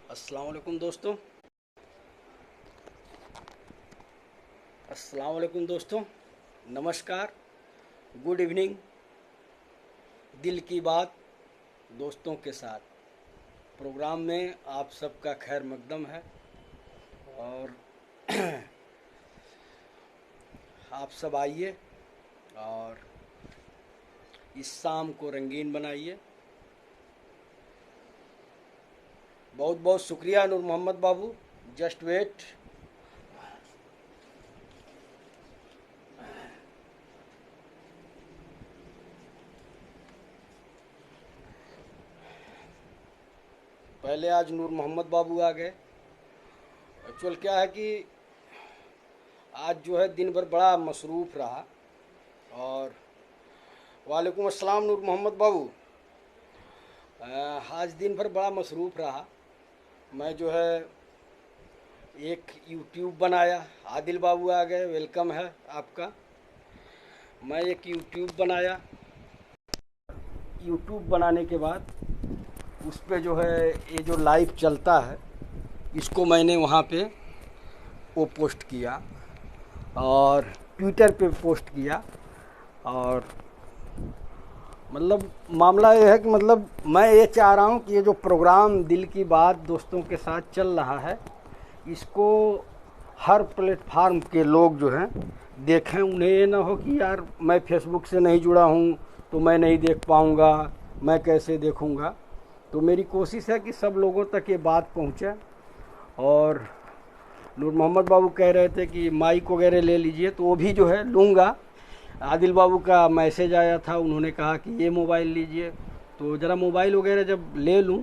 अस्सलाम वालेकुम दोस्तों। अस्सलाम वालेकुम दोस्तों। नमस्कार। Good evening. दिल की बात दोस्तों के साथ प्रोग्राम में आप सबका खैर मकदम है और आप सब आइए और इस शाम को रंगीन बनाइए। बहुत बहुत शुक्रिया नूर मोहम्मद बाबू। Just wait. पहले आज नूर मोहम्मद बाबू आ गए। एक्चुअल क्या है कि आज जो है दिन भर बड़ा मसरूफ़ रहा और वालेकुम अस्सलाम नूर मोहम्मद बाबू। आज दिन भर बड़ा मसरूफ़ रहा। मैं जो है एक यूट्यूब बनाया। आदिल बाबू आ गए, वेलकम है आपका। मैं एक यूट्यूब बनाया। यूट्यूब बनाने के बाद उस पे जो है ये जो लाइव चलता है इसको मैंने वहाँ पे वो पोस्ट किया और ट्विटर पे पोस्ट किया। और मतलब मामला ये है कि मतलब मैं ये चाह रहा हूँ कि ये जो प्रोग्राम दिल की बात दोस्तों के साथ चल रहा है इसको हर प्लेटफार्म के लोग जो हैं देखें। उन्हें ये ना हो कि यार मैं फेसबुक से नहीं जुड़ा हूँ तो मैं नहीं देख पाऊँगा, मैं कैसे देखूँगा। तो मेरी कोशिश है कि सब लोगों तक ये बात पहुँचे। और नूर मोहम्मद बाबू कह रहे थे कि माइक वगैरह ले लीजिए, तो वो भी जो है लूँगा। आदिल बाबू का मैसेज आया था, उन्होंने कहा कि ये मोबाइल लीजिए, तो ज़रा मोबाइल वगैरह जब ले लूँ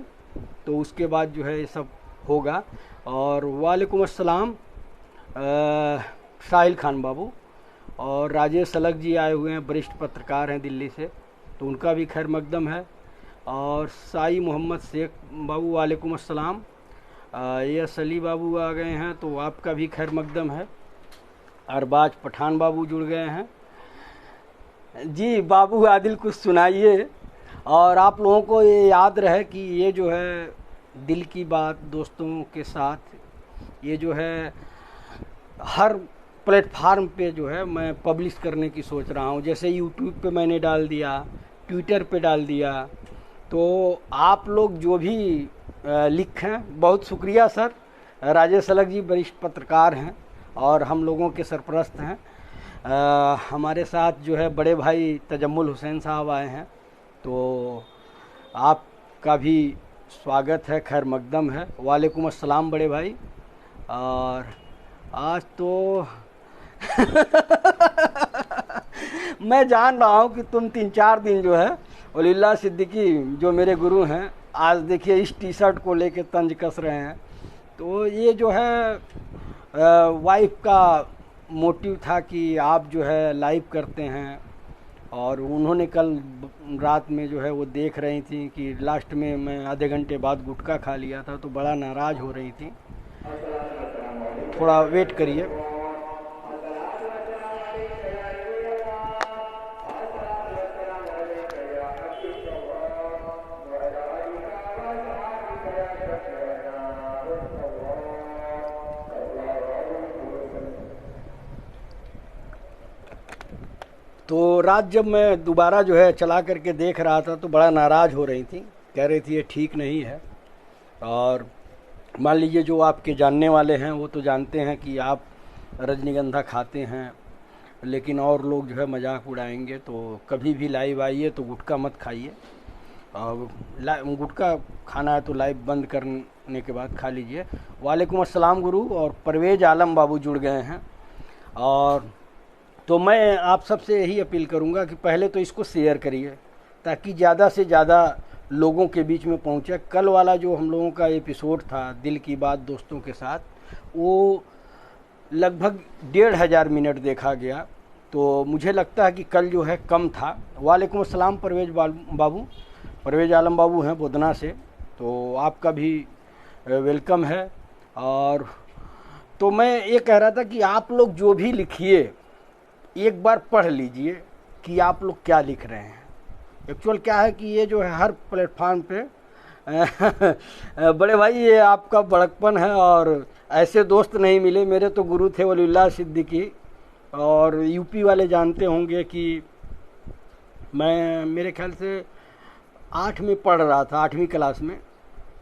तो उसके बाद जो है ये सब होगा। और वालेकुम अस्सलाम साहिल खान बाबू और राजेश सलग जी आए हुए हैं, वरिष्ठ पत्रकार हैं दिल्ली से, तो उनका भी खैर मकदम है। और साई मोहम्मद शेख बाबू वालेकुम अस्सलाम। यस अली बाबू आ गए हैं, तो आपका भी खैर मकदम है। अरबाज पठान बाबू जुड़ गए हैं। जी बाबू आदिल कुछ सुनाइए। और आप लोगों को ये याद रहे कि ये जो है दिल की बात दोस्तों के साथ ये जो है हर प्लेटफार्म पे जो है मैं पब्लिश करने की सोच रहा हूँ। जैसे यूट्यूब पे मैंने डाल दिया, ट्विटर पे डाल दिया, तो आप लोग जो भी लिखें। बहुत शुक्रिया सर। राजेश अलग जी वरिष्ठ पत्रकार हैं और हम लोगों के सरपरस्त हैं। हमारे साथ जो है बड़े भाई तजम्मुल हुसैन साहब आए हैं, तो आपका भी स्वागत है, खैर मकदम है। वालेकुम अस्सलाम बड़े भाई। और आज तो मैं जान रहा हूँ कि तुम 3-4 दिन जो है वलील्लाह सिद्दीकी जो मेरे गुरु हैं, आज देखिए इस टी शर्ट को लेके तंज कस रहे हैं। तो ये जो है वाइफ का मोटिव था कि आप जो है लाइव करते हैं। और उन्होंने कल रात में जो है वो देख रही थी कि लास्ट में मैं आधे घंटे बाद गुटखा खा लिया था, तो बड़ा नाराज़ हो रही थी। थोड़ा वेट करिए। तो रात जब मैं दोबारा जो है चला करके देख रहा था तो बड़ा नाराज़ हो रही थी, कह रही थी ये ठीक नहीं है। और मान लीजिए जो आपके जानने वाले हैं वो तो जानते हैं कि आप रजनीगंधा खाते हैं, लेकिन और लोग जो है मजाक उड़ाएंगे। तो कभी भी लाइव आइए तो गुटखा मत खाइए। और गुटखा खाना है तो लाइव बंद करने के बाद खा लीजिए। वालेकुम अस्सलाम गुरु। और परवेज़ आलम बाबू जुड़ गए हैं। और तो मैं आप सबसे यही अपील करूंगा कि पहले तो इसको शेयर करिए ताकि ज़्यादा से ज़्यादा लोगों के बीच में पहुंचे। कल वाला जो हम लोगों का एपिसोड था दिल की बात दोस्तों के साथ, वो लगभग 1,500 मिनट देखा गया। तो मुझे लगता है कि कल जो है कम था। वालेकुम अस्सलाम परवेज़ बाबू। परवेज़ आलम बाबू हैं बोदना से, तो आपका भी वेलकम है। और तो मैं ये कह रहा था कि आप लोग जो भी लिखिए एक बार पढ़ लीजिए कि आप लोग क्या लिख रहे हैं। एक्चुअल क्या है कि ये जो है हर प्लेटफार्म पे बड़े भाई ये आपका बड़कपन है, और ऐसे दोस्त नहीं मिले। मेरे तो गुरु थे वलीउल्लाह सिद्दीकी, और यूपी वाले जानते होंगे कि मैं मेरे ख्याल से 8 में पढ़ रहा था, 8वीं क्लास में।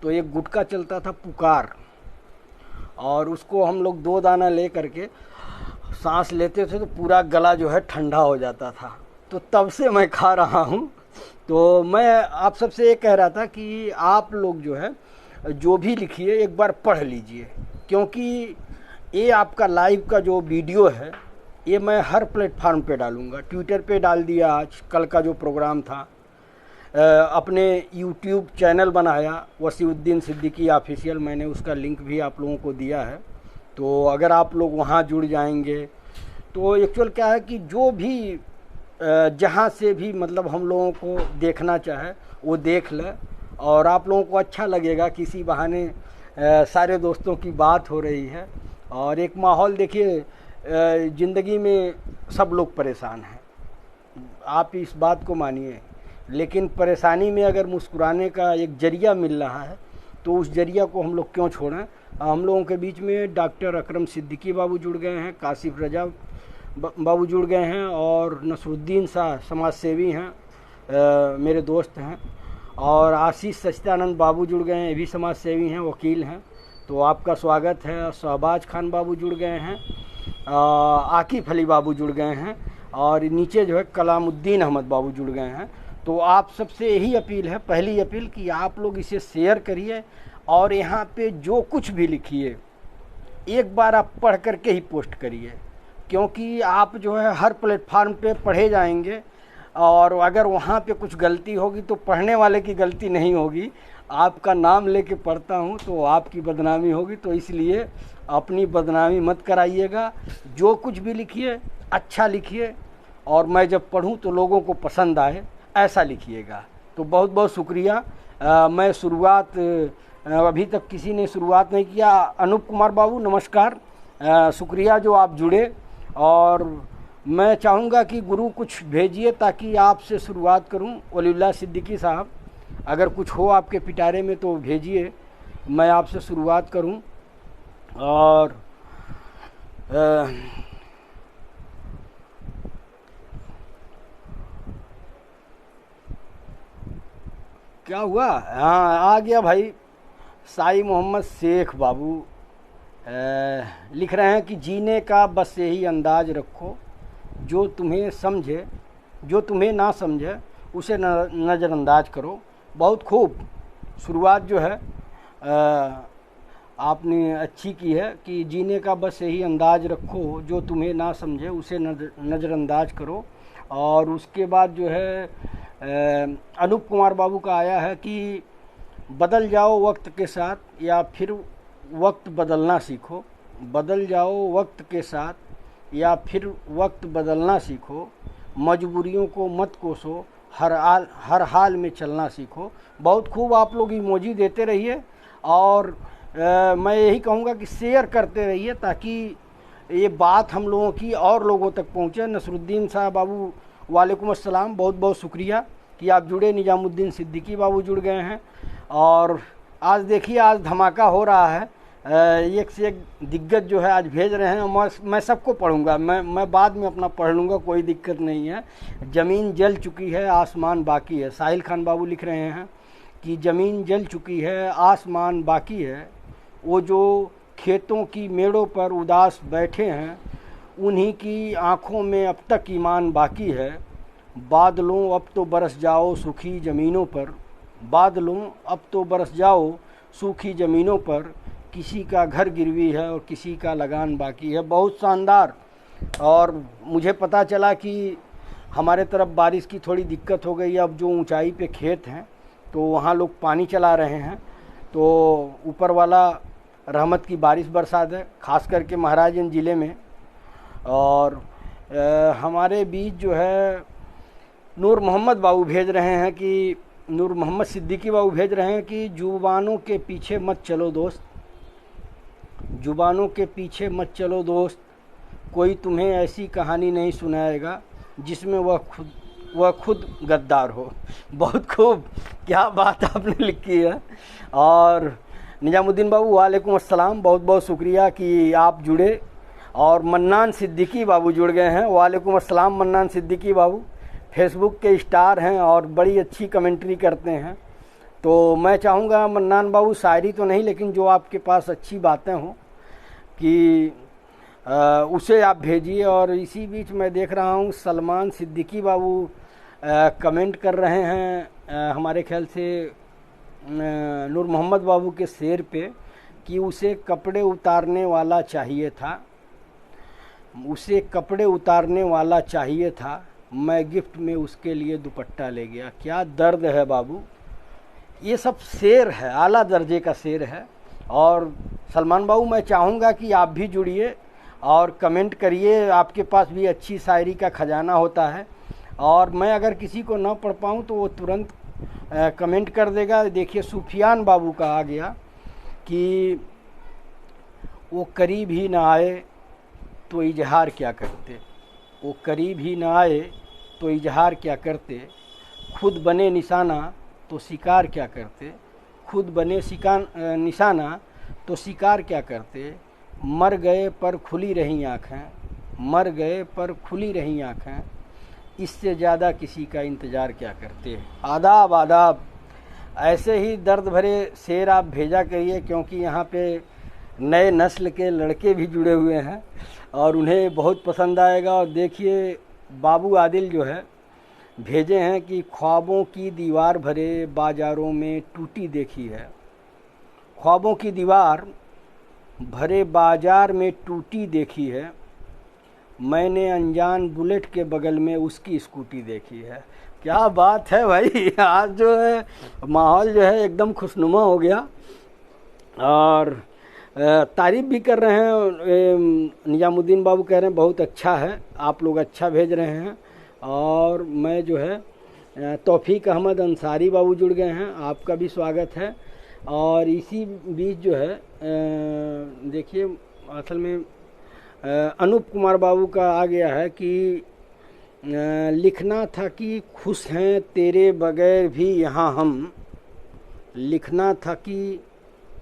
तो एक गुटखा चलता था पुकार, और उसको हम लोग 2 दाना ले करके सांस लेते थे तो पूरा गला जो है ठंडा हो जाता था। तो तब से मैं खा रहा हूँ। तो मैं आप सबसे ये कह रहा था कि आप लोग जो है जो भी लिखिए एक बार पढ़ लीजिए, क्योंकि ये आपका लाइव का जो वीडियो है ये मैं हर प्लेटफार्म पे डालूँगा। ट्विटर पे डाल दिया, आज कल का जो प्रोग्राम था, अपने यूट्यूब चैनल बनाया वसीउद्दीन सिद्दीकी ऑफिशियल, मैंने उसका लिंक भी आप लोगों को दिया है। तो अगर आप लोग वहाँ जुड़ जाएंगे तो एक्चुअल क्या है कि जो भी जहाँ से भी मतलब हम लोगों को देखना चाहे वो देख ले, और आप लोगों को अच्छा लगेगा। किसी बहाने सारे दोस्तों की बात हो रही है, और एक माहौल देखिए, ज़िंदगी में सब लोग परेशान हैं, आप इस बात को मानिए, लेकिन परेशानी में अगर मुस्कुराने का एक जरिया मिल रहा है तो उस जरिया को हम लोग क्यों छोड़ें। हम लोगों के बीच में डॉक्टर अकरम सिद्दीकी बाबू जुड़ गए हैं, काशिफ रजा बाबू जुड़ गए हैं, और नसरुद्दीन शाह समाज सेवी हैं, मेरे दोस्त हैं, और आशीष सच्चिदानंद बाबू जुड़ गए हैं, ये भी समाज सेवी हैं, वकील हैं। तो आपका स्वागत है। शहबाज खान बाबू जुड़ गए हैं, आकिफ अली बाबू जुड़ गए हैं, और नीचे जो है कलामुद्दीन अहमद बाबू जुड़ गए हैं। तो आप सबसे यही अपील है, पहली अपील, कि आप लोग इसे शेयर करिए, और यहाँ पे जो कुछ भी लिखिए एक बार आप पढ़ करके ही पोस्ट करिए, क्योंकि आप जो है हर प्लेटफार्म पे पढ़े जाएंगे, और अगर वहाँ पे कुछ गलती होगी तो पढ़ने वाले की गलती नहीं होगी, आपका नाम लेके पढ़ता हूँ तो आपकी बदनामी होगी। तो इसलिए अपनी बदनामी मत कराइएगा, जो कुछ भी लिखिए अच्छा लिखिए, और मैं जब पढ़ूँ तो लोगों को पसंद आए ऐसा लिखिएगा। तो बहुत बहुत शुक्रिया। मैं शुरुआत, अभी तक किसी ने शुरुआत नहीं किया। अनूप कुमार बाबू नमस्कार, शुक्रिया जो आप जुड़े, और मैं चाहूँगा कि गुरु कुछ भेजिए ताकि आपसे शुरुआत करूँ। वलीउल्लाह सिद्दीकी साहब, अगर कुछ हो आपके पिटारे में तो भेजिए, मैं आपसे शुरुआत करूँ। और क्या हुआ, हाँ आ गया भाई। साई मोहम्मद शेख बाबू लिख रहे हैं कि जीने का बस यही अंदाज रखो, जो तुम्हें समझे, जो तुम्हें ना समझे उसे नज़रअंदाज करो। बहुत खूब शुरुआत जो है आपने अच्छी की है कि जीने का बस यही अंदाज रखो, जो तुम्हें ना समझे उसे नज़रअंदाज करो। और उसके बाद जो है अनूप कुमार बाबू का आया है कि बदल जाओ वक्त के साथ या फिर वक्त बदलना सीखो, बदल जाओ वक्त के साथ या फिर वक्त बदलना सीखो, मजबूरियों को मत कोसो, हर हाल में चलना सीखो। बहुत खूब, आप लोग इमोजी देते रहिए, और मैं यही कहूँगा कि शेयर करते रहिए ताकि ये बात हम लोगों की और लोगों तक पहुँचे। नसरुद्दीन साहब बाबू वालेकुम अस्सलाम, बहुत बहुत शुक्रिया कि आप जुड़े। निजामुद्दीन सिद्दीकी बाबू जुड़ गए हैं, और आज देखिए आज धमाका हो रहा है, एक से एक दिग्गज जो है आज भेज रहे हैं। मैं सबको पढ़ूंगा, मैं बाद में अपना पढ़ लूँगा, कोई दिक्कत नहीं है। ज़मीन जल चुकी है आसमान बाकी है, साहिल खान बाबू लिख रहे हैं कि ज़मीन जल चुकी है आसमान बाकी है, वो जो खेतों की मेड़ों पर उदास बैठे हैं उन्हीं की आँखों में अब तक ईमान बाकी है। बादलों अब तो बरस जाओ सूखी ज़मीनों पर, बादलों अब तो बरस जाओ सूखी ज़मीनों पर, किसी का घर गिरवी है और किसी का लगान बाकी है। बहुत शानदार। और मुझे पता चला कि हमारे तरफ बारिश की थोड़ी दिक्कत हो गई। अब जो ऊंचाई पे खेत हैं तो वहाँ लोग पानी चला रहे हैं, तो ऊपर वाला रहमत की बारिश बरसा दे, खास करके महाराजगंज ज़िले में। और हमारे बीच जो है नूर मोहम्मद बाबू भेज रहे हैं कि नूर मोहम्मद सिद्दीकी बाबू भेज रहे हैं कि जुबानों के पीछे मत चलो दोस्त, जुबानों के पीछे मत चलो दोस्त, कोई तुम्हें ऐसी कहानी नहीं सुनाएगा जिसमें वह वह खुद गद्दार हो। बहुत खूब, क्या बात आपने लिखी है। और निजामुद्दीन बाबू वालेकुम अस्सलाम, बहुत बहुत शुक्रिया कि आप जुड़े। और मन्नान सिद्दीकी बाबू जुड़ गए हैं, वालेकुम अस्सलाम मन्नान सिद्दीकी बाबू, फेसबुक के स्टार हैं और बड़ी अच्छी कमेंट्री करते हैं। तो मैं चाहूँगा मन्नान बाबू, शायरी तो नहीं लेकिन जो आपके पास अच्छी बातें हों कि उसे आप भेजिए। और इसी बीच मैं देख रहा हूँ सलमान सिद्दीकी बाबू कमेंट कर रहे हैं हमारे ख्याल से नूर मोहम्मद बाबू के शेर पे कि उसे कपड़े उतारने वाला चाहिए था, उसे कपड़े उतारने वाला चाहिए था, मैं गिफ्ट में उसके लिए दुपट्टा ले गया। क्या दर्द है बाबू, ये सब शेर है, आला दर्जे का शेर है। और सलमान बाबू मैं चाहूँगा कि आप भी जुड़िए और कमेंट करिए, आपके पास भी अच्छी शायरी का खजाना होता है। और मैं अगर किसी को ना पढ़ पाऊँ तो वो तुरंत कमेंट कर देगा। देखिए सुफियान बाबू का आ गया कि वो करीब ही ना आए तो इजहार क्या करते, वो करीब ही ना आए तो इजहार क्या करते, खुद बने निशाना तो शिकार क्या करते, खुद बने निशाना तो शिकार क्या करते, मर गए पर खुली रही आँखें, मर गए पर खुली रही आँखें, इससे ज़्यादा किसी का इंतज़ार क्या करते। आदाब आदाब, ऐसे ही दर्द भरे शेर आप भेजा करिए, क्योंकि यहाँ पे नए नस्ल के लड़के भी जुड़े हुए हैं और उन्हें बहुत पसंद आएगा। और देखिए बाबू आदिल जो है भेजे हैं कि ख्वाबों की दीवार भरे बाज़ारों में टूटी देखी है, ख्वाबों की दीवार भरे बाजार में टूटी देखी है, मैंने अनजान बुलेट के बगल में उसकी स्कूटी देखी है। क्या बात है भाई, आज जो है माहौल जो है एकदम खुशनुमा हो गया। और तारीफ़ भी कर रहे हैं, निजामुद्दीन बाबू कह रहे हैं बहुत अच्छा है, आप लोग अच्छा भेज रहे हैं। और मैं जो है तौफीक अहमद अंसारी बाबू जुड़ गए हैं, आपका भी स्वागत है। और इसी बीच जो है देखिए असल में अनूप कुमार बाबू का आ गया है कि लिखना था कि खुश हैं तेरे बगैर भी यहाँ हम, लिखना था कि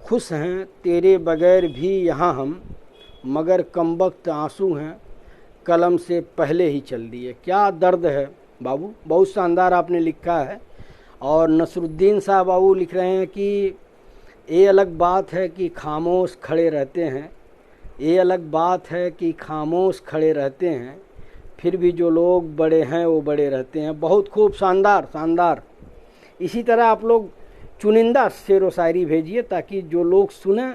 खुश हैं तेरे बगैर भी यहाँ हम, मगर कमबख्त आंसू हैं कलम से पहले ही चल दिए। क्या दर्द है बाबू, बहुत शानदार आपने लिखा है। और नसरुद्दीन साहब बाबू लिख रहे हैं कि ये अलग बात है कि खामोश खड़े रहते हैं, ये अलग बात है कि खामोश खड़े रहते हैं, फिर भी जो लोग बड़े हैं वो बड़े रहते हैं। बहुत खूब, शानदार शानदार। इसी तरह आप लोग चुनिंदा शेर व शायरी भेजिए ताकि जो लोग सुने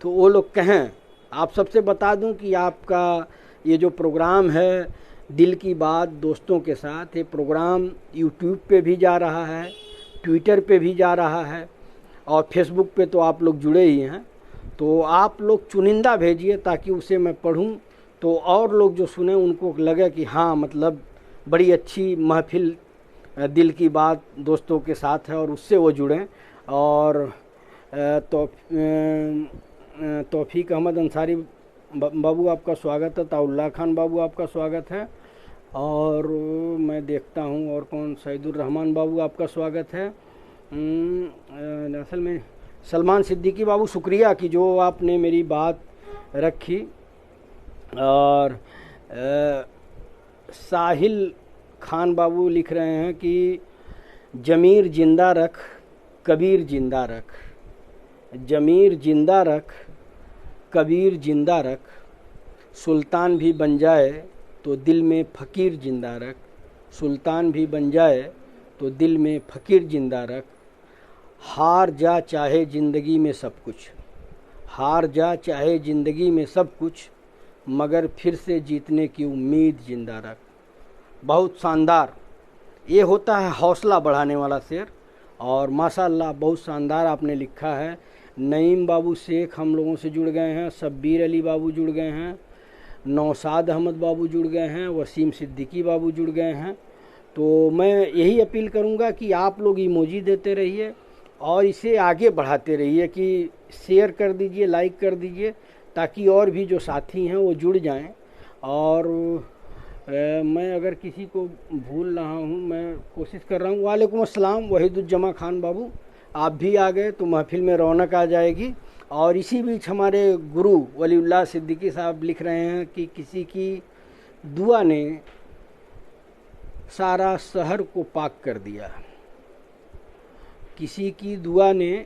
तो वो लोग कहें। आप सबसे बता दूं कि आपका ये जो प्रोग्राम है दिल की बात दोस्तों के साथ, ये प्रोग्राम यूट्यूब पे भी जा रहा है, ट्विटर पे भी जा रहा है और फेसबुक पे तो आप लोग जुड़े ही हैं। तो आप लोग चुनिंदा भेजिए ताकि उसे मैं पढूं तो और लोग जो सुने उनको लगे कि हाँ मतलब बड़ी अच्छी महफिल दिल की बात दोस्तों के साथ है और उससे वो जुड़ें। और तौफीक अहमद अंसारी बाबू आपका स्वागत है, ताउल्ला खान बाबू आपका स्वागत है। और मैं देखता हूँ और कौन, सईदुर रहमान बाबू आपका स्वागत है। असल में सलमान सिद्दीकी बाबू शुक्रिया कि जो आपने मेरी बात रखी। और साहिल खान बाबू लिख रहे हैं कि जमीर जिंदा रख कबीर जिंदा रख, जमीर जिंदा रख कबीर जिंदा रख, सुल्तान भी बन जाए तो दिल में फ़कीर जिंदा रख, सुल्तान भी बन जाए तो दिल में फ़कीर जिंदा रख, हार जा चाहे ज़िंदगी में सब कुछ, हार जा चाहे ज़िंदगी में सब कुछ, मगर फिर से जीतने की उम्मीद जिंदा रख। बहुत शानदार, ये होता है हौसला बढ़ाने वाला शेर। और माशाअल्लाह बहुत शानदार आपने लिखा है। नईम बाबू शेख हम लोगों से जुड़ गए हैं, शब्बीर अली बाबू जुड़ गए हैं, नौशाद अहमद बाबू जुड़ गए हैं, वसीम सिद्दीकी बाबू जुड़ गए हैं। तो मैं यही अपील करूंगा कि आप लोग इमोजी देते रहिए और इसे आगे बढ़ाते रहिए कि शेयर कर दीजिए, लाइक कर दीजिए ताकि और भी जो साथी हैं वो जुड़ जाएं। और मैं अगर किसी को भूल रहा हूँ मैं कोशिश कर रहा हूँ। वालेकुम अस्सलाम वहीदुज्जमा खान बाबू, आप भी आ गए तो महफिल में रौनक आ जाएगी। और इसी बीच हमारे गुरु वलीउल्लाह सिद्दीकी साहब लिख रहे हैं कि किसी की दुआ ने सारा शहर को पाक कर दिया। किसी की दुआ ने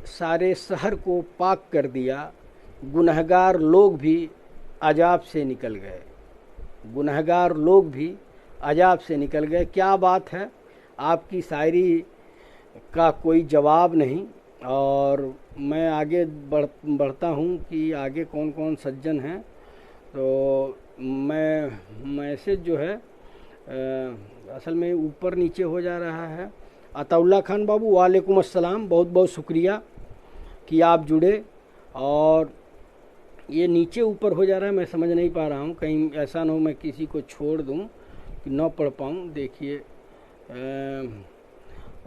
सारे शहर को पाक कर दिया, गुनहगार लोग भी अजाब से निकल गए। गुनहगार लोग भी अजाब से निकल गए। क्या बात है, आपकी शायरी का कोई जवाब नहीं। और मैं आगे बढ़ता हूँ कि आगे कौन कौन सज्जन हैं। तो मैं मैसेज जो है असल में ऊपर नीचे हो जा रहा है। अताउल्ला खान बाबू वालेकुम अस्सलाम, बहुत बहुत शुक्रिया कि आप जुड़े। और ये नीचे ऊपर हो जा रहा है, मैं समझ नहीं पा रहा हूँ, कहीं ऐसा ना हो मैं किसी को छोड़ दूँ कि न पढ़ पाऊँ। देखिए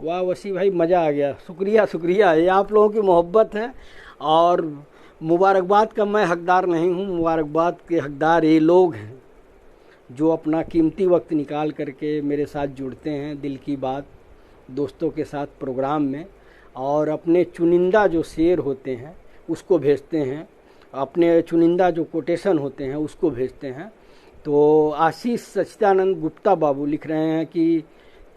वाह वसी भाई, मज़ा आ गया, शुक्रिया शुक्रिया, ये आप लोगों की मोहब्बत है। और मुबारकबाद का मैं हकदार नहीं हूँ, मुबारकबाद के हकदार ये लोग हैं जो अपना कीमती वक्त निकाल करके मेरे साथ जुड़ते हैं दिल की बात दोस्तों के साथ प्रोग्राम में, और अपने चुनिंदा जो शेर होते हैं उसको भेजते हैं, अपने चुनिंदा जो कोटेशन होते हैं उसको भेजते हैं। तो आशीष सच्चिदानंद गुप्ता बाबू लिख रहे हैं कि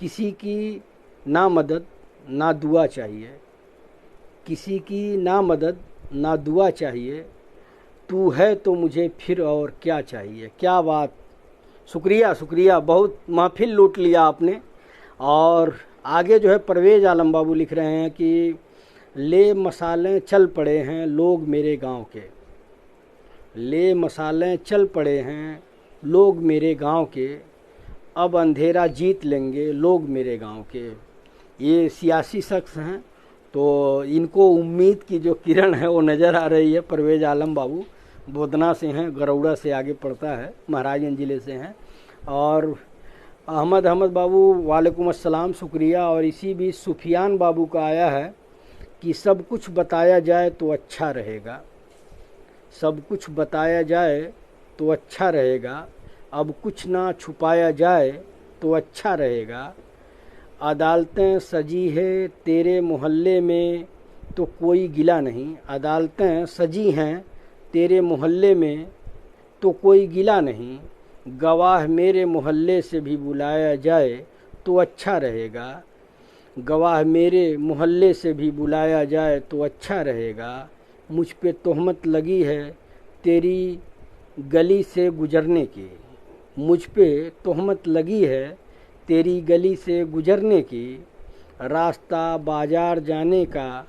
किसी की ना मदद ना दुआ चाहिए, किसी की ना मदद ना दुआ चाहिए, तू है तो मुझे फिर और क्या चाहिए। क्या बात, शुक्रिया शुक्रिया, बहुत महफिल लूट लिया आपने। और आगे जो है परवेज आलम बाबू लिख रहे हैं कि ले मसाले चल पड़े हैं लोग मेरे गांव के, ले मसाले चल पड़े हैं लोग मेरे गांव के, अब अंधेरा जीत लेंगे लोग मेरे गांव के। ये सियासी शख्स हैं, तो इनको उम्मीद की जो किरण है वो नज़र आ रही है। परवेज आलम बाबू बोदना से हैं, गरौड़ा से आगे पड़ता है, महाराजगंज ज़िले से हैं। और अहमद बाबू वालेकुम अस्सलाम, शुक्रिया। और इसी बीच सुफियान बाबू का आया है कि सब कुछ बताया जाए तो अच्छा रहेगा, सब कुछ बताया जाए तो अच्छा रहेगा, अब कुछ ना छुपाया जाए तो अच्छा रहेगा। अदालतें सजी है तेरे मोहल्ले में तो कोई गिला नहीं, अदालतें सजी हैं तेरे मोहल्ले में तो कोई गिला नहीं, गवाह मेरे मोहल्ले से भी बुलाया जाए तो अच्छा रहेगा, गवाह मेरे मोहल्ले से भी बुलाया जाए तो अच्छा रहेगा। मुझ पे तोहमत लगी है तेरी गली से गुजरने की, मुझ पे तोहमत लगी है तेरी गली से गुजरने की, रास्ता बाजार जाने का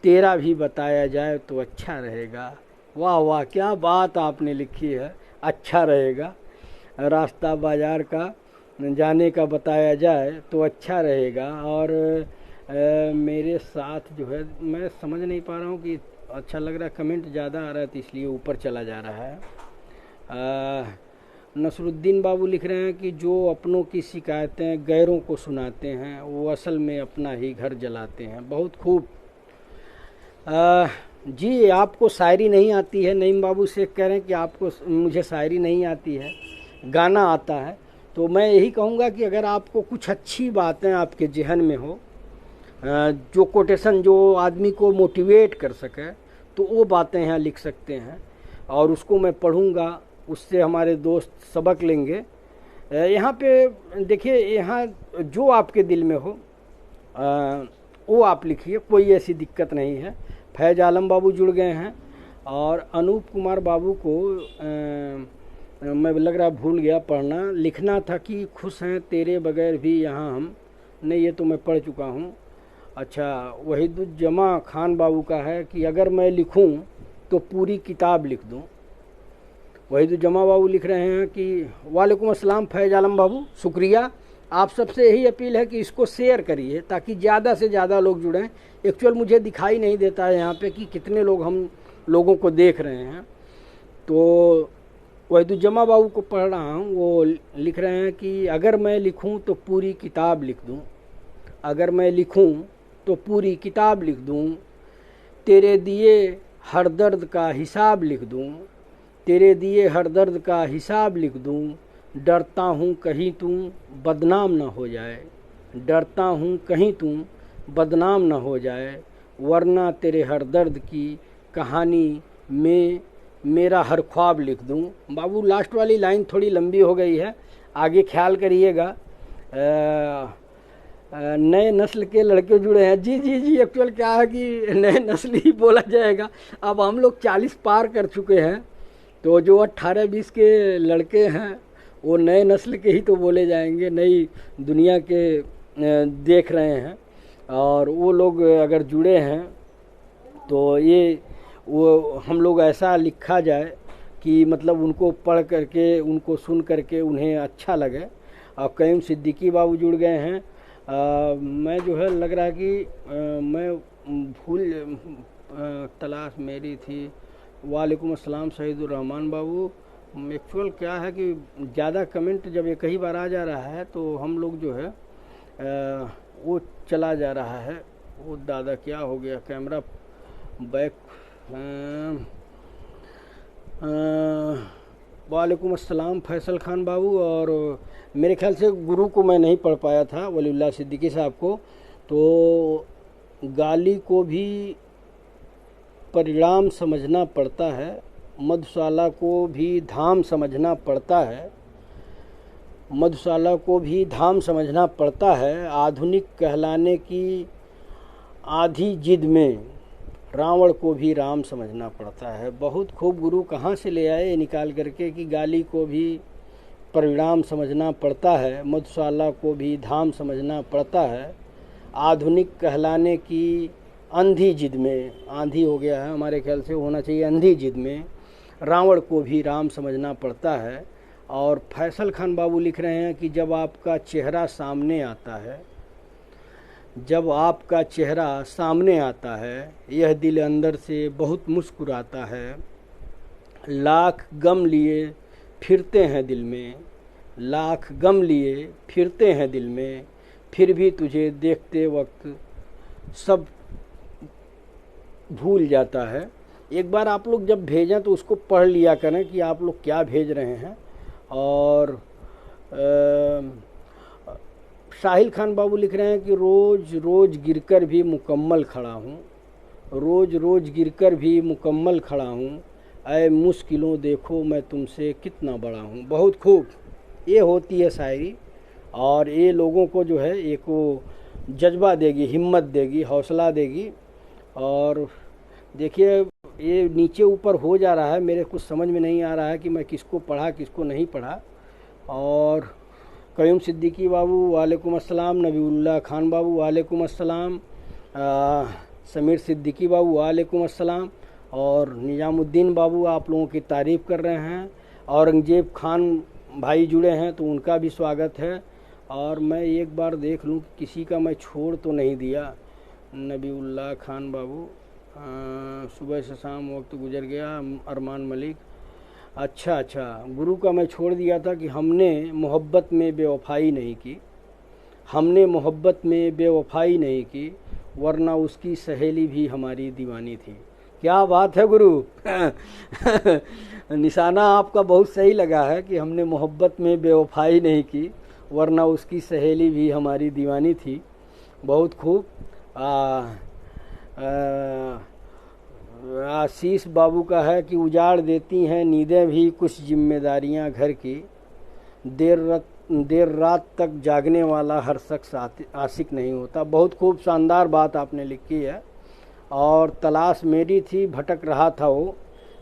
तेरा भी बताया जाए तो अच्छा रहेगा। वाह वाह, क्या बात आपने लिखी है, अच्छा रहेगा, रास्ता बाजार का जाने का बताया जाए तो अच्छा रहेगा। और मेरे साथ जो है मैं समझ नहीं पा रहा हूँ कि अच्छा लग रहा है, कमेंट ज़्यादा आ रहा है तो इसलिए ऊपर चला जा रहा है। नसरुद्दीन बाबू लिख रहे हैं कि जो अपनों की शिकायतें गैरों को सुनाते हैं वो असल में अपना ही घर जलाते हैं। बहुत खूब। जी, आपको शायरी नहीं आती है, नईम बाबू से कह रहे हैं कि आपको, मुझे शायरी नहीं आती है, गाना आता है। तो मैं यही कहूँगा कि अगर आपको कुछ अच्छी बातें आपके जहन में हो, जो कोटेशन जो आदमी को मोटिवेट कर सके, तो वो बातें यहाँ लिख सकते हैं और उसको मैं पढ़ूँगा, उससे हमारे दोस्त सबक लेंगे। यहाँ पे देखिए, यहाँ जो आपके दिल में हो वो आप लिखिए, कोई ऐसी दिक्कत नहीं है। फैज आलम बाबू जुड़ गए हैं। और अनूप कुमार बाबू को मैं लग रहा भूल गया पढ़ना, लिखना था कि खुश हैं तेरे बगैर भी यहाँ हम, नहीं ये तो मैं पढ़ चुका हूँ। अच्छा, वहीदुज्जमा खान बाबू का है कि अगर मैं लिखूँ तो पूरी किताब लिख दूँ। वहीदुज्जमा बाबू लिख रहे हैं कि वालेकुम अस्सलाम फैज आलम बाबू, शुक्रिया। आप सबसे यही अपील है कि इसको शेयर करिए ताकि ज़्यादा से ज़्यादा लोग जुड़ें। एक्चुअल मुझे दिखाई नहीं देता है यहाँ पे कि कितने लोग हम लोगों को देख रहे हैं। तो वहीदुज्जमा बाबू को पढ़ रहा हूँ, वो लिख रहे हैं कि अगर मैं लिखूँ तो पूरी किताब लिख दूँ, अगर मैं लिखूँ तो पूरी किताब लिख दूँ, तेरे दिए हर दर्द का हिसाब लिख दूँ, तेरे दिए हर दर्द का हिसाब लिख दूँ, डरता हूँ कहीं तुम बदनाम न हो जाए, डरता हूँ कहीं तुम बदनाम न हो जाए, वरना तेरे हर दर्द की कहानी में मेरा हर ख्वाब लिख दूँ। बाबू लास्ट वाली लाइन थोड़ी लंबी हो गई है, आगे ख्याल करिएगा। नए नस्ल के लड़के जुड़े हैं। जी जी जी, एक्चुअल क्या है कि नए नस्ल ही बोला जाएगा। अब हम लोग 40 पार कर चुके हैं, तो जो 18-20 के लड़के हैं वो नए नस्ल के ही तो बोले जाएंगे, नई दुनिया के देख रहे हैं। और वो लोग अगर जुड़े हैं तो ये वो हम लोग ऐसा लिखा जाए कि मतलब उनको पढ़ करके, उनको सुन करके उन्हें अच्छा लगे। और कईम सिद्दीकी बाबू जुड़ गए हैं। मैं जो है लग रहा है कि मैं भूल तलाश मेरी थी। वालेकुम अस्सलाम शहीदुर रहमान बाबू। एक्चुअल क्या है कि ज़्यादा कमेंट जब एक ही बार आ जा रहा है तो हम लोग जो है वो चला जा रहा है। वो दादा क्या हो गया, कैमरा बैक। वालेकुम अस्सलाम फैसल खान बाबू। और मेरे ख्याल से गुरु को मैं नहीं पढ़ पाया था, वलीउल्लाह सिद्दीकी साहब को। तो गाली को भी परिणाम समझना पड़ता है, मधुशाला को भी धाम समझना पड़ता है, मधुशाला को भी धाम समझना पड़ता है। आधुनिक कहलाने की आधी जिद में रावण को भी राम समझना पड़ता है। बहुत खूब गुरु कहाँ से ले आए निकाल करके कि गाली को भी परिणाम समझना पड़ता है, मधुशाला को भी धाम समझना पड़ता है। आधुनिक कहलाने की अंधी जिद में, आंधी हो गया है हमारे ख्याल से, होना चाहिए अंधी जिद में, रावण को भी राम समझना पड़ता है। और फैसल खान बाबू लिख रहे हैं कि जब आपका चेहरा सामने आता है, जब आपका चेहरा सामने आता है, यह दिल अंदर से बहुत मुस्कुराता है। लाख गम लिए फिरते हैं दिल में, लाख गम लिए फिरते हैं दिल में, फिर भी तुझे देखते वक्त सब भूल जाता है। एक बार आप लोग जब भेजें तो उसको पढ़ लिया करें कि आप लोग क्या भेज रहे हैं। और साहिल खान बाबू लिख रहे हैं कि रोज़ रोज़ गिरकर भी मुकम्मल खड़ा हूँ, रोज़ रोज़ गिरकर भी मुकम्मल खड़ा हूँ, ऐ मुश्किलों देखो मैं तुमसे कितना बड़ा हूँ। बहुत खूब, ये होती है शायरी। और ये लोगों को जो है एक वो जज्बा देगी, हिम्मत देगी, हौसला देगी। और देखिए ये नीचे ऊपर हो जा रहा है, मेरे कुछ समझ में नहीं आ रहा है कि मैं किसको पढ़ा किसको नहीं पढ़ा। और कयूम सिद्दीकी बाबू वालेकुम अस्सलाम, नबीउल्लाह खान बाबू वालेकुम अस्सलाम, समीर सिद्दीकी बाबू वालेकुम अस्सलाम, और निजामुद्दीन बाबू आप लोगों की तारीफ़ कर रहे हैं। औरंगजेब खान भाई जुड़े हैं तो उनका भी स्वागत है। और मैं एक बार देख लूँ किसी का मैं छोड़ तो नहीं दिया। नबीउल्लाह खान बाबू, सुबह से शाम वक्त गुजर गया। अरमान मलिक, अच्छा अच्छा, गुरु का मैं छोड़ दिया था कि हमने मोहब्बत में बेवफाई नहीं की, हमने मोहब्बत में बेवफाई नहीं की, वरना उसकी सहेली भी हमारी दीवानी थी। क्या बात है गुरु निशाना आपका बहुत सही लगा है कि हमने मोहब्बत में बेवफाई नहीं की, वरना उसकी सहेली भी हमारी दीवानी थी। बहुत खूब। आशीष बाबू का है कि उजाड़ देती हैं नींदें भी कुछ जिम्मेदारियां घर की, देर रात तक जागने वाला हर शख्स आशिक नहीं होता। बहुत खूब, शानदार बात आपने लिखी है। और तलाश मेरी थी भटक रहा था वो,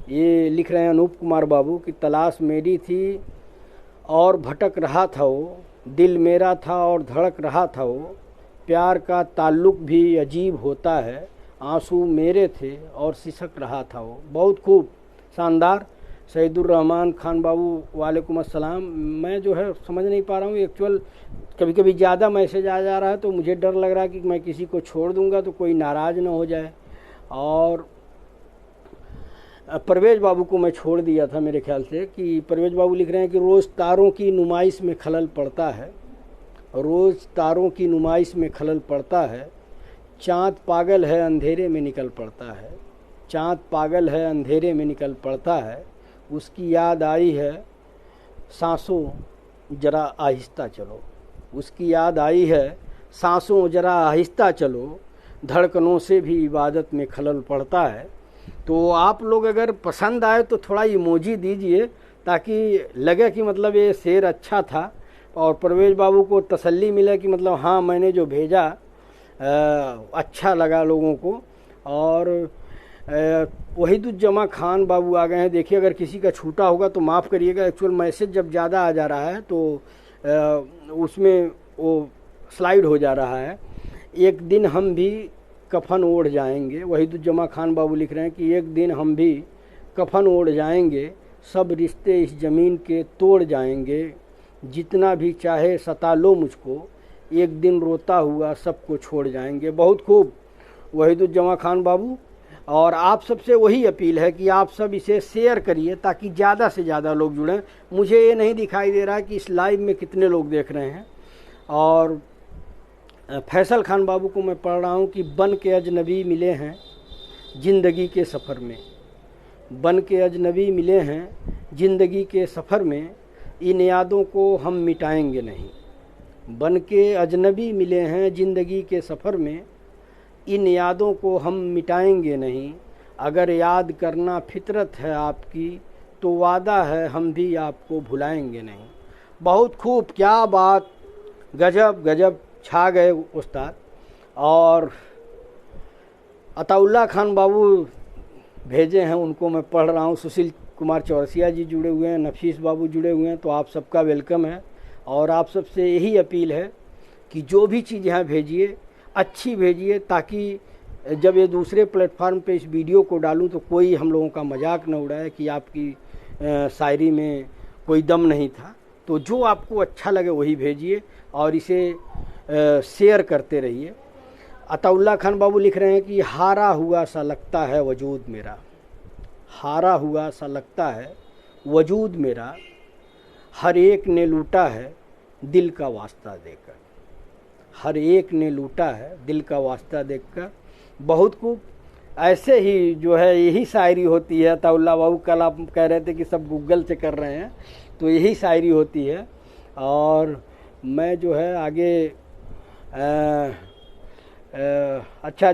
ये लिख रहे हैं अनूप कुमार बाबू कि तलाश मेरी थी और भटक रहा था वो, दिल मेरा था और धड़क रहा था वो, प्यार का ताल्लुक भी अजीब होता है, आंसू मेरे थे और सिसक रहा था वो। बहुत खूब, शानदार। सईदुर रहमान खान बाबू वालेकुम अस्सलाम। मैं जो है समझ नहीं पा रहा हूँ एक्चुअल, कभी कभी ज़्यादा मैसेज आ जा रहा है तो मुझे डर लग रहा है कि मैं किसी को छोड़ दूंगा तो कोई नाराज़ ना हो जाए। और परवेज बाबू को मैं छोड़ दिया था मेरे ख्याल से, कि परवेज बाबू लिख रहे हैं कि रोज़ तारों की नुमाइश में खलल पड़ता है, रोज़ तारों की नुमाइश में खलल पड़ता है, चाँद पागल है अंधेरे में निकल पड़ता है, चाँद पागल है अंधेरे में निकल पड़ता है, उसकी याद आई है सांसों जरा आहिस्ता चलो। उसकी याद आई है, सांसों जरा आहिस्ता चलो, धड़कनों से भी इबादत में खलल पड़ता है। तो आप लोग अगर पसंद आए तो थोड़ा इमोजी दीजिए, ताकि लगे कि मतलब ये शेर अच्छा था और परवेज बाबू को तसल्ली मिले कि मतलब हाँ मैंने जो भेजा अच्छा लगा लोगों को। और वहीदुज्जमा खान बाबू आ गए हैं। देखिए अगर किसी का छूटा होगा तो माफ़ करिएगा, एक्चुअल मैसेज जब ज़्यादा आ जा रहा है तो उसमें वो स्लाइड हो जा रहा है। एक दिन हम भी कफन ओढ़ जाएंगे, वहीदुज्जमा खान बाबू लिख रहे हैं कि एक दिन हम भी कफन ओढ़ जाएंगे, सब रिश्ते इस ज़मीन के तोड़ जाएंगे, जितना भी चाहे सता लो मुझको, एक दिन रोता हुआ सबको छोड़ जाएंगे। बहुत खूब वहीदुज्जमा खान बाबू। और आप सबसे वही अपील है कि आप सब इसे शेयर करिए ताकि ज़्यादा से ज़्यादा लोग जुड़ें। मुझे ये नहीं दिखाई दे रहा कि इस लाइव में कितने लोग देख रहे हैं। और फैसल खान बाबू को मैं पढ़ रहा हूँ कि बन के अजनबी मिले हैं ज़िंदगी के सफ़र में, बन के अजनबी मिले हैं ज़िंदगी के सफ़र में, इन यादों को हम मिटाएंगे नहीं। बन के अजनबी मिले हैं ज़िंदगी के सफ़र में, इन यादों को हम मिटाएंगे नहीं। अगर याद करना फितरत है आपकी तो वादा है हम भी आपको भुलाएंगे नहीं। बहुत खूब, क्या बात, गजब गजब, छा गए उस्ताद। और अताउल्ला खान बाबू भेजे हैं, उनको मैं पढ़ रहा हूँ। सुशील कुमार चौरसिया जी जुड़े हुए हैं, नफीस बाबू जुड़े हुए हैं। तो आप सबका वेलकम है और आप सबसे यही अपील है कि जो भी चीज़ यहाँ भेजिए अच्छी भेजिए, ताकि जब ये दूसरे प्लेटफार्म पे इस वीडियो को डालूं तो कोई हम लोगों का मजाक न उड़ाए कि आपकी शायरी में कोई दम नहीं था। तो जो आपको अच्छा लगे वही भेजिए और इसे शेयर करते रहिए। अताउल्ला खान बाबू लिख रहे हैं कि हारा हुआ सा लगता है वजूद मेरा, हारा हुआ सा लगता है वजूद मेरा, हर एक ने लूटा है दिल का वास्ता देकर, हर एक ने लूटा है दिल का वास्ता देखकर। बहुत खूब, ऐसे ही जो है यही शायरी होती है। अताउल्ला बाबू कल आप कह रहे थे कि सब गूगल से कर रहे हैं, तो यही शायरी होती है। और मैं जो है आगे अच्छा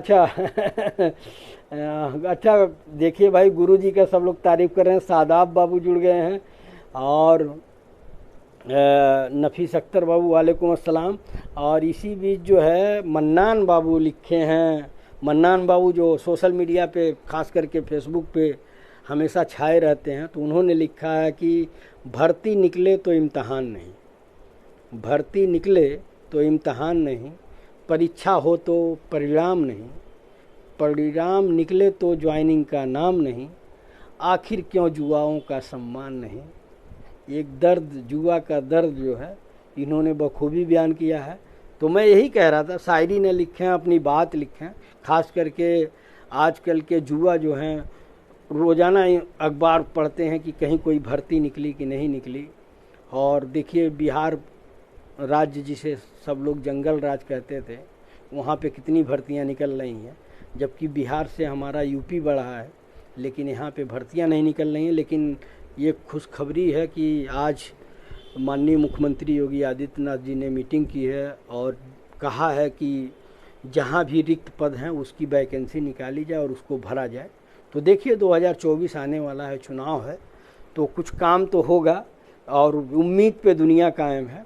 अच्छा देखिए भाई, गुरुजी का सब लोग तारीफ़ कर रहे हैं। सादाब बाबू जुड़ गए हैं और नफीस अख्तर बाबू वालेकुम अस्सलाम। और इसी बीच जो है मन्नान बाबू लिखे हैं। मन्नान बाबू जो सोशल मीडिया पे खास करके फेसबुक पे हमेशा छाए रहते हैं, तो उन्होंने लिखा है कि भर्ती निकले तो इम्तहान नहीं, भर्ती निकले तो इम्तहान नहीं, परीक्षा हो तो परिणाम नहीं, परिणाम निकले तो ज्वाइनिंग का नाम नहीं, आखिर क्यों जुआओं का सम्मान नहीं। एक दर्द, जुआ का दर्द जो है इन्होंने बखूबी बयान किया है। तो मैं यही कह रहा था, शायरी ने लिखें, अपनी बात लिखें। खास करके आजकल के जुआ जो हैं, रोज़ाना अखबार पढ़ते हैं कि कहीं कोई भर्ती निकली कि नहीं निकली। और देखिए बिहार राज्य जिसे सब लोग जंगल राज कहते थे, वहाँ पे कितनी भर्तियाँ निकल रही हैं, जबकि बिहार से हमारा यूपी बढ़ा है, लेकिन यहाँ पे भर्तियाँ नहीं निकल रही हैं। लेकिन ये खुशखबरी है कि आज माननीय मुख्यमंत्री योगी आदित्यनाथ जी ने मीटिंग की है और कहा है कि जहाँ भी रिक्त पद हैं उसकी वैकेंसी निकाली जाए और उसको भरा जाए। तो देखिए 2024 आने वाला है, चुनाव है, तो कुछ काम तो होगा और उम्मीद पे दुनिया कायम है।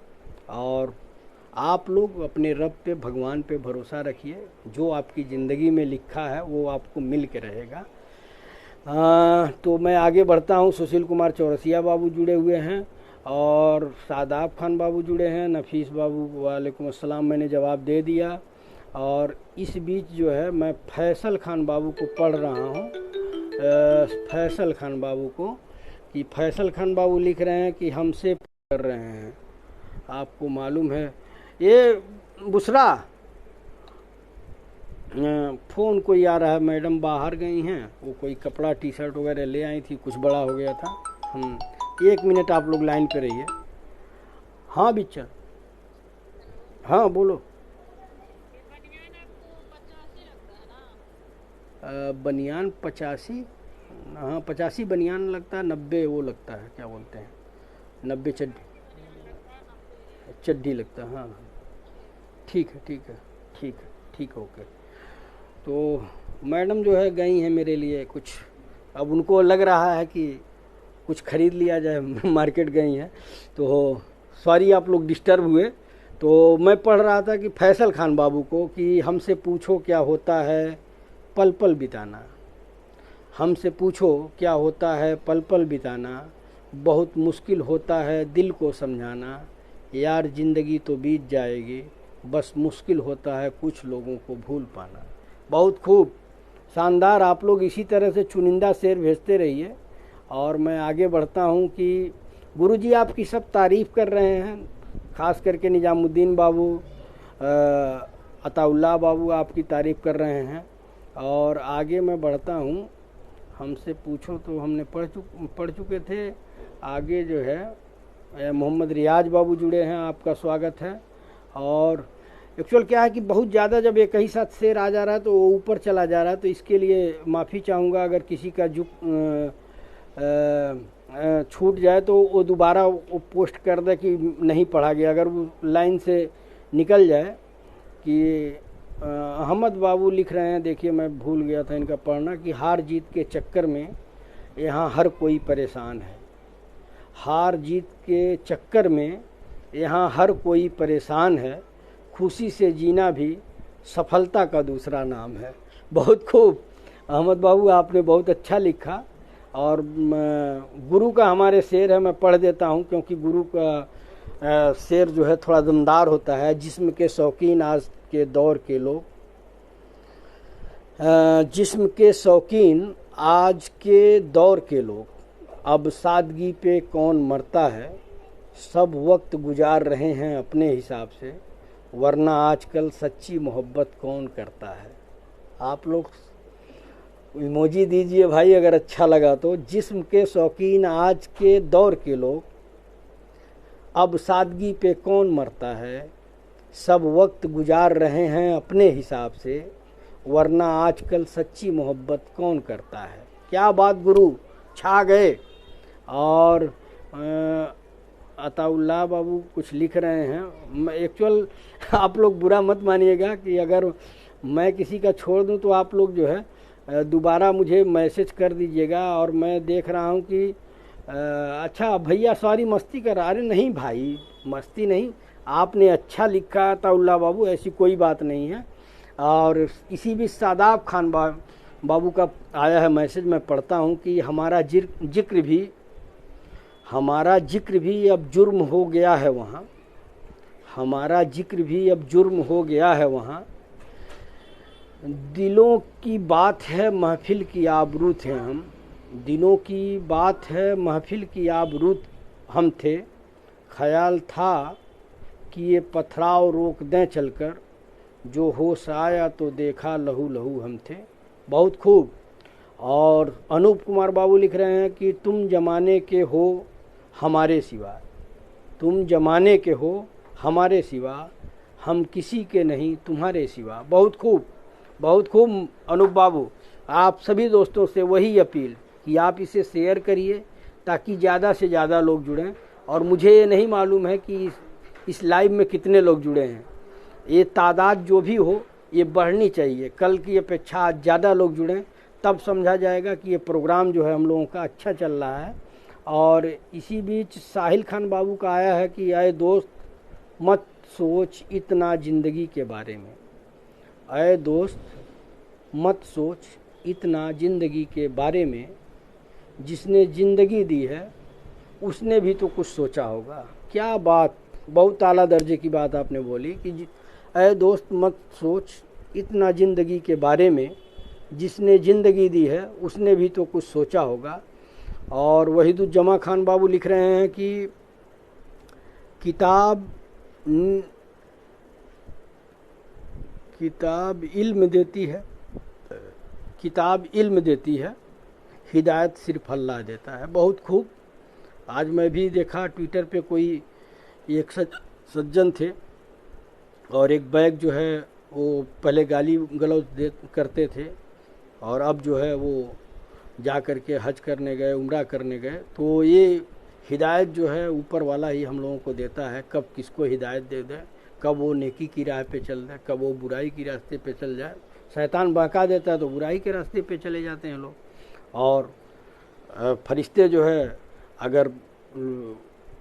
और आप लोग अपने रब पे, भगवान पे भरोसा रखिए, जो आपकी ज़िंदगी में लिखा है वो आपको मिल के रहेगा। तो मैं आगे बढ़ता हूँ। सुशील कुमार चौरसिया बाबू जुड़े हुए हैं और सादाब खान बाबू जुड़े हैं। नफीस बाबू वालेकुम अस्सलाम, मैंने जवाब दे दिया। और इस बीच जो है मैं फैसल खान बाबू को पढ़ रहा हूँ, फैसल खान बाबू को, कि फैसल खान बाबू लिख रहे हैं कि हमसे कर रहे हैं, आपको मालूम है। ये बुसरा फ़ोन कोई आ रहा है, मैडम बाहर गई हैं, वो कोई कपड़ा टी शर्ट वगैरह ले आई थी, कुछ बड़ा हो गया था। 1 मिनट आप लोग लाइन पे रहिए। हाँ बिच्चा, हाँ बोलो। बनियान 85, हाँ 85 बनियान लगता है, 90 वो लगता है, क्या बोलते हैं, 90 चड्डी। चड्डी लगता है, हाँ हाँ, ठीक है ठीक है ठीक है ठीक है, ओके। तो मैडम जो है गई हैं मेरे लिए कुछ, अब उनको लग रहा है कि कुछ खरीद लिया जाए, मार्केट गई हैं। तो सॉरी आप लोग डिस्टर्ब हुए। तो मैं पढ़ रहा था कि फैसल खान बाबू को कि हमसे पूछो क्या होता है पल पल बिताना, हमसे पूछो क्या होता है पल पल बिताना, बहुत मुश्किल होता है दिल को समझाना, यार ज़िंदगी तो बीत जाएगी, बस मुश्किल होता है कुछ लोगों को भूल पाना। बहुत खूब, शानदार। आप लोग इसी तरह से चुनिंदा शेर भेजते रहिए और मैं आगे बढ़ता हूँ कि गुरुजी आपकी सब तारीफ़ कर रहे हैं, ख़ास करके निजामुद्दीन बाबू, अताउल्लाह बाबू आपकी तारीफ़ कर रहे हैं। और आगे मैं बढ़ता हूँ, हमसे पूछो तो हमने पढ़ चुके थे। आगे जो है मोहम्मद रियाज बाबू जुड़े हैं, आपका स्वागत है। और एक्चुअल क्या है कि बहुत ज़्यादा जब एक ही साथ शेर आ जा रहा है तो वो ऊपर चला जा रहा है, तो इसके लिए माफ़ी चाहूँगा अगर किसी का छूट जाए तो वो दोबारा वो पोस्ट कर दे कि नहीं पढ़ा गया, अगर वो लाइन से निकल जाए। कि अहमद बाबू लिख रहे हैं, देखिए मैं भूल गया था इनका पढ़ना, कि हार जीत के चक्कर में यहाँ हर कोई परेशान है, हार जीत के चक्कर में यहाँ हर कोई परेशान है, खुशी से जीना भी सफलता का दूसरा नाम है। बहुत खूब अहमद बाबू, आपने बहुत अच्छा लिखा। और गुरु का हमारे शेर है, मैं पढ़ देता हूँ क्योंकि गुरु का शेर जो है थोड़ा दमदार होता है। जिस्म के शौकीन आज के दौर के लोग, जिस्म के शौकीन आज के दौर के लोग, अब सादगी पे कौन मरता है, सब वक्त गुजार रहे हैं अपने हिसाब से, वरना आजकल सच्ची मोहब्बत कौन करता है। आप लोग इमोजी दीजिए भाई अगर अच्छा लगा तो। जिस्म के शौकीन आज के दौर के लोग, अब सादगी पे कौन मरता है, सब वक्त गुजार रहे हैं अपने हिसाब से, वरना आजकल सच्ची मोहब्बत कौन करता है। क्या बात गुरु, छा गए। और अताउल्लाह बाबू कुछ लिख रहे हैं। एक्चुअल आप लोग बुरा मत मानिएगा कि अगर मैं किसी का छोड़ दूं तो आप लोग जो है दोबारा मुझे मैसेज कर दीजिएगा। और मैं देख रहा हूं कि अच्छा भैया सॉरी मस्ती कर, अरे नहीं भाई मस्ती नहीं, आपने अच्छा लिखा अताउल्लाह बाबू, ऐसी कोई बात नहीं है। और इसी भी शादाब खान बाबू का आया है मैसेज, मैं पढ़ता हूं कि हमारा जिक्र भी अब जुर्म हो गया है वहाँ, हमारा जिक्र भी अब जुर्म हो गया है वहाँ, दिलों की बात है महफिल की आबरू थे हम, दिलों की बात है महफिल की आबरू हम थे, ख्याल था कि ये पथराव रोक दें चलकर, जो होश आया तो देखा लहू लहू हम थे। बहुत खूब। और अनूप कुमार बाबू लिख रहे हैं कि तुम जमाने के हो हमारे सिवा, तुम जमाने के हो हमारे सिवा, हम किसी के नहीं तुम्हारे सिवा। बहुत खूब, बहुत खूब अनूप बाबू। आप सभी दोस्तों से वही अपील कि आप इसे शेयर करिए ताकि ज़्यादा से ज़्यादा लोग जुड़ें। और मुझे ये नहीं मालूम है कि इस लाइव में कितने लोग जुड़े हैं, ये तादाद जो भी हो ये बढ़नी चाहिए। कल की अपेक्षा आज ज़्यादा लोग जुड़ें, तब समझा जाएगा कि ये प्रोग्राम जो है हम लोगों का अच्छा चल रहा है। और इसी बीच साहिल खान बाबू का आया है कि आए दोस्त मत सोच इतना ज़िंदगी के बारे में, आए दोस्त मत सोच इतना ज़िंदगी के बारे में, जिसने ज़िंदगी दी है उसने भी तो कुछ सोचा होगा। क्या बात, बहुत आला दर्जे की बात आपने बोली कि ऐ दोस्त मत सोच इतना ज़िंदगी के बारे में, जिसने ज़िंदगी दी है उसने भी तो कुछ सोचा होगा। और वहीदुज्जमा खान बाबू लिख रहे हैं कि किताब इल्म देती है, किताब इल्म देती है, हिदायत सिर्फ अल्लाह देता है। बहुत खूब। आज मैं भी देखा ट्विटर पे कोई एक सज्जन थे और एक बैग जो है वो पहले गाली गलौज करते थे और अब जो है वो जा कर के हज करने गए, उम्रा करने गए, तो ये हिदायत जो है ऊपर वाला ही हम लोगों को देता है, कब किसको हिदायत दे दे, कब वो नेकी की राह पे चल जाए, कब वो बुराई की रास्ते पे चल जाए। शैतान बहका देता है तो बुराई के रास्ते पे चले जाते हैं लोग। और फरिश्ते जो है अगर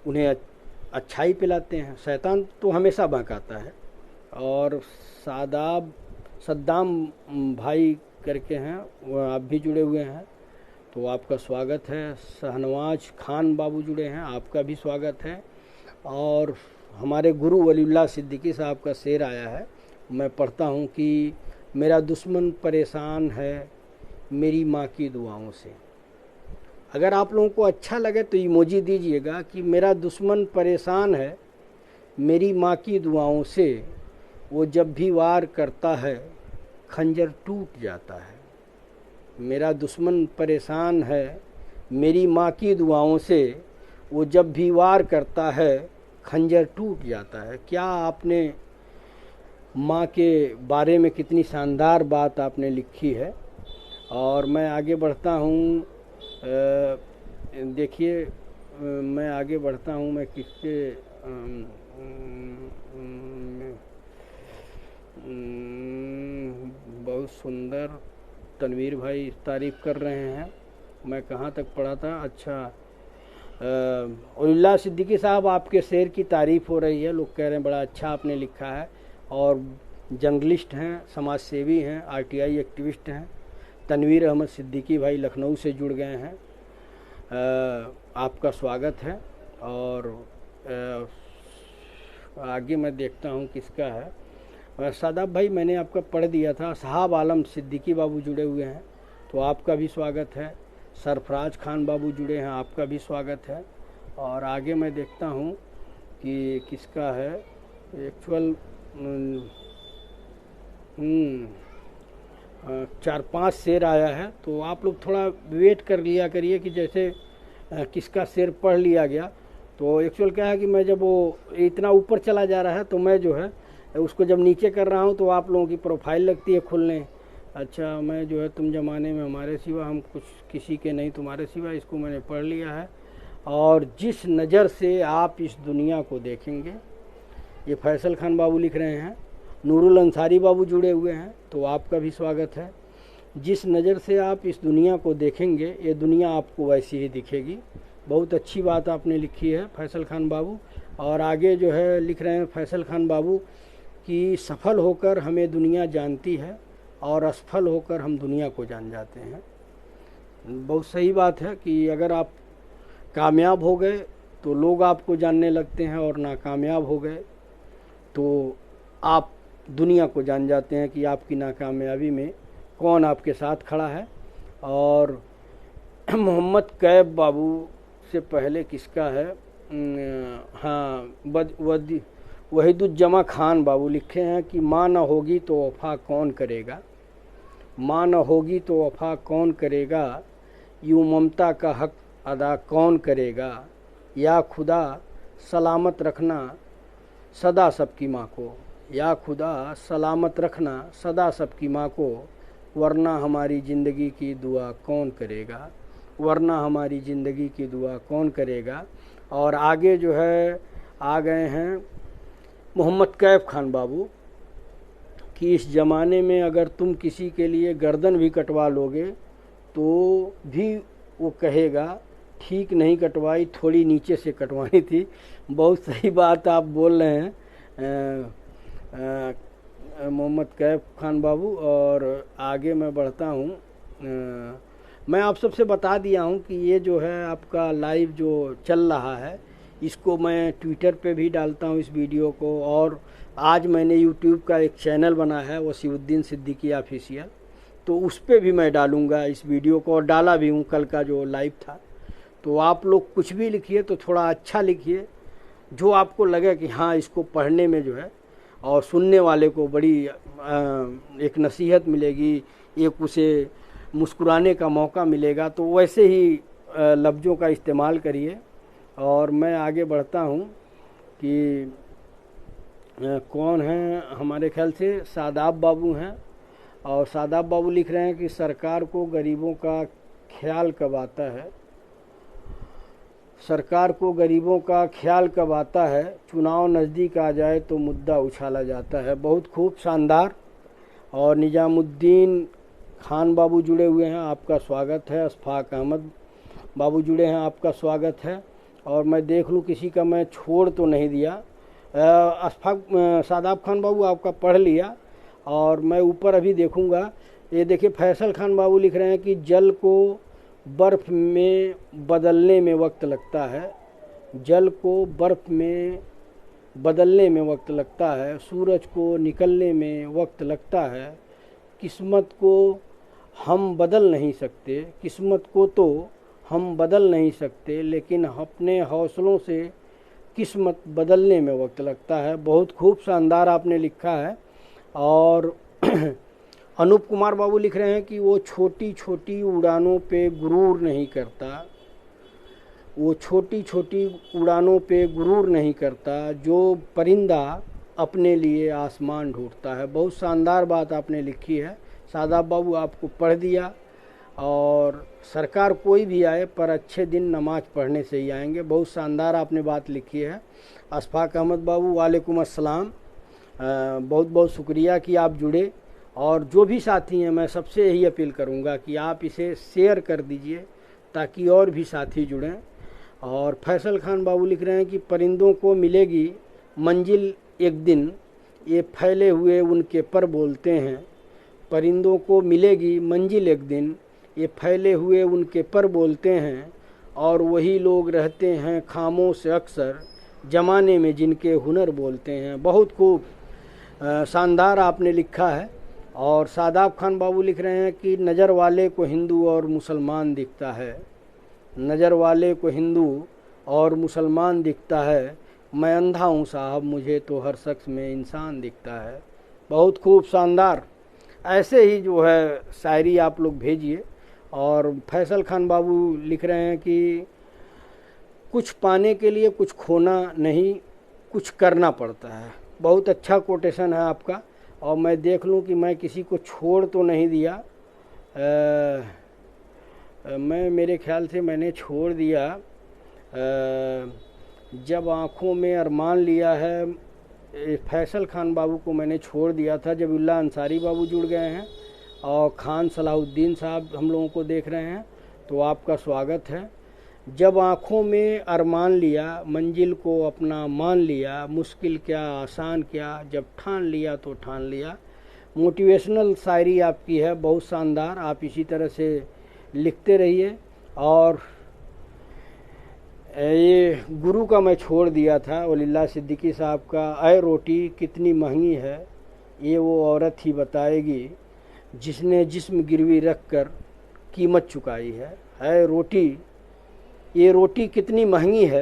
उन्हें अच्छाई पिलाते हैं, शैतान तो हमेशा बहकाता है। और सद्दाम भाई करके हैं, वो आप भी जुड़े हुए हैं तो आपका स्वागत है। शहनवाज खान बाबू जुड़े हैं, आपका भी स्वागत है। और हमारे गुरु वलीउल्लाह सिद्दीकी साहब का शेर आया है, मैं पढ़ता हूँ कि मेरा दुश्मन परेशान है मेरी माँ की दुआओं से। अगर आप लोगों को अच्छा लगे तो इमोजी दीजिएगा कि मेरा दुश्मन परेशान है मेरी माँ की दुआओं से, वो जब भी वार करता है खंजर टूट जाता है। मेरा दुश्मन परेशान है मेरी माँ की दुआओं से, वो जब भी वार करता है खंजर टूट जाता है। क्या आपने माँ के बारे में कितनी शानदार बात आपने लिखी है। और मैं आगे बढ़ता हूँ, देखिए मैं आगे बढ़ता हूँ, मैं किसके बहुत सुंदर तनवीर भाई तारीफ़ कर रहे हैं। मैं कहाँ तक पढ़ा था, अच्छा वलीउल्लाह सिद्दीकी साहब आपके शेर की तारीफ़ हो रही है, लोग कह रहे हैं बड़ा अच्छा आपने लिखा है। और जर्नलिस्ट हैं, समाज सेवी हैं, आरटीआई एक्टिविस्ट हैं। तनवीर अहमद सिद्दीकी भाई लखनऊ से जुड़ गए हैं, आपका स्वागत है। और आगे मैं देखता हूँ किसका है। सादाब भाई मैंने आपका पढ़ दिया था। साहब आलम सिद्दीकी बाबू जुड़े हुए हैं तो आपका भी स्वागत है। सरफराज खान बाबू जुड़े हैं, आपका भी स्वागत है। और आगे मैं देखता हूँ कि किसका है एक्चुअल। 4-5 शेर आया है तो आप लोग थोड़ा वेट कर लिया करिए कि जैसे किसका शेर पढ़ लिया गया। तो एक्चुअल क्या है कि मैं जब वो इतना ऊपर चला जा रहा है तो मैं जो है उसको जब नीचे कर रहा हूँ तो आप लोगों की प्रोफाइल लगती है खुलने। अच्छा, मैं जो है तुम जमाने में हमारे सिवा हम कुछ किसी के नहीं तुम्हारे सिवा, इसको मैंने पढ़ लिया है। और जिस नज़र से आप इस दुनिया को देखेंगे, ये फैसल खान बाबू लिख रहे हैं। नूरुल अंसारी बाबू जुड़े हुए हैं तो आपका भी स्वागत है। जिस नज़र से आप इस दुनिया को देखेंगे ये दुनिया आपको वैसी ही दिखेगी। बहुत अच्छी बात आपने लिखी है फैसल खान बाबू। और आगे जो है लिख रहे हैं फैसल खान बाबू कि सफल होकर हमें दुनिया जानती है और असफल होकर हम दुनिया को जान जाते हैं। बहुत सही बात है कि अगर आप कामयाब हो गए तो लोग आपको जानने लगते हैं, और नाकामयाब हो गए तो आप दुनिया को जान जाते हैं कि आपकी नाकामयाबी में कौन आपके साथ खड़ा है। और मोहम्मद कैब बाबू से पहले किसका है, हाँ वहीदुज्जमा खान बाबू लिखे हैं कि माँ न होगी तो वफ़ा कौन करेगा, माँ न होगी तो वफ़ा कौन करेगा, यूँ ममता का हक अदा कौन करेगा, या खुदा सलामत रखना सदा सबकी माँ को, या खुदा सलामत रखना सदा सबकी माँ को, वरना हमारी ज़िंदगी की दुआ कौन करेगा, वरना हमारी ज़िंदगी की दुआ कौन करेगा। और आगे जो है आ गए हैं मोहम्मद कैफ खान बाबू कि इस ज़माने में अगर तुम किसी के लिए गर्दन भी कटवा लोगे तो भी वो कहेगा ठीक नहीं कटवाई, थोड़ी नीचे से कटवानी थी। बहुत सही बात आप बोल रहे हैं मोहम्मद कैफ खान बाबू। और आगे मैं बढ़ता हूँ, मैं आप सबसे बता दिया हूँ कि ये जो है आपका लाइव जो चल रहा है इसको मैं ट्विटर पे भी डालता हूँ इस वीडियो को। और आज मैंने यूट्यूब का एक चैनल बना है वसीउद्दीन सिद्दीकी ऑफिशियल, तो उस पर भी मैं डालूँगा इस वीडियो को, और डाला भी हूँ कल का जो लाइव था। तो आप लोग कुछ भी लिखिए तो थोड़ा अच्छा लिखिए, जो आपको लगे कि हाँ इसको पढ़ने में जो है और सुनने वाले को बड़ी एक नसीहत मिलेगी, एक उसे मुस्कुराने का मौका मिलेगा, तो वैसे ही लफ्ज़ों का इस्तेमाल करिए। और मैं आगे बढ़ता हूँ कि कौन हैं, हमारे ख्याल से सादाब बाबू हैं। और सादाब बाबू लिख रहे हैं कि सरकार को गरीबों का ख्याल कब आता है। सरकार को गरीबों का ख्याल कब आता है, चुनाव नज़दीक आ जाए तो मुद्दा उछाला जाता है। बहुत खूब, शानदार। और निजामुद्दीन खान बाबू जुड़े हुए हैं, आपका स्वागत है। अशफाक अहमद बाबू जुड़े हैं, आपका स्वागत है। और मैं देख लूँ किसी का मैं छोड़ तो नहीं दिया। अशफाक शादाब खान बाबू आपका पढ़ लिया, और मैं ऊपर अभी देखूँगा। ये देखिए फैसल खान बाबू लिख रहे हैं कि जल को बर्फ़ में बदलने में वक्त लगता है, जल को बर्फ़ में बदलने में वक्त लगता है, सूरज को निकलने में वक्त लगता है, किस्मत को हम बदल नहीं सकते, किस्मत को तो हम बदल नहीं सकते, लेकिन अपने हौसलों से किस्मत बदलने में वक्त लगता है। बहुत खूब, शानदार आपने लिखा है। और अनूप कुमार बाबू लिख रहे हैं कि वो छोटी छोटी उड़ानों पे गुरूर नहीं करता, वो छोटी छोटी उड़ानों पे गुरूर नहीं करता, जो परिंदा अपने लिए आसमान ढूंढता है। बहुत शानदार बात आपने लिखी है शादाब बाबू, आपको पढ़ दिया। और सरकार कोई भी आए पर अच्छे दिन नमाज पढ़ने से ही आएंगे। बहुत शानदार आपने बात लिखी है। अशफाक अहमद बाबू वालेकुम अस्सलाम, बहुत बहुत शुक्रिया कि आप जुड़े। और जो भी साथी हैं, मैं सबसे यही अपील करूंगा कि आप इसे शेयर कर दीजिए ताकि और भी साथी जुड़ें। और फैसल खान बाबू लिख रहे हैं कि परिंदों को मिलेगी मंजिल एक दिन, ये फैले हुए उनके पर बोलते हैं, परिंदों को मिलेगी मंजिल एक दिन, ये फैले हुए उनके पर बोलते हैं, और वही लोग रहते हैं खामोश अक्सर, ज़माने में जिनके हुनर बोलते हैं। बहुत खूब, शानदार आपने लिखा है। और शादाब खान बाबू लिख रहे हैं कि नज़र वाले को हिंदू और मुसलमान दिखता है, नज़र वाले को हिंदू और मुसलमान दिखता है, मैं अंधा हूँ साहब, मुझे तो हर शख्स में इंसान दिखता है। बहुत खूब, शानदार। ऐसे ही जो है शायरी आप लोग भेजिए। और फैसल खान बाबू लिख रहे हैं कि कुछ पाने के लिए कुछ खोना नहीं, कुछ करना पड़ता है। बहुत अच्छा कोटेशन है आपका। और मैं देख लूं कि मैं किसी को छोड़ तो नहीं दिया। मैं मेरे ख्याल से मैंने छोड़ दिया। जब आँखों में अरमान लिया है, फैसल खान बाबू को मैंने छोड़ दिया था। जबीउल्लाह अंसारी बाबू जुड़ गए हैं, और खान सलाहुद्दीन साहब हम लोगों को देख रहे हैं, तो आपका स्वागत है। जब आँखों में अरमान लिया, मंजिल को अपना मान लिया, मुश्किल क्या आसान क्या, जब ठान लिया तो ठान लिया। मोटिवेशनल शायरी आपकी है, बहुत शानदार। आप इसी तरह से लिखते रहिए। और ये गुरु का मैं छोड़ दिया था, वलील्लाह सिद्दीकी साहब का, ऐ रोटी कितनी महंगी है, ये वो औरत ही बताएगी जिसने जिस्म गिरवी रख कर कीमत चुकाई है। ऐ रोटी, ये रोटी कितनी महंगी है,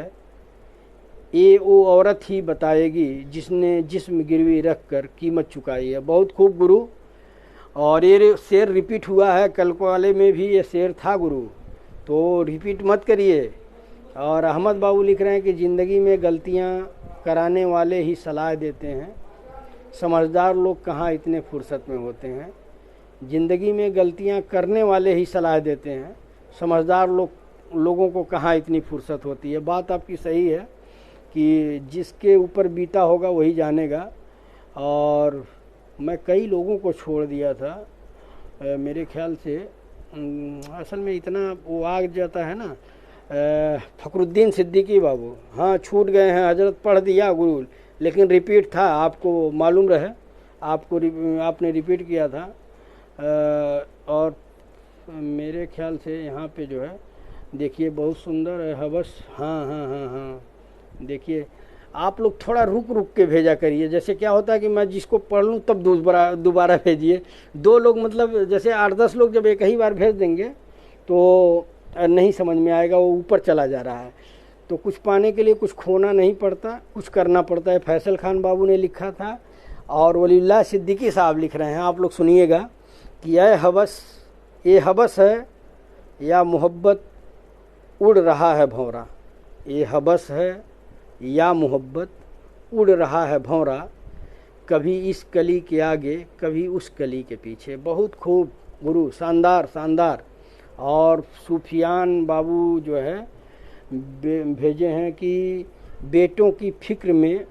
ये वो औरत ही बताएगी जिसने जिस्म गिरवी रख कर कीमत चुकाई है। बहुत खूब गुरु। और ये शेर रिपीट हुआ है, कल वाले में भी ये शेर था गुरु, तो रिपीट मत करिए। और अहमद बाबू लिख रहे हैं कि ज़िंदगी में गलतियां कराने वाले ही सलाह देते हैं, समझदार लोग कहाँ इतने फुर्सत में होते हैं। ज़िंदगी में गलतियां करने वाले ही सलाह देते हैं, समझदार लोगों को कहाँ इतनी फुर्सत होती है। बात आपकी सही है कि जिसके ऊपर बीता होगा वही जानेगा। और मैं कई लोगों को छोड़ दिया था, मेरे ख्याल से असल में इतना वो आ जाता है ना। फ़खरुद्दीन सिद्दीकी बाबू, हाँ छूट गए हैं हजरत, पढ़ दिया गुरु, लेकिन रिपीट था, आपको मालूम रहे, आपने रिपीट किया था। और मेरे ख्याल से यहाँ पे जो है देखिए बहुत सुंदर है हवस। हाँ हाँ हाँ हाँ, देखिए आप लोग थोड़ा रुक रुक के भेजा करिए। जैसे क्या होता है कि मैं जिसको पढ़ लूँ तब दोबारा भेजिए। दो लोग मतलब जैसे 8-10 लोग जब एक ही बार भेज देंगे तो नहीं समझ में आएगा, वो ऊपर चला जा रहा है। तो कुछ पाने के लिए कुछ खोना नहीं पड़ता, कुछ करना पड़ता है। फैसल खान बाबू ने लिखा था। और वलीउल्लाह सिद्दीकी साहब लिख रहे हैं, आप लोग सुनिएगा कि यह हवस, ये हवस है या मोहब्बत उड़ रहा है भंवरा, ये हवस है या मोहब्बत उड़ रहा है भंवरा, कभी इस कली के आगे कभी उस कली के पीछे। बहुत खूब गुरु, शानदार शानदार। और सुफियान बाबू जो है भेजे हैं कि बेटों की फिक्र में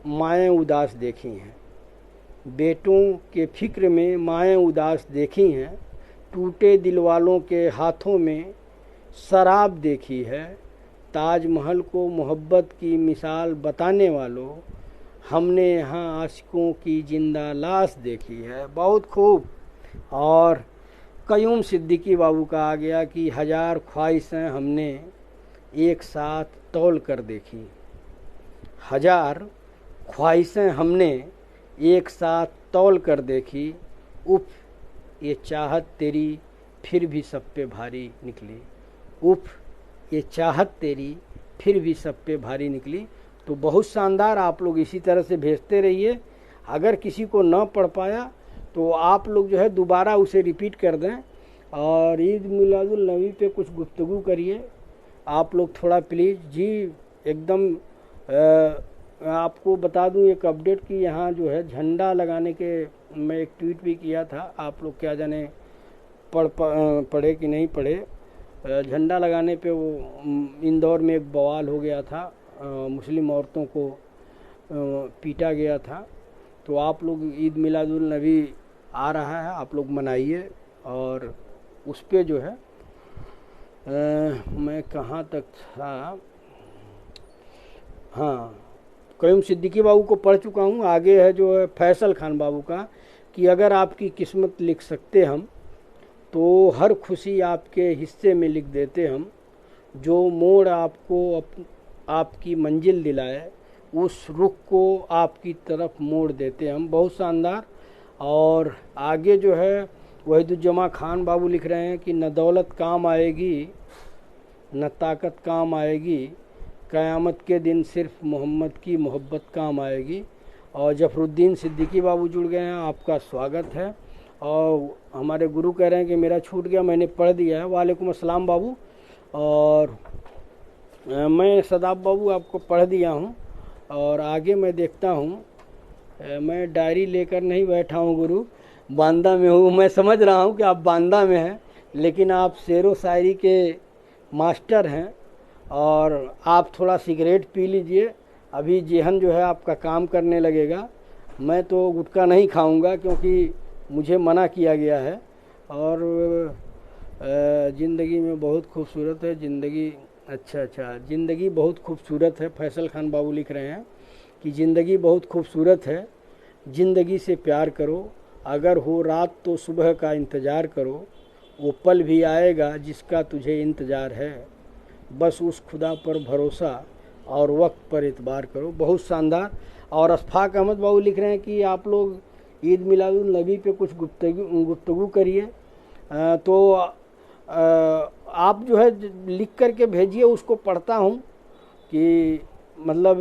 माएँ उदास देखी हैं, बेटों के फिक्र में माएँ उदास देखी हैं, टूटे दिल वालों के हाथों में शराब देखी है, ताजमहल को मोहब्बत की मिसाल बताने वालों, हमने यहाँ आशिकों की जिंदा लाश देखी है। बहुत खूब। और कयूम सिद्दीकी बाबू का आ गया कि हजार ख्वाहिशें हमने एक साथ तौल कर देखी, हजार ख्वाहिशें हमने एक साथ तौल कर देखी, उफ ये चाहत तेरी फिर भी सब पे भारी निकली, उफ ये चाहत तेरी फिर भी सब पे भारी निकली। तो बहुत शानदार, आप लोग इसी तरह से भेजते रहिए। अगर किसी को न पढ़ पाया तो आप लोग जो है दोबारा उसे रिपीट कर दें। और ईद मिलादुल नबी पे कुछ गुफ्तगू करिए आप लोग थोड़ा प्लीज़ जी। एकदम आपको बता दूं एक अपडेट कि यहाँ जो है झंडा लगाने के मैं एक ट्वीट भी किया था, आप लोग क्या जाने पढ़े कि नहीं पढ़े। झंडा लगाने पे वो इंदौर में एक बवाल हो गया था, मुस्लिम औरतों को पीटा गया था। तो आप लोग ईद मिलादुल नबी आ रहा है, आप लोग मनाइए। और उस पे जो है मैं कहाँ तक था, हाँ कयूम सिद्दीकी बाबू को पढ़ चुका हूँ। आगे है जो है फैसल खान बाबू का कि अगर आपकी किस्मत लिख सकते हम तो हर खुशी आपके हिस्से में लिख देते हम, जो मोड़ आपको आपकी मंजिल दिलाए उस रुख को आपकी तरफ मोड़ देते हम। बहुत शानदार। और आगे जो है वहीदुज्जमा खान बाबू लिख रहे हैं कि न दौलत काम आएगी न ताकत काम आएगी, क़यामत के दिन सिर्फ मोहम्मद की मोहब्बत काम आएगी। और जफरुद्दीन सिद्दीकी बाबू जुड़ गए हैं, आपका स्वागत है। और हमारे गुरु कह रहे हैं कि मेरा छूट गया, मैंने पढ़ दिया है। वालेकुम अस्सलाम बाबू। और मैं सदाब बाबू आपको पढ़ दिया हूँ। और आगे मैं देखता हूँ, मैं डायरी लेकर नहीं बैठा हूँ गुरु, बांदा में हूँ। मैं समझ रहा हूँ कि आप बांदा में हैं, लेकिन आप शेरो शायरी के मास्टर हैं। और आप थोड़ा सिगरेट पी लीजिए, अभी जेहन जो है आपका काम करने लगेगा। मैं तो गुटखा नहीं खाऊंगा क्योंकि मुझे मना किया गया है। और ज़िंदगी में बहुत खूबसूरत है ज़िंदगी। अच्छा, ज़िंदगी बहुत खूबसूरत है। फैसल खान बाबू लिख रहे हैं कि ज़िंदगी बहुत खूबसूरत है, ज़िंदगी से प्यार करो, अगर हो रात तो सुबह का इंतज़ार करो, वो पल भी आएगा जिसका तुझे इंतज़ार है, बस उस खुदा पर भरोसा और वक्त पर इतबार करो। बहुत शानदार। और अशफाक अहमद बाबू लिख रहे हैं कि आप लोग ईद मिलादुल नबी पे कुछ गुफ्तगू करिए। तो आप जो है लिख करके भेजिए, उसको पढ़ता हूँ कि मतलब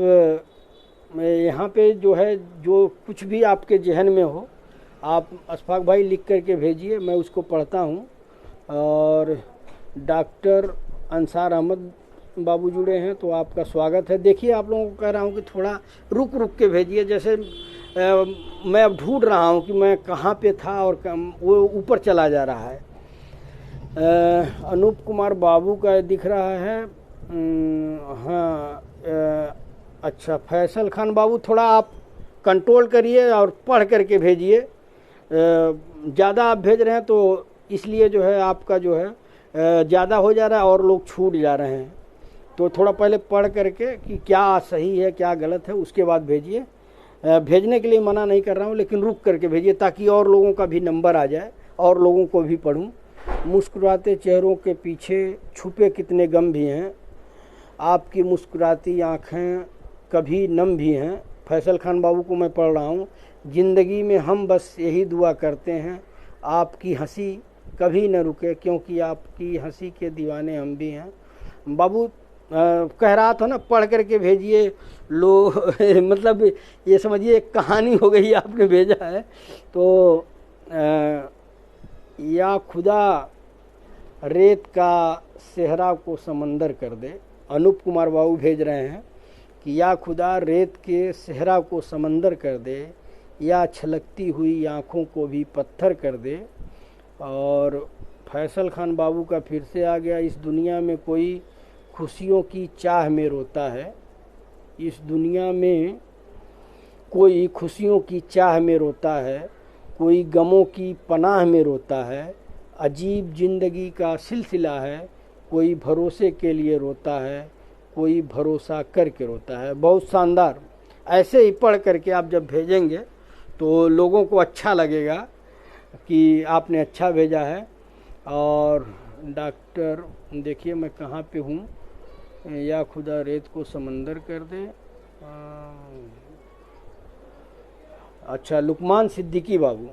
यहाँ पे जो है जो कुछ भी आपके जहन में हो आप अशफाक भाई लिख करके भेजिए, मैं उसको पढ़ता हूँ। और डॉक्टर अंसार अहमद बाबू जुड़े हैं, तो आपका स्वागत है। देखिए आप लोगों को कह रहा हूँ कि थोड़ा रुक रुक के भेजिए, जैसे मैं अब ढूंढ रहा हूँ कि मैं कहाँ पे था और वो ऊपर चला जा रहा है। अनूप कुमार बाबू का दिख रहा है। हाँ अच्छा, फैसल खान बाबू थोड़ा आप कंट्रोल करिए और पढ़ करके भेजिए। ज़्यादा आप भेज रहे हैं तो इसलिए जो है आपका जो है ज़्यादा हो जा रहा है और लोग छूट जा रहे हैं। तो थोड़ा पहले पढ़ करके कि क्या सही है क्या गलत है उसके बाद भेजिए। भेजने के लिए मना नहीं कर रहा हूँ, लेकिन रुक करके भेजिए ताकि और लोगों का भी नंबर आ जाए और लोगों को भी पढ़ूँ। मुस्कुराते चेहरों के पीछे छुपे कितने गम भी हैं, आपकी मुस्कुराती आँखें कभी नम भी हैं। फैसल खान बाबू को मैं पढ़ रहा हूँ। ज़िंदगी में हम बस यही दुआ करते हैं आपकी हंसी कभी न रुके, क्योंकि आपकी हंसी के दीवाने हम भी हैं। बाबू कह रहा था ना पढ़ करके भेजिए लो मतलब ये समझिए एक कहानी हो गई आपने भेजा है। तो या खुदा रेत का सेहरा को समंदर कर दे। अनूप कुमार बाबू भेज रहे हैं कि या खुदा रेत के सेहरा को समंदर कर दे, या छलकती हुई आँखों को भी पत्थर कर दे। और फैसल खान बाबू का फिर से आ गया, इस दुनिया में कोई खुशियों की चाह में रोता है। इस दुनिया में कोई खुशियों की चाह में रोता है, कोई गमों की पनाह में रोता है। अजीब ज़िंदगी का सिलसिला है, कोई भरोसे के लिए रोता है, कोई भरोसा करके रोता है। बहुत शानदार। ऐसे ही पढ़ करके आप जब भेजेंगे तो लोगों को अच्छा लगेगा कि आपने अच्छा भेजा है। और डॉक्टर देखिए मैं कहाँ पे हूँ, या खुदा रेत को समंदर कर दे। अच्छा, लुकमान सिद्दीकी बाबू,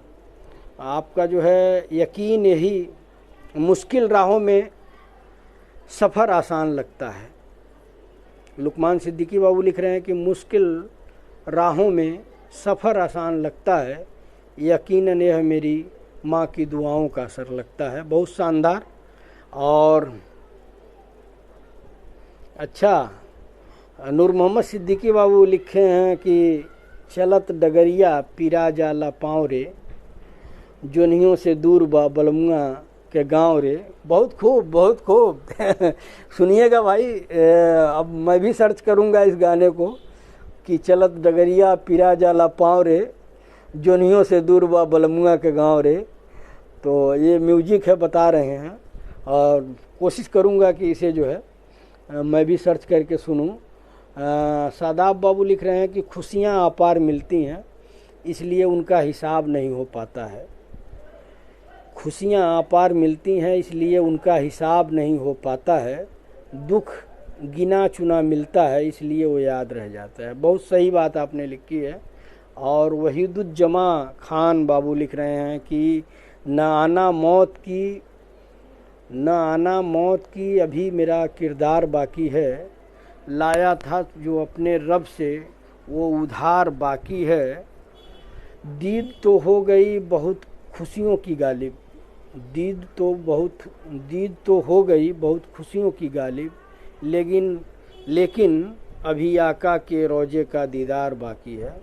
आपका जो है यकीन यही, मुश्किल राहों में सफ़र आसान लगता है। लुकमान सिद्दीकी बाबू लिख रहे हैं कि मुश्किल राहों में सफ़र आसान लगता है, यकीनन यह मेरी माँ की दुआओं का असर लगता है। बहुत शानदार। और अच्छा, नूर मोहम्मद सिद्दीकी बाबू लिखे हैं कि चलत डगरिया पीरा जाला पाँव रे, जोनियों से दूर बा बलमुआ के गांव रे। बहुत खूब, बहुत खूब। सुनिएगा भाई, अब मैं भी सर्च करूंगा इस गाने को कि चलत डगरिया पीरा जाला पाँव रे, जोनियों से दूर बा बलमुआ के गांव रे। तो ये म्यूजिक है, बता रहे हैं, और कोशिश करूंगा कि इसे जो है मैं भी सर्च करके सुनूं। सादाब बाबू लिख रहे हैं कि खुशियां अपार मिलती हैं, इसलिए उनका हिसाब नहीं हो पाता है। खुशियां अपार मिलती हैं, इसलिए उनका हिसाब नहीं हो पाता है। दुख गिना चुना मिलता है, इसलिए वो याद रह जाता है। बहुत सही बात आपने लिखी है। और वहीदुज्जमा खान बाबू लिख रहे हैं कि न आना मौत की अभी मेरा किरदार बाकी है, लाया था जो अपने रब से वो उधार बाकी है। दीद तो हो गई बहुत खुशियों की गालिब, दीद तो हो गई बहुत खुशियों की गालिब, लेकिन अभी आका के रोजे का दीदार बाकी है।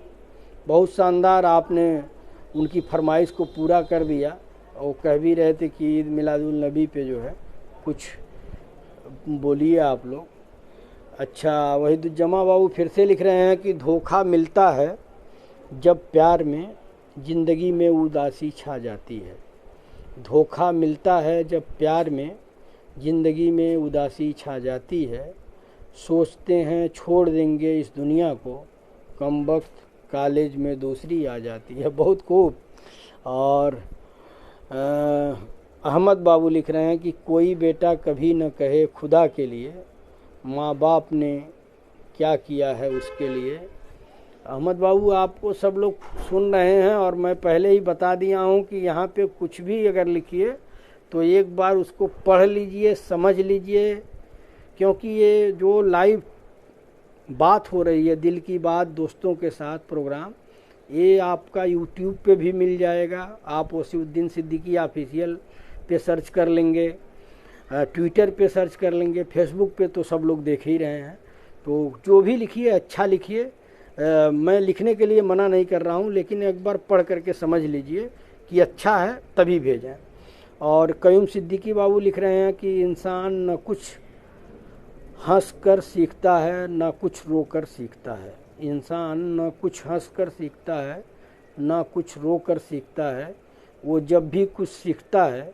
बहुत शानदार, आपने उनकी फरमाइश को पूरा कर दिया। और कह भी रहे थे कि ईद मिलादुल नबी पे जो है कुछ बोलिए आप लोग। अच्छा, वहीदुज्जमा बाबू फिर से लिख रहे हैं कि धोखा मिलता है जब प्यार में ज़िंदगी में उदासी छा जाती है। धोखा मिलता है जब प्यार में ज़िंदगी में उदासी छा जाती है। सोचते हैं छोड़ देंगे इस दुनिया को, कमबख्त कॉलेज में दूसरी आ जाती है। बहुत खूब। और अहमद बाबू लिख रहे हैं कि कोई बेटा कभी न कहे खुदा के लिए, माँ बाप ने क्या किया है उसके लिए। अहमद बाबू, आपको सब लोग सुन रहे हैं और मैं पहले ही बता दिया हूँ कि यहाँ पे कुछ भी अगर लिखिए तो एक बार उसको पढ़ लीजिए, समझ लीजिए, क्योंकि ये जो लाइव बात हो रही है, दिल की बात दोस्तों के साथ प्रोग्राम, ये आपका यूट्यूब पे भी मिल जाएगा। आप वसीउद्दीन सिद्दीकी ऑफिशियल पे सर्च कर लेंगे, ट्विटर पे सर्च कर लेंगे, फेसबुक पे तो सब लोग देख ही रहे हैं। तो जो भी लिखिए अच्छा लिखिए। मैं लिखने के लिए मना नहीं कर रहा हूँ, लेकिन एक बार पढ़ करके समझ लीजिए कि अच्छा है तभी भेजें। और कयूम सिद्दीकी बाबू लिख रहे हैं कि इंसान न कुछ हंस कर सीखता है न कुछ रो कर सीखता है। इंसान न कुछ हंस कर सीखता है न कुछ रो कर सीखता है। वो जब भी कुछ सीखता है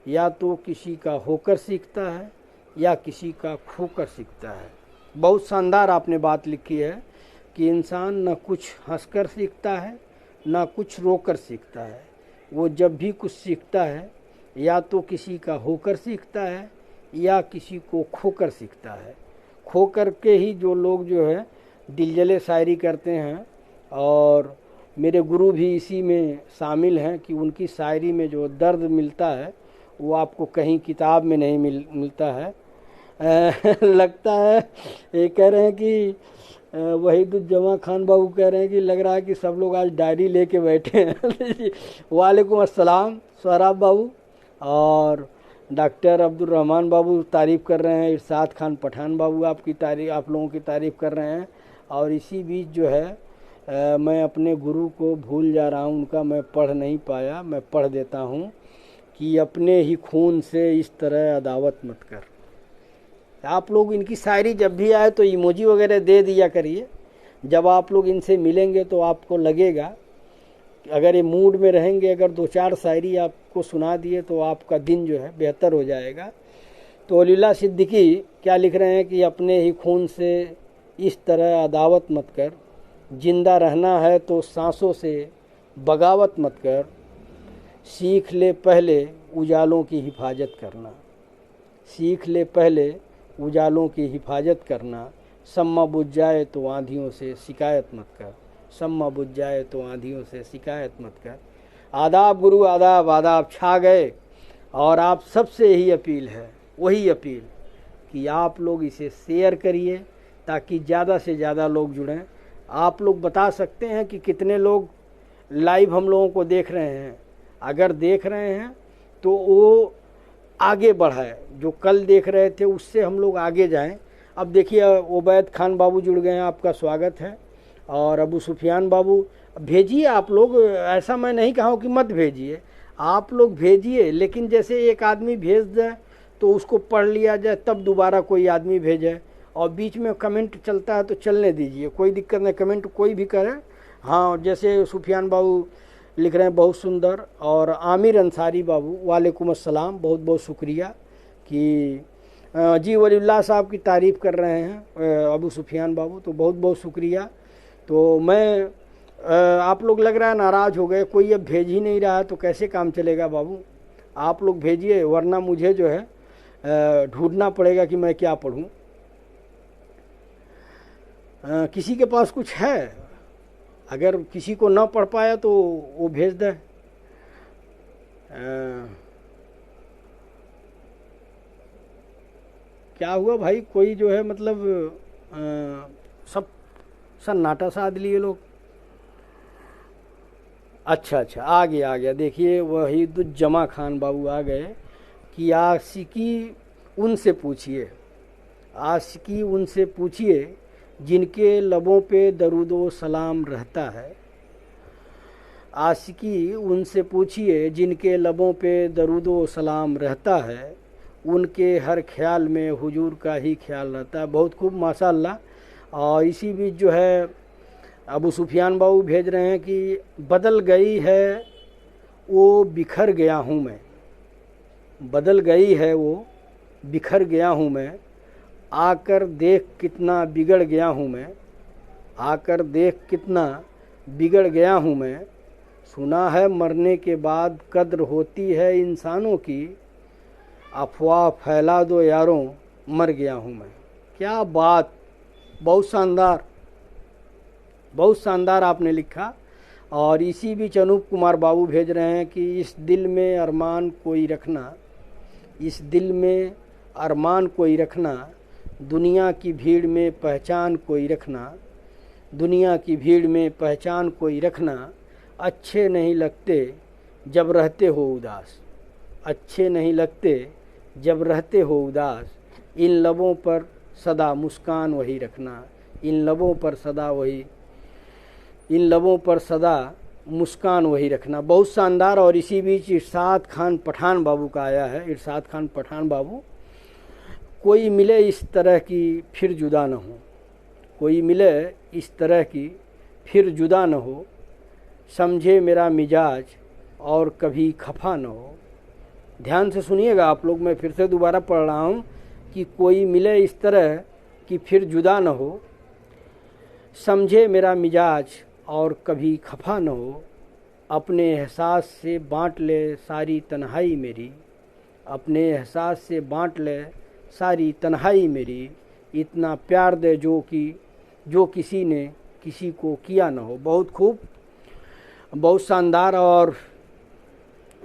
या तो किसी का होकर सीखता है या किसी का खोकर सीखता है। बहुत शानदार आपने बात लिखी है कि इंसान न कुछ हंसकर सीखता है न कुछ रोकर सीखता है। वो जब भी कुछ सीखता है या तो किसी का होकर सीखता है या किसी को खोकर सीखता है। खो कर के ही जो लोग जो है दिलजले शायरी करते हैं, और मेरे गुरु भी इसी में शामिल हैं कि उनकी शायरी में जो दर्द मिलता है वो आपको कहीं किताब में नहीं मिलता है। लगता है ये कह रहे हैं कि वहीदुज्जमा खान बाबू कह रहे हैं कि लग रहा है कि सब लोग आज डायरी लेके बैठे हैं। वालेकुम अस्सलाम सोहराब बाबू। और डॉक्टर अब्दुल रहमान बाबू तारीफ़ कर रहे हैं, इरशाद खान पठान बाबू आप लोगों की तारीफ़ कर रहे हैं। और इसी बीच जो है मैं अपने गुरु को भूल जा रहा हूँ, उनका मैं पढ़ नहीं पाया, मैं पढ़ देता हूँ कि अपने ही खून से इस तरह अदावत मत कर। आप लोग इनकी शायरी जब भी आए तो इमोजी वगैरह दे दिया करिए। जब आप लोग इनसे मिलेंगे तो आपको लगेगा, अगर ये मूड में रहेंगे, अगर 2-4 शायरी आपको सुना दिए तो आपका दिन जो है बेहतर हो जाएगा। तो वलीउल्लाह सिद्दीकी क्या लिख रहे हैं कि अपने ही खून से इस तरह अदावत मत कर, जिंदा रहना है तो सांसों से बगावत मत कर, सीख ले पहले उजालों की हिफाजत करना, सीख ले पहले उजालों की हिफाजत करना, सम्मा बुझ जाए तो आंधियों से शिकायत मत कर, सम्मा बुझ जाए तो आंधियों से शिकायत मत कर। आदाब गुरु आदाब, आदाब छा गए। और आप सबसे यही अपील है, वही अपील कि आप लोग इसे शेयर करिए ताकि ज़्यादा से ज़्यादा लोग जुड़ें। आप लोग बता सकते हैं कि कितने लोग लाइव हम लोगों को देख रहे हैं। अगर देख रहे हैं तो वो आगे बढ़ाए, जो कल देख रहे थे उससे हम लोग आगे जाएं। अब देखिए उबैद खान बाबू जुड़ गए हैं, आपका स्वागत है। और अबू सुफियान बाबू भेजिए आप लोग, ऐसा मैं नहीं कहा हूँ कि मत भेजिए, आप लोग भेजिए, लेकिन जैसे एक आदमी भेज दे तो उसको पढ़ लिया जाए, तब दोबारा कोई आदमी भेजे। और बीच में कमेंट चलता है तो चलने दीजिए, कोई दिक्कत नहीं, कमेंट कोई भी करे। हाँ, जैसे सुफियान बाबू लिख रहे हैं बहुत सुंदर, और आमिर अंसारी बाबू वालेकुम अस्सलाम, बहुत बहुत शुक्रिया कि जी वलीउल्लाह साहब की तारीफ़ कर रहे हैं अबू सुफियान बाबू, तो बहुत बहुत शुक्रिया। तो मैं आप लोग लग रहा है नाराज़ हो गए, कोई अब भेज ही नहीं रहा है तो कैसे काम चलेगा बाबू। आप लोग भेजिए, वरना मुझे जो है ढूंढना पड़ेगा कि मैं क्या पढ़ूं। किसी के पास कुछ है, अगर किसी को ना पढ़ पाया तो वो भेज दे। क्या हुआ भाई, कोई जो है मतलब सब सन्नाटा साध लिए लोग। अच्छा अच्छा, आ गया देखिए वहीदुज्जमा खान बाबू आ गए कि आशिकी उनसे पूछिए, आशिकी उनसे पूछिए जिनके लबों पे दरूदो सलाम रहता है, आशिकी उनसे पूछिए जिनके लबों पे दरूदो सलाम रहता है, उनके हर ख्याल में हुजूर का ही ख्याल रहता है। बहुत खूब माशाअल्लाह। और इसी बीच जो है अबू सुफियान बाबू भेज रहे हैं कि बदल गई है वो बिखर गया हूँ मैं, बदल गई है वो बिखर गया हूँ मैं, आकर देख कितना बिगड़ गया हूँ मैं, आकर देख कितना बिगड़ गया हूँ मैं, सुना है मरने के बाद कद्र होती है इंसानों की, अफवाह फैला दो यारों मर गया हूँ मैं। क्या बात, बहुत शानदार, बहुत शानदार आपने लिखा। और इसी बीच अनूप कुमार बाबू भेज रहे हैं कि इस दिल में अरमान कोई रखना, इस दिल में अरमान कोई रखना, दुनिया की भीड़ में पहचान कोई रखना, दुनिया की भीड़ में पहचान कोई रखना, अच्छे नहीं लगते जब रहते हो उदास, अच्छे नहीं लगते जब रहते हो उदास, इन लबों पर सदा मुस्कान वही रखना, इन लबों पर सदा वही, इन लबों पर सदा मुस्कान वही रखना। बहुत शानदार। और इसी बीच इरशाद खान पठान बाबू का आया है। इरशाद खान पठान बाबू, कोई मिले इस तरह की फिर जुदा न हो, कोई मिले इस तरह की फिर जुदा न हो, समझे मेरा मिजाज और कभी खफा न हो। ध्यान से सुनिएगा आप लोग, मैं फिर से दोबारा पढ़ रहा हूँ कि कोई मिले इस तरह कि फिर जुदा न हो, समझे मेरा मिजाज और कभी खफा न हो, अपने एहसास से बांट ले सारी तन्हाई मेरी, अपने एहसास से बांट ले सारी तन्हाई मेरी, इतना प्यार दे जो किसी ने किसी को किया न हो। बहुत खूब, बहुत शानदार। और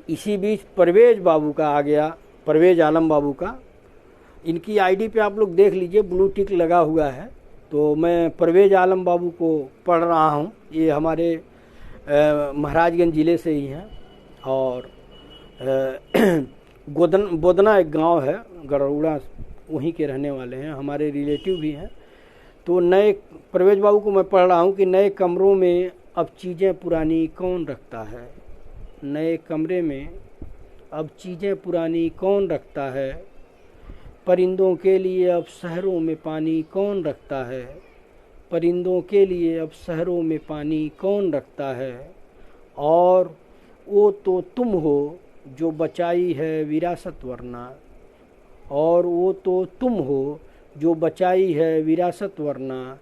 इसी बीच परवेज बाबू का आ गया, परवेज आलम बाबू का। इनकी आईडी पे आप लोग देख लीजिए, ब्लू टिक लगा हुआ है। तो मैं परवेज आलम बाबू को पढ़ रहा हूँ। ये हमारे महाराजगंज ज़िले से ही हैं और बोदना एक गांव है गरुड़ा, वहीं के रहने वाले हैं, हमारे रिलेटिव भी हैं। तो नए परवेज बाबू को मैं पढ़ रहा हूँ कि नए कमरों में अब चीज़ें पुरानी कौन रखता है, नए कमरे में अब चीज़ें पुरानी कौन रखता है, परिंदों के लिए अब शहरों में पानी कौन रखता है, परिंदों के लिए अब शहरों में पानी कौन रखता है। और वो तो तुम हो जो बचाई है विरासत वरना, और वो तो तुम हो जो बचाई है विरासत वरना,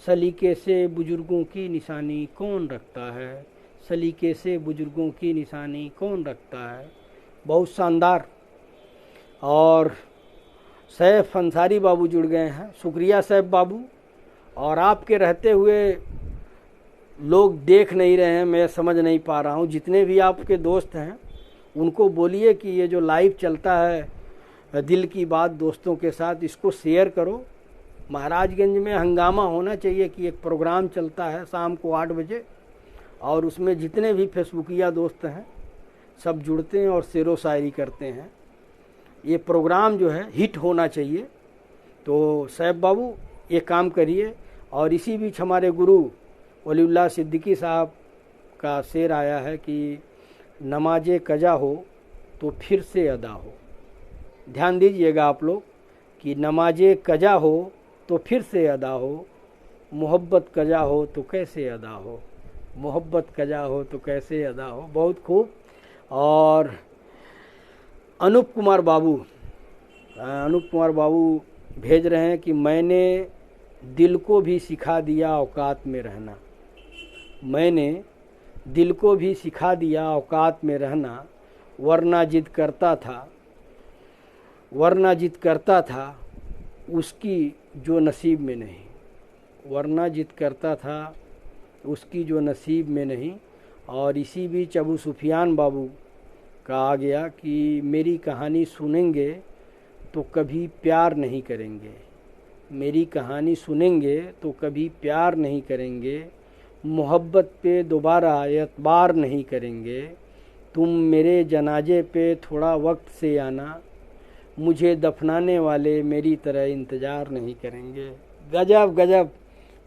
सलीके से बुजुर्गों की निशानी कौन रखता है, सलीके से बुजुर्गों की निशानी कौन रखता है। बहुत शानदार। और सैफ अंसारी बाबू जुड़ गए हैं, शुक्रिया सैफ बाबू। और आपके रहते हुए लोग देख नहीं रहे हैं, मैं समझ नहीं पा रहा हूँ। जितने भी आपके दोस्त हैं उनको बोलिए कि ये जो लाइव चलता है दिल की बात दोस्तों के साथ, इसको शेयर करो। महाराजगंज में हंगामा होना चाहिए कि एक प्रोग्राम चलता है शाम को 8 बजे, और उसमें जितने भी फेसबुकिया दोस्त हैं सब जुड़ते हैं और शेरो शायरी करते हैं। ये प्रोग्राम जो है हिट होना चाहिए। तो सैफ बाबू ये काम करिए। और इसी बीच हमारे गुरु वलीउल्लाह सिद्दीकी साहब का शेर आया है कि नमाजे कजा हो तो फिर से अदा हो। ध्यान दीजिएगा आप लोग कि नमाजे कजा हो तो फिर से अदा हो, मोहब्बत कजा हो तो कैसे अदा हो, मोहब्बत कजा हो तो कैसे अदा हो। बहुत खूब। और अनूप कुमार बाबू भेज रहे हैं कि मैंने दिल को भी सिखा दिया औकात में रहना, मैंने दिल को भी सिखा दिया औकात में रहना, वरना जिद करता था उसकी जो नसीब में नहीं, वरना जिद करता था उसकी जो नसीब में नहीं। और इसी बीच अबू सुफियान बाबू का आ गया कि मेरी कहानी सुनेंगे तो कभी प्यार नहीं करेंगे, मेरी कहानी सुनेंगे तो कभी प्यार नहीं करेंगे, मोहब्बत पे दोबारा एतबार नहीं करेंगे, तुम मेरे जनाजे पे थोड़ा वक्त से आना, मुझे दफनाने वाले मेरी तरह इंतज़ार नहीं करेंगे। गजब गजब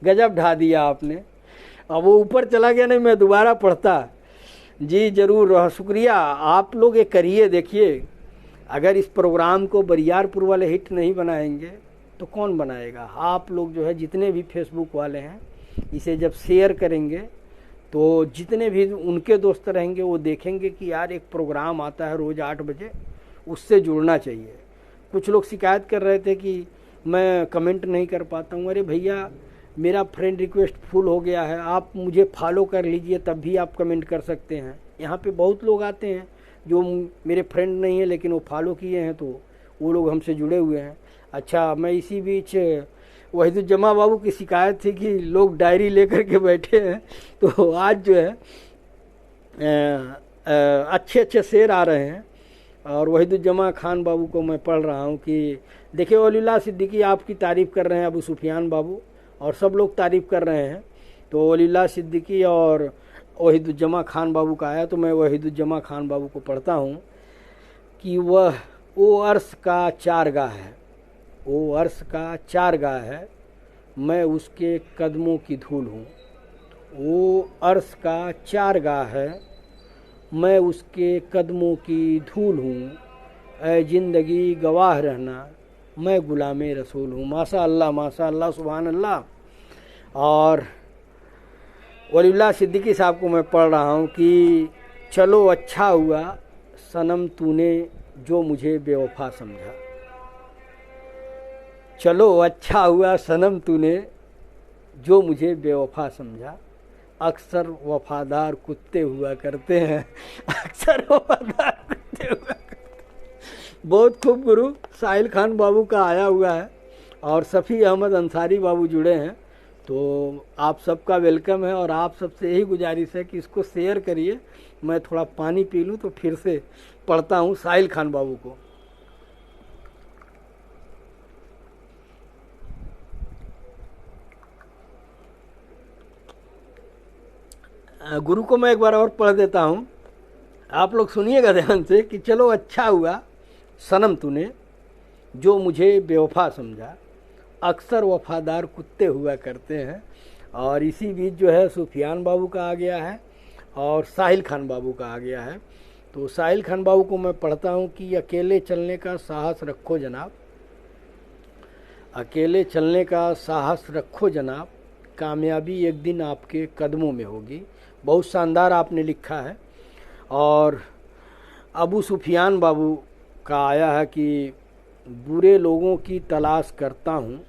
गजब ढा दिया आपने। अब वो ऊपर चला गया, नहीं मैं दोबारा पढ़ता। जी ज़रूर, शुक्रिया। आप लोग ये करिए। देखिए, अगर इस प्रोग्राम को बरियारपुर वाले हिट नहीं बनाएंगे तो कौन बनाएगा। आप लोग जो है जितने भी फेसबुक वाले हैं इसे जब शेयर करेंगे तो जितने भी उनके दोस्त रहेंगे वो देखेंगे कि यार एक प्रोग्राम आता है रोज़ 8 बजे, उससे जुड़ना चाहिए। कुछ लोग शिकायत कर रहे थे कि मैं कमेंट नहीं कर पाता हूँ। अरे भैया, मेरा फ्रेंड रिक्वेस्ट फुल हो गया है, आप मुझे फॉलो कर लीजिए तब भी आप कमेंट कर सकते हैं। यहाँ पे बहुत लोग आते हैं जो मेरे फ्रेंड नहीं है लेकिन वो फॉलो किए हैं, तो वो लोग हमसे जुड़े हुए हैं। अच्छा, मैं इसी बीच वहीदुज्जमा बाबू की शिकायत थी कि लोग डायरी लेकर के बैठे हैं, तो आज जो है अच्छे अच्छे शेर आ रहे हैं। और वहीदुज्जमा खान बाबू को मैं पढ़ रहा हूँ कि देखिए, वलीउल्लाह सिद्दीकी आपकी तारीफ़ कर रहे हैं, अबू सुफियान बाबू और सब लोग तारीफ़ कर रहे हैं। तो वलीउल्लाह सिद्दीकी और वहीदुज्जमा खान बाबू का आया, तो मैं वहीदुज्जमा खान बाबू को पढ़ता हूँ कि वह वो अर्श का चारगाह है, वो अर्श का चारगाह है, मैं उसके कदमों की धूल हूँ। वो अर्श का चारगाह है, मैं उसके कदमों की धूल हूँ। ऐ ज़िंदगी गवाह रहना, मैं गुलामे रसूल हूँ। माशा अल्लाह, सुभान अल्लाह। और वलीउल्लाह सिद्दीकी साहब को मैं पढ़ रहा हूँ कि चलो अच्छा हुआ सनम तूने जो मुझे बेवफा समझा, चलो अच्छा हुआ सनम तूने जो मुझे बेवफा समझा, अक्सर वफादार कुत्ते हुआ करते हैं, अक्सर वफादार कुत्ते हुआ करते हैं। बहुत खूब गुरु। साहिल खान बाबू का आया हुआ है और सफ़ी अहमद अंसारी बाबू जुड़े हैं, तो आप सबका वेलकम है। और आप सबसे यही गुजारिश है कि इसको शेयर करिए। मैं थोड़ा पानी पी लूँ तो फिर से पढ़ता हूँ साहिल खान बाबू को। गुरु को मैं एक बार और पढ़ देता हूँ, आप लोग सुनिएगा ध्यान से कि चलो अच्छा हुआ सनम तूने जो मुझे बेवफा समझा, अक्सर वफादार कुत्ते हुआ करते हैं। और इसी बीच जो है सुफियान बाबू का आ गया है और साहिल खान बाबू का आ गया है। तो साहिल खान बाबू को मैं पढ़ता हूँ कि अकेले चलने का साहस रखो जनाब, अकेले चलने का साहस रखो जनाब, कामयाबी एक दिन आपके कदमों में होगी। बहुत शानदार आपने लिखा है। और अबू सुफियान बाबू का आया है कि बुरे लोगों की तलाश करता हूँ,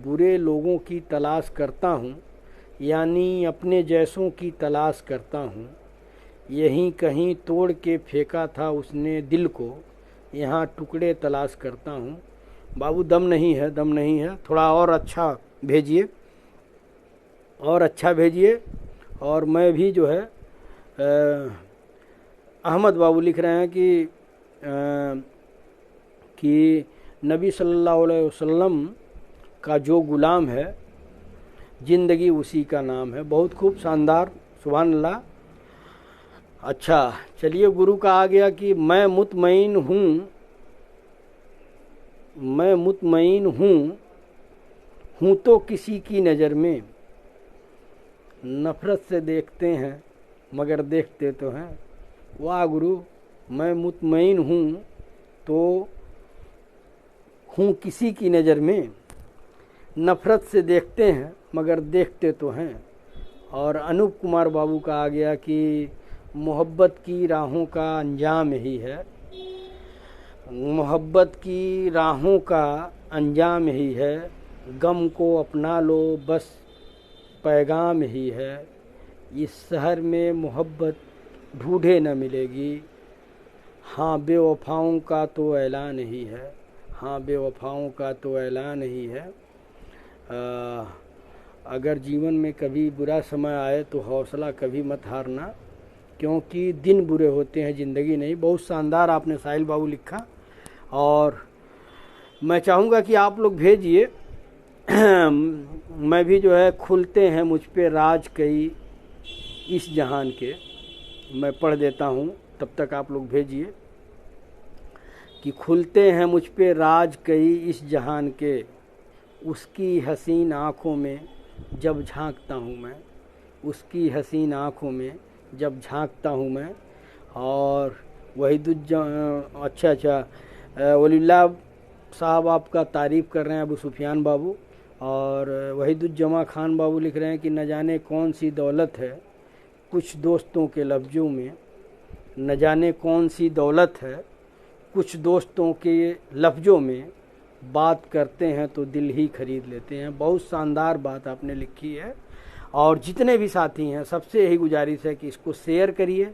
बुरे लोगों की तलाश करता हूँ, यानी अपने जैसों की तलाश करता हूँ। यहीं कहीं तोड़ के फेंका था उसने दिल को, यहाँ टुकड़े तलाश करता हूँ। बाबू दम नहीं है, दम नहीं है, थोड़ा और अच्छा भेजिए, और अच्छा भेजिए। और मैं भी जो है अहमद बाबू लिख रहे हैं कि नबी सल्लल्लाहु अलैहि वसल्लम का जो गुलाम है ज़िंदगी उसी का नाम है। बहुत खूब, शानदार, सुभान अल्लाह। अच्छा चलिए, गुरु का आ गया कि मैं मुतमईन हूँ, मैं मुतमईन हूँ तो किसी की नज़र में, नफ़रत से देखते हैं मगर देखते तो हैं। वाह गुरु, मैं मुतमईन हूँ तो हूँ किसी की नज़र में, नफ़रत से देखते हैं मगर देखते तो हैं। और अनूप कुमार बाबू का आ गया कि मोहब्बत की राहों का अंजाम यही है, मोहब्बत की राहों का अंजाम यही है, गम को अपना लो बस पैगाम यही है। इस शहर में मोहब्बत ढूंढे न मिलेगी, हाँ बेवफाओं का तो ऐलान ही है, हाँ बेवफाओं का तो ऐलान ही है। अगर जीवन में कभी बुरा समय आए तो हौसला कभी मत हारना, क्योंकि दिन बुरे होते हैं, ज़िंदगी नहीं। बहुत शानदार आपने साहिल बाबू लिखा। और मैं चाहूँगा कि आप लोग भेजिए मैं भी जो है खुलते हैं मुझ पे राज कई इस जहान के, मैं पढ़ देता हूँ, तब तक आप लोग भेजिए कि खुलते हैं मुझ पे राज कई इस जहान के, उसकी हसीन आँखों में जब झांकता हूँ मैं, उसकी हसीन आँखों में जब झांकता हूँ मैं। और अच्छा वलील्लाह साहब आपका तारीफ़ कर रहे हैं अबू सुफियान बाबू। और वहीदुज्जमा खान बाबू लिख रहे हैं कि न जाने कौन सी दौलत है कुछ दोस्तों के लफ्ज़ों में, न जाने कौन सी दौलत है कुछ दोस्तों के लफ्ज़ों में, बात करते हैं तो दिल ही खरीद लेते हैं। बहुत शानदार बात आपने लिखी है। और जितने भी साथी हैं सबसे यही गुजारिश है कि इसको शेयर करिए।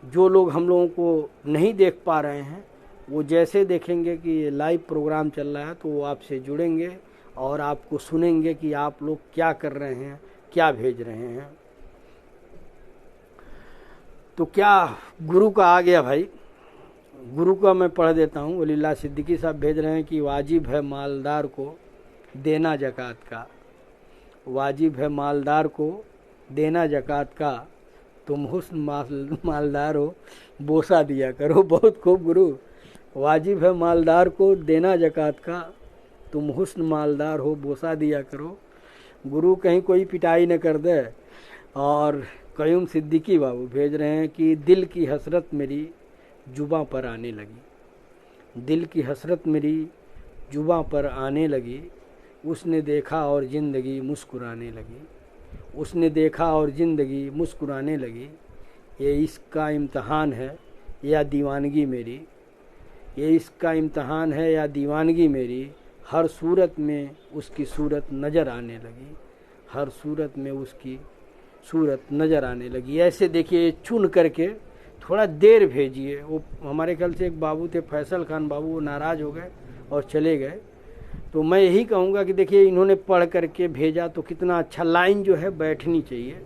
जो लोग हम लोगों को नहीं देख पा रहे हैं वो जैसे देखेंगे कि ये लाइव प्रोग्राम चल रहा है तो वो आपसे जुड़ेंगे और आपको सुनेंगे कि आप लोग क्या कर रहे हैं, क्या भेज रहे हैं। तो क्या गुरु का आ गया भाई, गुरु का मैं पढ़ देता हूँ। वलील्लाह सिद्दीकी साहब भेज रहे हैं कि वाजिब है मालदार को देना ज़कात का, वाजिब है मालदार को देना ज़कात का, तुम हुस्न मालदार हो बोसा दिया करो। बहुत खूब गुरु, वाजिब है मालदार को देना ज़कात का, तुम हुस्न मालदार हो बोसा दिया करो। गुरु कहीं कोई पिटाई न कर दे। और कयूम सिद्दीकी बाबू भेज रहे हैं कि दिल की हसरत मेरी जुबां पर आने लगी, दिल की हसरत मेरी जुबां पर आने लगी, उसने देखा और ज़िंदगी मुस्कुराने लगी, उसने देखा और ज़िंदगी मुस्कुराने लगी। ये इसका इम्तहान है या दीवानगी मेरी, ये इसका इम्तहान है या दीवानगी मेरी, हर सूरत में उसकी सूरत नज़र आने लगी, हर सूरत में उसकी सूरत नज़र आने लगी। ऐसे देखिए चुन करके थोड़ा देर भेजिए। वो हमारे ख्याल से एक बाबू थे फैसल खान बाबू, वो नाराज़ हो गए और चले गए। तो मैं यही कहूँगा कि देखिए इन्होंने पढ़ करके भेजा तो कितना अच्छा, लाइन जो है बैठनी चाहिए।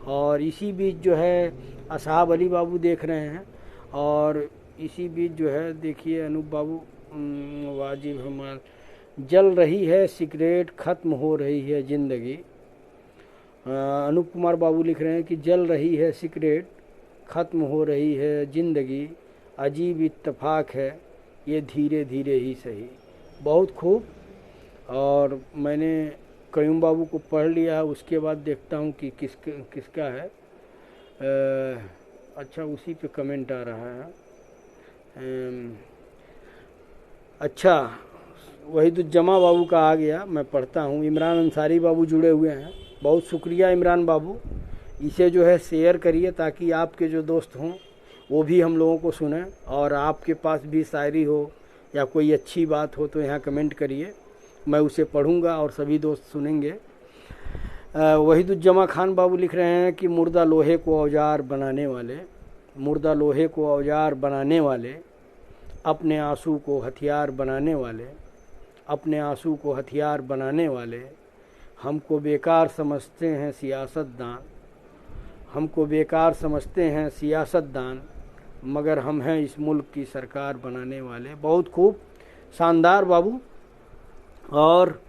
और इसी बीच जो है असहाब अली बाबू देख रहे हैं, और इसी बीच जो है देखिए अनूप बाबू, वाजिब हमार जल रही है सिगरेट ख़त्म हो रही है ज़िंदगी। अनूप कुमार बाबू लिख रहे हैं कि जल रही है सिगरेट ख़त्म हो रही है ज़िंदगी, अजीब इत्तफाक है ये धीरे धीरे ही सही। बहुत खूब। और मैंने कयूम बाबू को पढ़ लिया, उसके बाद देखता हूँ कि किसका है। अच्छा उसी पे कमेंट आ रहा है। अच्छा वहीदुज्जमा बाबू का आ गया, मैं पढ़ता हूँ। इमरान अंसारी बाबू जुड़े हुए हैं, बहुत शुक्रिया इमरान बाबू। इसे जो है शेयर करिए ताकि आपके जो दोस्त हों वो भी हम लोगों को सुनें, और आपके पास भी शायरी हो या कोई अच्छी बात हो तो यहाँ कमेंट करिए, मैं उसे पढ़ूंगा और सभी दोस्त सुनेंगे। वहीदुज्जमा खान बाबू लिख रहे हैं कि मुर्दा लोहे को औजार बनाने वाले, मुर्दा लोहे को औजार बनाने वाले, अपने आंसू को हथियार बनाने वाले, अपने आंसू को हथियार बनाने वाले, हमको बेकार समझते हैं सियासतदान, हमको बेकार समझते हैं सियासतदान, मगर हम हैं इस मुल्क की सरकार बनाने वाले। बहुत खूब, शानदार बाबू। और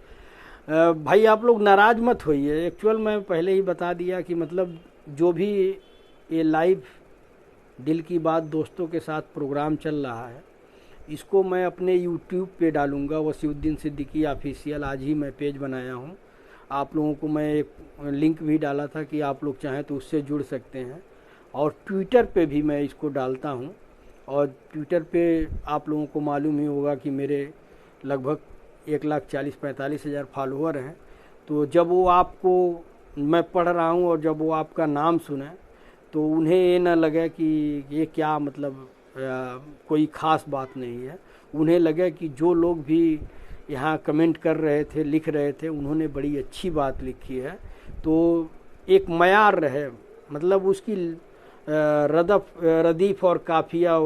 भाई आप लोग नाराज़ मत होइए, एक्चुअल मैं पहले ही बता दिया कि मतलब जो भी ये लाइव दिल की बात दोस्तों के साथ प्रोग्राम चल रहा है, इसको मैं अपने YouTube पे डालूँगा, वसीउद्दीन सिद्दीकी ऑफिशियल। आज ही मैं पेज बनाया हूँ, आप लोगों को मैं एक लिंक भी डाला था कि आप लोग चाहें तो उससे जुड़ सकते हैं। और ट्विटर पे भी मैं इसको डालता हूँ, और ट्विटर पे आप लोगों को मालूम ही होगा कि मेरे लगभग 1,40,45,000 फॉलोअर हैं। तो जब वो आपको मैं पढ़ रहा हूँ और जब वो आपका नाम सुने तो उन्हें ये ना लगे कि ये क्या मतलब कोई ख़ास बात नहीं है, उन्हें लगे कि जो लोग भी यहाँ कमेंट कर रहे थे, लिख रहे थे, उन्होंने बड़ी अच्छी बात लिखी है। तो एक मयार रहे, मतलब उसकी रदीफ़ और काफिया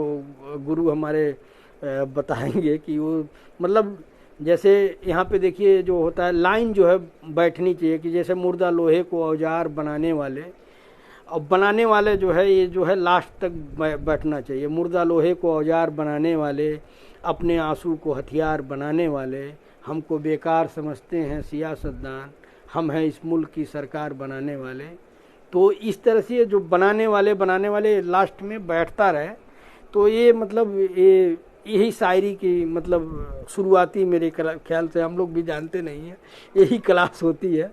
गुरु हमारे बताएंगे कि वो मतलब जैसे यहाँ पे देखिए जो होता है लाइन जो है बैठनी चाहिए कि जैसे मुर्दा लोहे को औजार बनाने वाले, और बनाने वाले जो है ये जो है लास्ट तक बैठना चाहिए। मुर्दा लोहे को औजार बनाने वाले, अपने आंसू को हथियार बनाने वाले, हमको बेकार समझते हैं सियासतदान, हम हैं इस मुल्क की सरकार बनाने वाले। तो इस तरह से जो बनाने वाले लास्ट में बैठता रहे, तो ये मतलब यही शायरी की मतलब शुरुआती मेरे ख्याल से, हम लोग भी जानते नहीं हैं, यही क्लास होती है।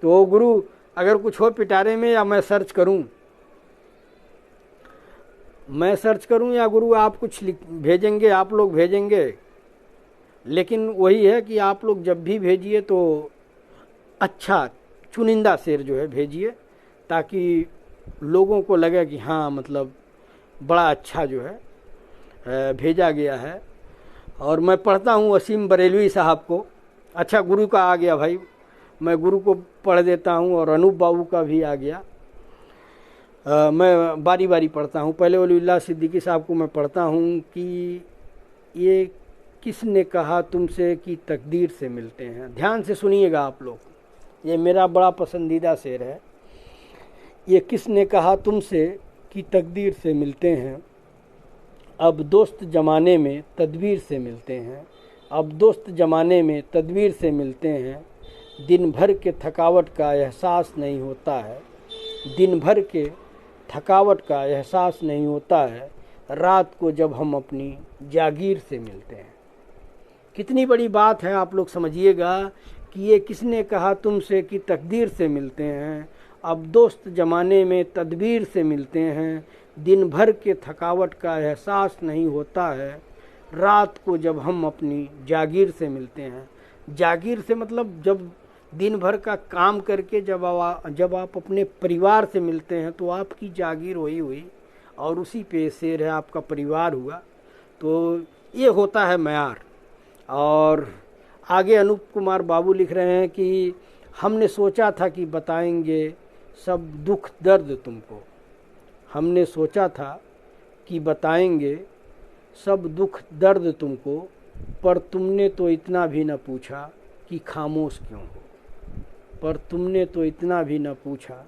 तो गुरु अगर कुछ हो पिटारे में, या मैं सर्च करूं या गुरु आप कुछ भेजेंगे, आप लोग भेजेंगे, लेकिन वही है कि आप लोग जब भी भेजिए तो अच्छा चुनिंदा शेर जो है भेजिए, ताकि लोगों को लगे कि हाँ मतलब बड़ा अच्छा जो है भेजा गया है। और मैं पढ़ता हूँ वसीम बरेलवी साहब को। अच्छा गुरु का आ गया भाई, मैं गुरु को पढ़ देता हूँ, और अनूप बाबू का भी आ गया। मैं बारी बारी पढ़ता हूँ। पहले वलीउल्लाह सिद्दीकी साहब को मैं पढ़ता हूँ कि ये किसने कहा तुमसे कि तकदीर से मिलते हैं। ध्यान से सुनिएगा आप लोग, ये मेरा बड़ा पसंदीदा शेर है। ये किसने कहा तुमसे कि तकदीर से मिलते हैं, अब दोस्त ज़माने में तदबीर से मिलते हैं, अब दोस्त ज़माने में तदबीर से मिलते हैं, दिन भर के थकावट का एहसास नहीं होता है, दिन भर के थकावट का एहसास नहीं होता है, रात को जब हम अपनी जागीर से मिलते हैं। कितनी बड़ी बात है, आप लोग समझिएगा कि ये किसने कहा तुमसे कि तकदीर से मिलते हैं, अब दोस्त ज़माने में तदबीर से मिलते हैं, दिन भर के थकावट का एहसास नहीं होता है, रात को जब हम अपनी जागीर से मिलते हैं। जागीर से मतलब जब दिन भर का काम करके जब आप अपने परिवार से मिलते हैं तो आपकी जागीर वही हुई, और उसी पे शेर है, आपका परिवार हुआ। तो ये होता है मयार। और आगे अनूप कुमार बाबू लिख रहे हैं कि हमने सोचा था कि बताएंगे सब दुख दर्द तुमको, हमने सोचा था कि बताएंगे सब दुख दर्द तुमको, पर तुमने तो इतना भी न पूछा कि खामोश क्यों हो, पर तुमने तो इतना भी न पूछा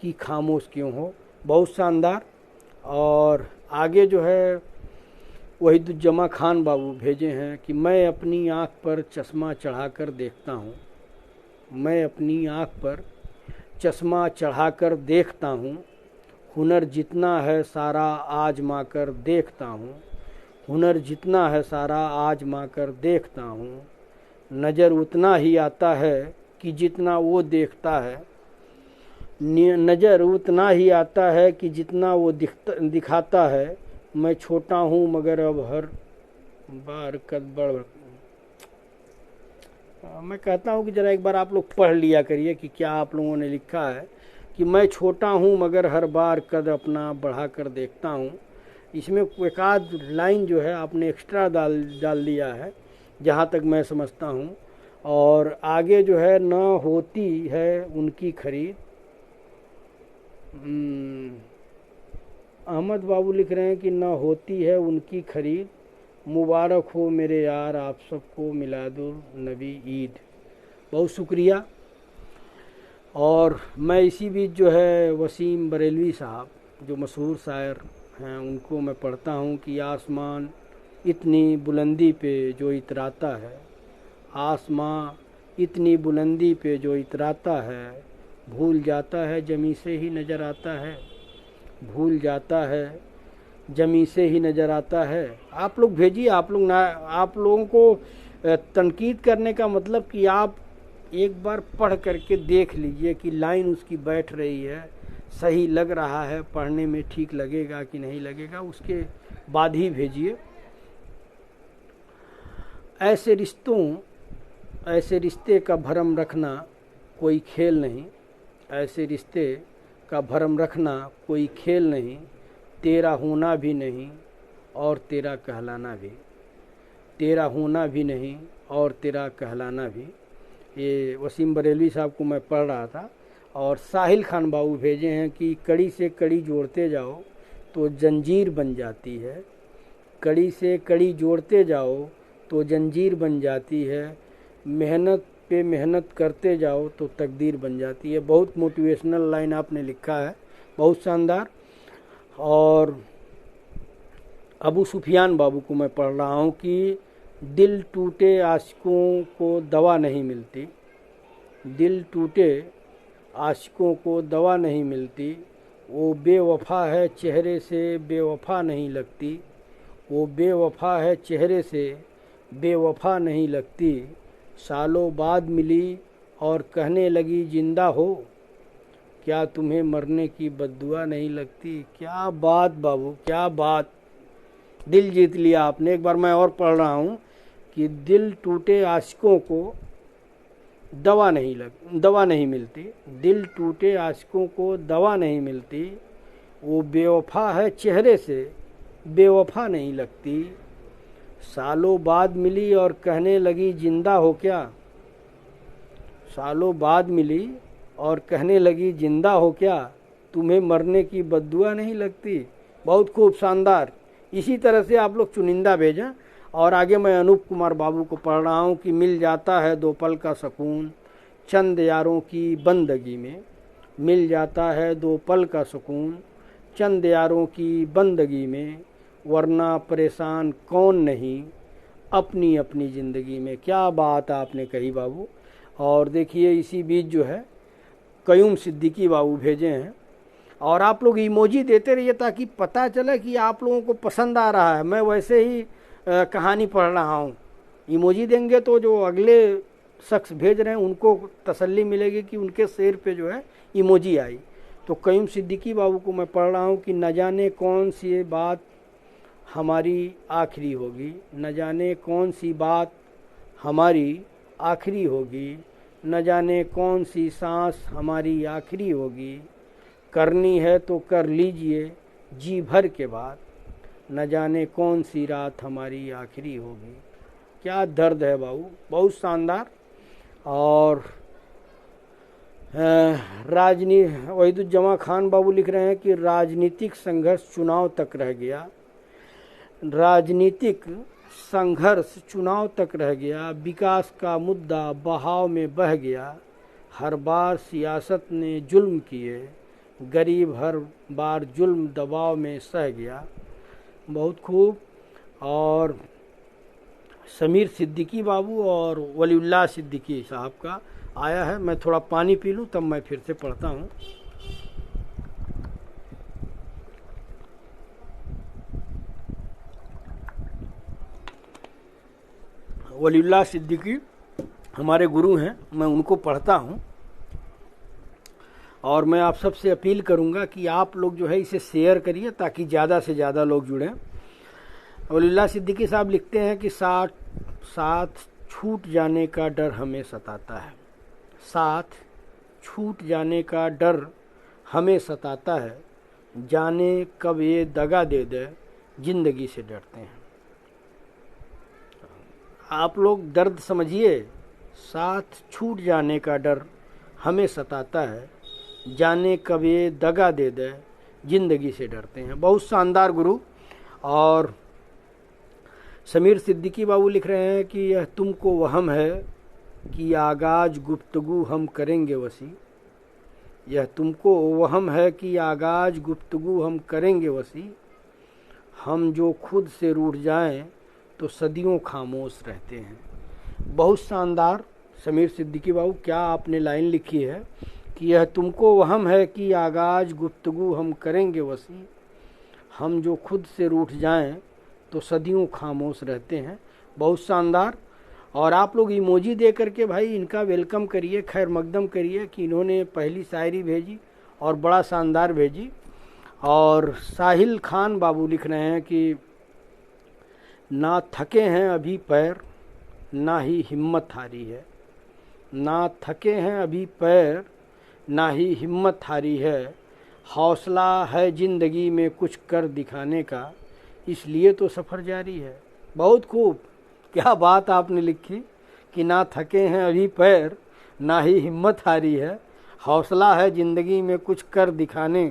कि खामोश क्यों हो। बहुत शानदार। और आगे जो है वहीदुज्जमा खान बाबू भेजे हैं कि मैं अपनी आँख पर चश्मा चढ़ाकर देखता हूँ, मैं अपनी आँख पर चश्मा चढ़ाकर देखता हूँ, हुनर जितना है सारा आजमा कर देखता हूँ, हुनर जितना है सारा आजमा कर देखता हूँ, नज़र उतना ही आता है कि जितना वो देखता है, नज़र उतना ही आता है कि जितना वो दिखाता है, मैं छोटा हूँ मगर अब हर बार कद बढ़, मैं कहता हूँ कि ज़रा एक बार आप लोग पढ़ लिया करिए कि क्या आप लोगों ने लिखा है कि मैं छोटा हूँ मगर हर बार कद अपना बढ़ा कर देखता हूँ। इसमें एक आध लाइन जो है आपने एक्स्ट्रा डाल दिया है जहाँ तक मैं समझता हूँ। और आगे जो है न होती है उनकी खरीद। अहमद बाबू लिख रहे हैं कि न होती है उनकी खरीद, मुबारक हो मेरे यार आप सबको मिलादुल नबी ईद। बहुत शुक्रिया। और मैं इसी बीच जो है वसीम बरेलवी साहब जो मशहूर शायर हैं उनको मैं पढ़ता हूँ कि आसमान इतनी बुलंदी पे जो इतराता है, आसमां इतनी बुलंदी पे जो इतराता है, भूल जाता है जमी से ही नज़र आता है, भूल जाता है जमी से ही नज़र आता है। आप लोग भेजिए, आप लोगों को तनकीद करने का मतलब कि आप एक बार पढ़ करके देख लीजिए कि लाइन उसकी बैठ रही है, सही लग रहा है, पढ़ने में ठीक लगेगा कि नहीं लगेगा, उसके बाद ही भेजिए। ऐसे रिश्ते का भरम रखना कोई खेल नहीं, ऐसे रिश्ते का भरम रखना कोई खेल नहीं, तेरा होना भी नहीं और तेरा कहलाना भी, तेरा होना भी नहीं और तेरा कहलाना भी। ये वसीम बरेलवी साहब को मैं पढ़ रहा था। और साहिल खान बाबू भेजे हैं कि कड़ी से कड़ी जोड़ते जाओ तो जंजीर बन जाती है, कड़ी से कड़ी जोड़ते जाओ तो जंजीर बन जाती है, मेहनत पे मेहनत करते जाओ तो तकदीर बन जाती है। बहुत मोटिवेशनल लाइन आपने लिखा है, बहुत शानदार। और अबू सुफियान बाबू को मैं पढ़ रहा हूँ कि दिल टूटे आशिकों को दवा नहीं मिलती, दिल टूटे आशिकों को दवा नहीं मिलती, वो बेवफा है चेहरे से बेवफा नहीं लगती, वो बेवफा है चेहरे से बेवफा नहीं लगती, सालों बाद मिली और कहने लगी जिंदा हो, क्या तुम्हें मरने की बद्दुआ नहीं लगती। क्या बात बाबू, क्या बात, दिल जीत लिया आपने। एक बार मैं और पढ़ रहा हूँ कि दिल टूटे आशिकों को दवा नहीं मिलती, दिल टूटे आशिकों को दवा नहीं मिलती, वो बेवफा है चेहरे से बेवफा नहीं लगती, सालों बाद मिली और कहने लगी जिंदा हो क्या, सालों बाद मिली और कहने लगी जिंदा हो क्या, तुम्हें मरने की बद्दुआ नहीं लगती। बहुत खूब, शानदार। इसी तरह से आप लोग चुनिंदा भेजें। और आगे मैं अनूप कुमार बाबू को पढ़ रहा हूँ कि मिल जाता है दो पल का सुकून चंद यारों की बंदगी में, मिल जाता है दो पल का सुकून चंद यारों की बंदगी में, वरना परेशान कौन नहीं अपनी अपनी ज़िंदगी में। क्या बात आपने कही बाबू। और देखिए इसी बीच जो है कयूम सिद्दीकी बाबू भेजे हैं। और आप लोग इमोजी देते रहिए ताकि पता चले कि आप लोगों को पसंद आ रहा है। मैं वैसे ही कहानी पढ़ रहा हूँ, इमोजी देंगे तो जो अगले शख्स भेज रहे हैं उनको तसल्ली मिलेगी कि उनके शेर पे जो है इमोजी आई। तो कयूम सिद्दीकी बाबू को मैं पढ़ रहा हूँ कि न जाने कौन सी बात हमारी आखिरी होगी, न जाने कौन सी बात हमारी आखिरी होगी, न जाने कौन सी सांस हमारी आखिरी होगी, करनी है तो कर लीजिए जी भर के बाद, न जाने कौन सी रात हमारी आखिरी होगी। क्या दर्द है बाबू, बहुत शानदार। और वहीदुज्जमा खान बाबू लिख रहे हैं कि राजनीतिक संघर्ष चुनाव तक रह गया, राजनीतिक संघर्ष चुनाव तक रह गया, विकास का मुद्दा बहाव में बह गया, हर बार सियासत ने जुल्म किए, गरीब हर बार जुल्म दबाव में सह गया। बहुत खूब। और समीर सिद्दीकी बाबू और वलीउल्लाह सिद्दीकी साहब का आया है। मैं थोड़ा पानी पी लूँ तब मैं फिर से पढ़ता हूँ। वलीउल्लाह सिद्दीकी हमारे गुरु हैं, मैं उनको पढ़ता हूँ। और मैं आप सबसे अपील करूँगा कि आप लोग जो है इसे शेयर करिए ताकि ज़्यादा से ज़्यादा लोग जुड़ें। वलीउल्लाह सिद्दीकी साहब लिखते हैं कि साथ छूट जाने का डर हमें सताता है। साथ छूट जाने का डर हमें सताता है, जाने कब ये दगा दे दे, जिंदगी से डरते हैं। आप लोग दर्द समझिए। साथ छूट जाने का डर हमें सताता है, जाने कब ये दगा दे दे, जिंदगी से डरते हैं। बहुत शानदार गुरु। और समीर सिद्दीकी बाबू लिख रहे हैं कि यह तुमको वहम है कि आगाज गुफ्तगू हम करेंगे वसी। यह तुमको वहम है कि आगाज गुफ्तगू हम करेंगे वसी। हम जो खुद से रूठ जाएं तो सदियों खामोश रहते हैं। बहुत शानदार समीर सिद्दीकी बाबू, क्या आपने लाइन लिखी है कि यह तुमको वहम है कि आगाज गुफ्तगू हम करेंगे वसी। हम जो खुद से रूठ जाएं तो सदियों खामोश रहते हैं। बहुत शानदार। और आप लोग इमोजी दे करके भाई इनका वेलकम करिए, खैर मकदम करिए कि इन्होंने पहली शायरी भेजी और बड़ा शानदार भेजी। और साहिल खान बाबू लिख रहे हैं कि ना थके हैं अभी पैर, ना ही हिम्मत हारी है। ना थके हैं अभी पैर, ना ही हिम्मत हारी है। हौसला है ज़िंदगी में कुछ कर दिखाने का, इसलिए तो सफ़र जारी है। बहुत खूब, क्या बात आपने लिखी कि ना थके हैं अभी पैर, ना ही हिम्मत हारी है। हौसला है ज़िंदगी में कुछ कर दिखाने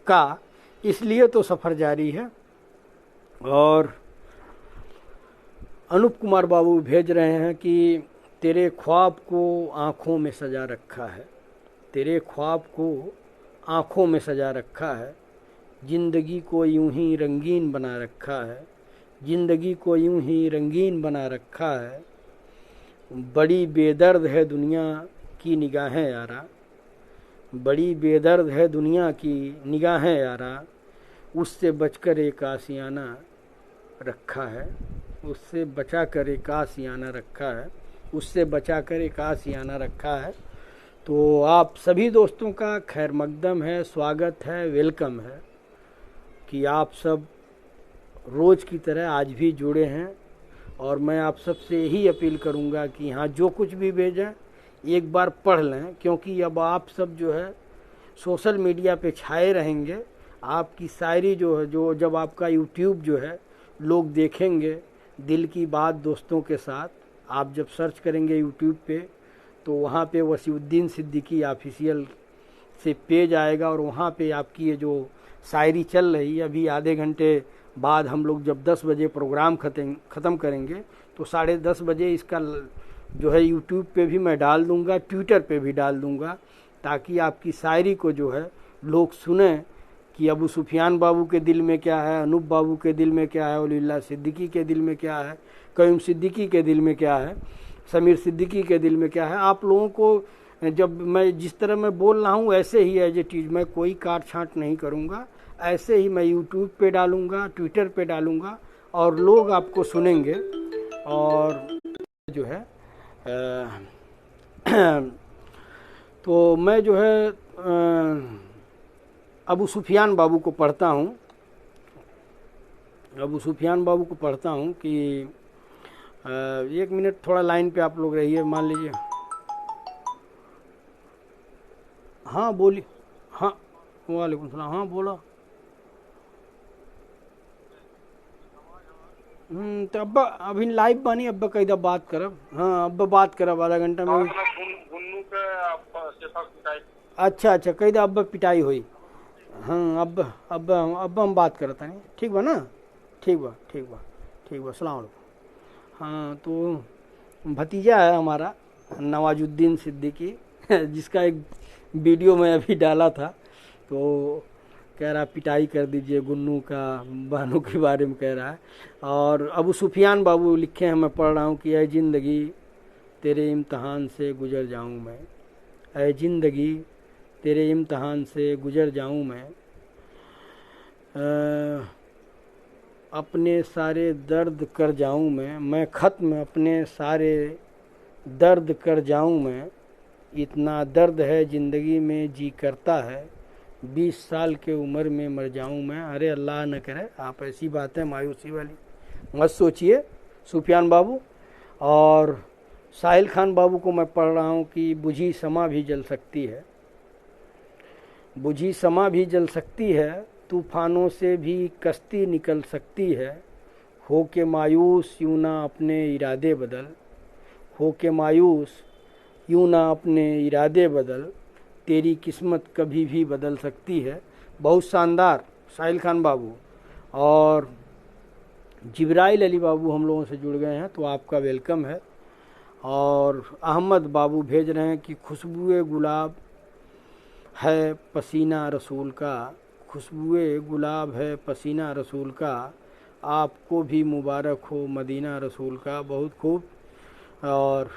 का, इसलिए तो सफ़र जारी है। और अनूप कुमार बाबू भेज रहे हैं कि तेरे ख्वाब को आँखों में सजा रखा है। तेरे ख्वाब को आँखों में सजा रखा है। ज़िंदगी को यूं ही रंगीन बना रखा है। ज़िंदगी को यूं ही रंगीन बना रखा है। बड़ी बेदर्द है दुनिया की निगाहें यारा। बड़ी बेदर्द है दुनिया की निगाहें यारा। उससे बचकर एक आशियाना रखा है। उससे बचा कर एक आशियाना रखा है। उससे बचा कर एक आशियाना रखा है। तो आप सभी दोस्तों का खैर मकदम है, स्वागत है, वेलकम है कि आप सब रोज़ की तरह आज भी जुड़े हैं। और मैं आप सबसे यही अपील करूंगा कि हाँ, जो कुछ भी भेजें एक बार पढ़ लें, क्योंकि अब आप सब जो है सोशल मीडिया पे छाए रहेंगे। आपकी शायरी जो है, जो जब आपका यूट्यूब जो है लोग देखेंगे, दिल की बात दोस्तों के साथ, आप जब सर्च करेंगे यूट्यूब पे तो वहाँ पे वसीउद्दीन सिद्दीकी ऑफिशियल से पेज आएगा और वहाँ पे आपकी ये जो शायरी चल रही है, अभी आधे घंटे बाद हम लोग जब 10 बजे प्रोग्राम ख़त्म करेंगे तो 10:30 बजे इसका जो है यूट्यूब पे भी मैं डाल दूँगा, ट्विटर पे भी डाल दूँगा, ताकि आपकी शायरी को जो है लोग सुने कि अबू सुफियान बाबू के दिल में क्या है, अनूप बाबू के दिल में क्या है, वलीउल्लाह सिद्दीकी के दिल में क्या है, कयूम सिद्दीकी के दिल में क्या है, समीर सिद्दीकी के दिल में क्या है। आप लोगों को जब मैं जिस तरह मैं बोल रहा हूँ ऐसे ही एज ए चीज़, मैं कोई काट छाँट नहीं करूँगा, ऐसे ही मैं यूट्यूब पे डालूँगा, ट्विटर पे डालूँगा और लोग आपको सुनेंगे। और जो है तो मैं जो है अबू सुफियान बाबू को पढ़ता हूँ। अबू सुफियान बाबू को पढ़ता हूँ कि 1 मिनट थोड़ा लाइन पे आप लोग रहिए, मान लीजिए। हाँ बोलिए। हाँ वालेकुम सलाम। हाँ बोलो। तो अब्बा अभी लाइव बानी, अब्बा कई दब बात करब। हाँ अब्बा बात करब आधा घंटा में। अच्छा अच्छा, कई दब अब्बा पिटाई हुई। हाँ अब हम बात करता नहीं, ठीक बा ना? ठीक बा अस्सलाम वालेकुम। हाँ तो भतीजा है हमारा नवाजुद्दीन सिद्दीकी जिसका एक वीडियो मैं अभी डाला था, तो कह रहा पिटाई कर दीजिए गुन्नू का, बहनों के बारे में कह रहा है। और अबू सुफियान बाबू लिखे हैं, मैं पढ़ रहा हूँ कि ऐ ज़िंदगी तेरे इम्तहान से गुज़र जाऊँ मैं। ऐ ज़िंदगी तेरे इम्तहान से गुज़र जाऊँ मैं। अपने सारे दर्द कर जाऊँ मैं ख़त्म अपने सारे दर्द कर जाऊँ मैं। इतना दर्द है ज़िंदगी में जी करता है, 20 साल के उम्र में मर जाऊँ मैं। अरे अल्लाह न करे आप ऐसी बातें मायूसी वाली मत सोचिए सुफियान बाबू। और साहिल खान बाबू को मैं पढ़ रहा हूँ कि बुझी समा भी जल सकती है, बुझी समा भी जल सकती है, तूफानों से भी कश्ती निकल सकती है, हो के मायूस यूं ना अपने इरादे बदल, हो के मायूस यूं ना अपने इरादे बदल, तेरी किस्मत कभी भी बदल सकती है। बहुत शानदार साहिल खान बाबू। और जिब्राइल अली बाबू हम लोगों से जुड़ गए हैं, तो आपका वेलकम है। और अहमद बाबू भेज रहे हैं कि खुशबुए गुलाब है पसीना रसूल का, खुशबुए गुलाब है पसीना रसूल का, आपको भी मुबारक हो मदीना रसूल का। बहुत खूब। और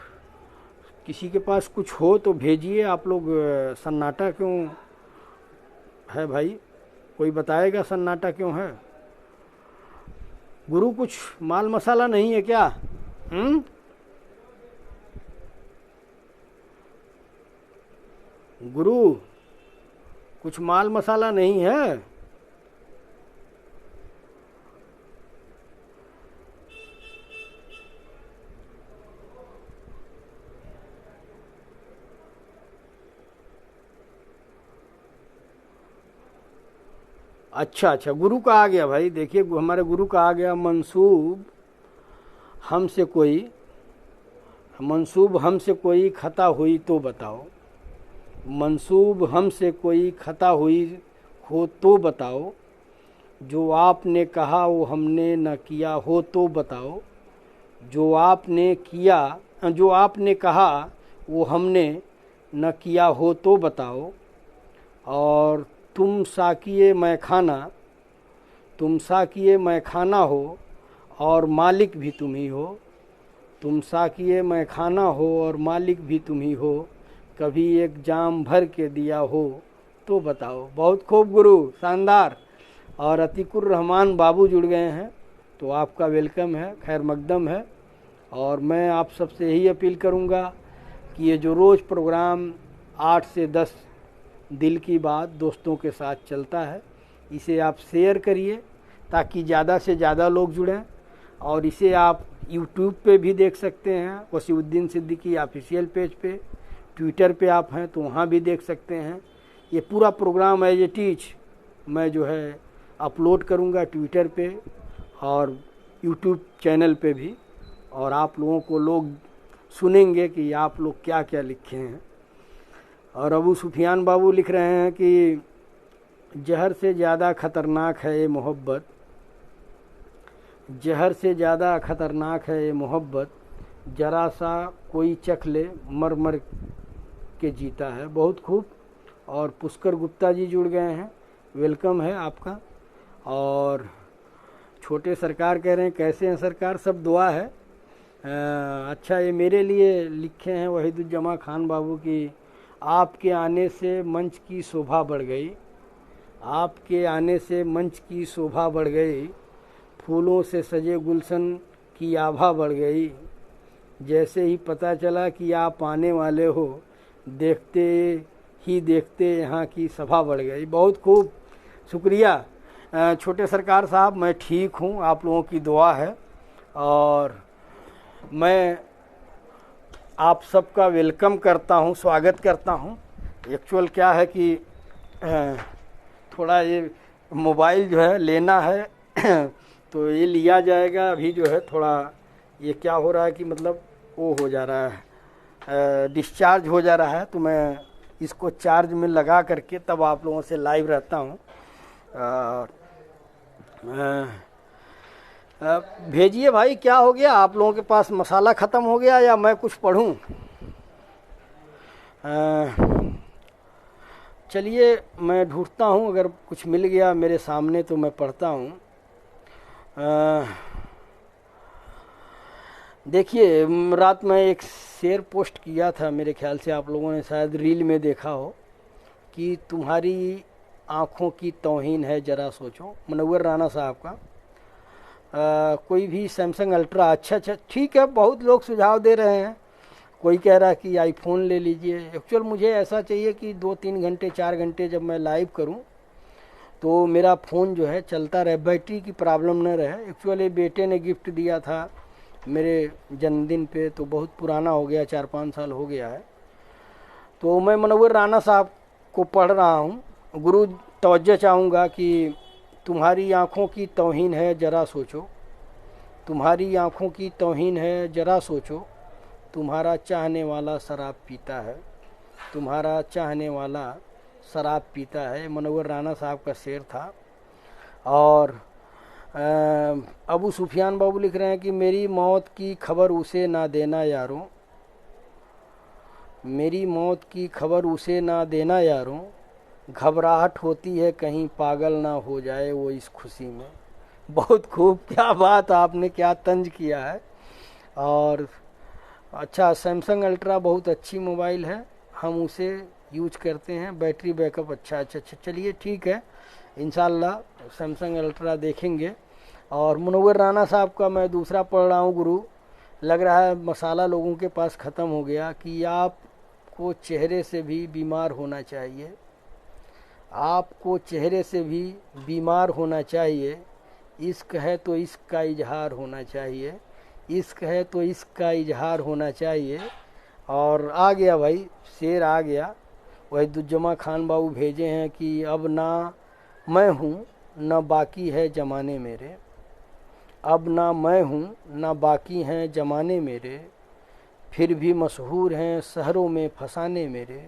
किसी के पास कुछ हो तो भेजिए। आप लोग सन्नाटा क्यों है भाई? कोई बताएगा सन्नाटा क्यों है? गुरु कुछ माल मसाला नहीं है क्या? गुरु कुछ माल मसाला नहीं है? अच्छा अच्छा, गुरु का आ गया भाई। देखिए हमारे गुरु का आ गया। मंसूब हमसे कोई खता हुई तो बताओ, मंसूब हमसे कोई खता हुई हो तो बताओ, जो आपने कहा वो हमने न किया हो तो बताओ, जो आपने कहा वो हमने न किया हो तो बताओ। और तुम साकिए मैं खाना हो और मालिक भी तुम ही हो, तुम साकिए मैं खाना हो और मालिक भी तुम ही हो, कभी एक जाम भर के दिया हो तो बताओ। बहुत खूब गुरु, शानदार। और अतीकुर रहमान बाबू जुड़ गए हैं, तो आपका वेलकम है, खैर मकदम है। और मैं आप सबसे यही अपील करूंगा कि ये जो रोज़ प्रोग्राम 8 से 10 दिल की बात दोस्तों के साथ चलता है, इसे आप शेयर करिए ताकि ज़्यादा से ज़्यादा लोग जुड़ें। और इसे आप यूट्यूब पे भी देख सकते हैं, वसीउद्दीन सिद्दीकी ऑफिशियल पेज पे, ट्विटर पे आप हैं तो वहाँ भी देख सकते हैं। ये पूरा प्रोग्राम एज इट इज मैं जो है अपलोड करूँगा ट्विटर पे और यूट्यूब चैनल पे भी, और आप लोगों को लोग सुनेंगे कि आप लोग क्या क्या लिखे हैं। और अबू सुफियान बाबू लिख रहे हैं कि जहर से ज़्यादा ख़तरनाक है ये मोहब्बत, जहर से ज़्यादा ख़तरनाक है ये मोहब्बत, जरा सा कोई चख ले मर मर के जीता है। बहुत खूब। और पुष्कर गुप्ता जी जुड़ गए हैं, वेलकम है आपका। और छोटे सरकार कह रहे हैं कैसे हैं सरकार, सब दुआ है। अच्छा, ये मेरे लिए लिखे हैं वहीदुज्जमा खान बाबू की, आपके आने से मंच की शोभा बढ़ गई, आपके आने से मंच की शोभा बढ़ गई, फूलों से सजे गुलशन की आभा बढ़ गई, जैसे ही पता चला कि आप आने वाले हो, देखते ही देखते यहाँ की सभा बढ़ गई। बहुत खूब, शुक्रिया छोटे सरकार साहब। मैं ठीक हूँ, आप लोगों की दुआ है। और मैं आप सबका वेलकम करता हूँ, स्वागत करता हूँ। एक्चुअल क्या है कि थोड़ा ये मोबाइल जो है लेना है तो ये लिया जाएगा। अभी जो है थोड़ा ये क्या हो रहा है कि मतलब वो हो जा रहा है, डिस्चार्ज हो जा रहा है, तो मैं इसको चार्ज में लगा करके तब आप लोगों से लाइव रहता हूँ। भेजिए भाई, क्या हो गया आप लोगों के पास? मसाला ख़त्म हो गया या मैं कुछ पढ़ूं? चलिए मैं ढूंढता हूं, अगर कुछ मिल गया मेरे सामने तो मैं पढ़ता हूं। देखिए रात में एक शेर पोस्ट किया था, मेरे ख्याल से आप लोगों ने शायद रील में देखा हो, कि तुम्हारी आँखों की तौहीन है ज़रा सोचो, मुनव्वर राना साहब का। कोई भी सैमसंग अल्ट्रा, अच्छा ठीक है, बहुत लोग सुझाव दे रहे हैं। कोई कह रहा है कि आईफोन ले लीजिए। एक्चुअल मुझे ऐसा चाहिए कि 2-3 घंटे 4 घंटे जब मैं लाइव करूं तो मेरा फ़ोन जो है चलता रहे, बैटरी की प्रॉब्लम न रहे। एक्चुअली बेटे ने गिफ्ट दिया था मेरे जन्मदिन पे, तो बहुत पुराना हो गया, 4-5 साल हो गया है। तो मैं मुनव्वर राना साहब को पढ़ रहा हूँ। गुरु तवज्जो चाहूँगा कि तुम्हारी आँखों की तौहीन है ज़रा सोचो, तुम्हारी आँखों की तौहीन है ज़रा सोचो, तुम्हारा चाहने वाला शराब पीता है, तुम्हारा चाहने वाला शराब पीता है। मुनव्वर राना साहब का शेर था। और अबू सुफियान बाबू लिख रहे हैं कि मेरी मौत की खबर उसे ना देना यारों, मेरी मौत की खबर उसे ना देना यारों, घबराहट होती है कहीं पागल ना हो जाए वो इस खुशी में। बहुत खूब, क्या बात, आपने क्या तंज किया है। और अच्छा, सैमसंग अल्ट्रा बहुत अच्छी मोबाइल है, हम उसे यूज करते हैं, बैटरी बैकअप अच्छा। चलिए ठीक है, इंशाल्लाह सैमसंग अल्ट्रा देखेंगे। और मुनव्वर राना साहब का मैं दूसरा पढ़ रहा हूँ गुरु। लग रहा है मसाला लोगों के पास ख़त्म हो गया कि आपको चेहरे से भी बीमार होना चाहिए, आपको चेहरे से भी बीमार होना चाहिए। इश्क है तो इश्क का इजहार होना चाहिए, इश्क है तो इश्क का इजहार होना चाहिए। और आ गया भाई, शेर आ गया। वही दुज्जमा खान बाबू भेजे हैं कि अब ना मैं हूँ न बाकी है ज़माने मेरे, अब ना मैं हूँ न बाकी हैं ज़माने मेरे, फिर भी मशहूर हैं शहरों में फसाने मेरे,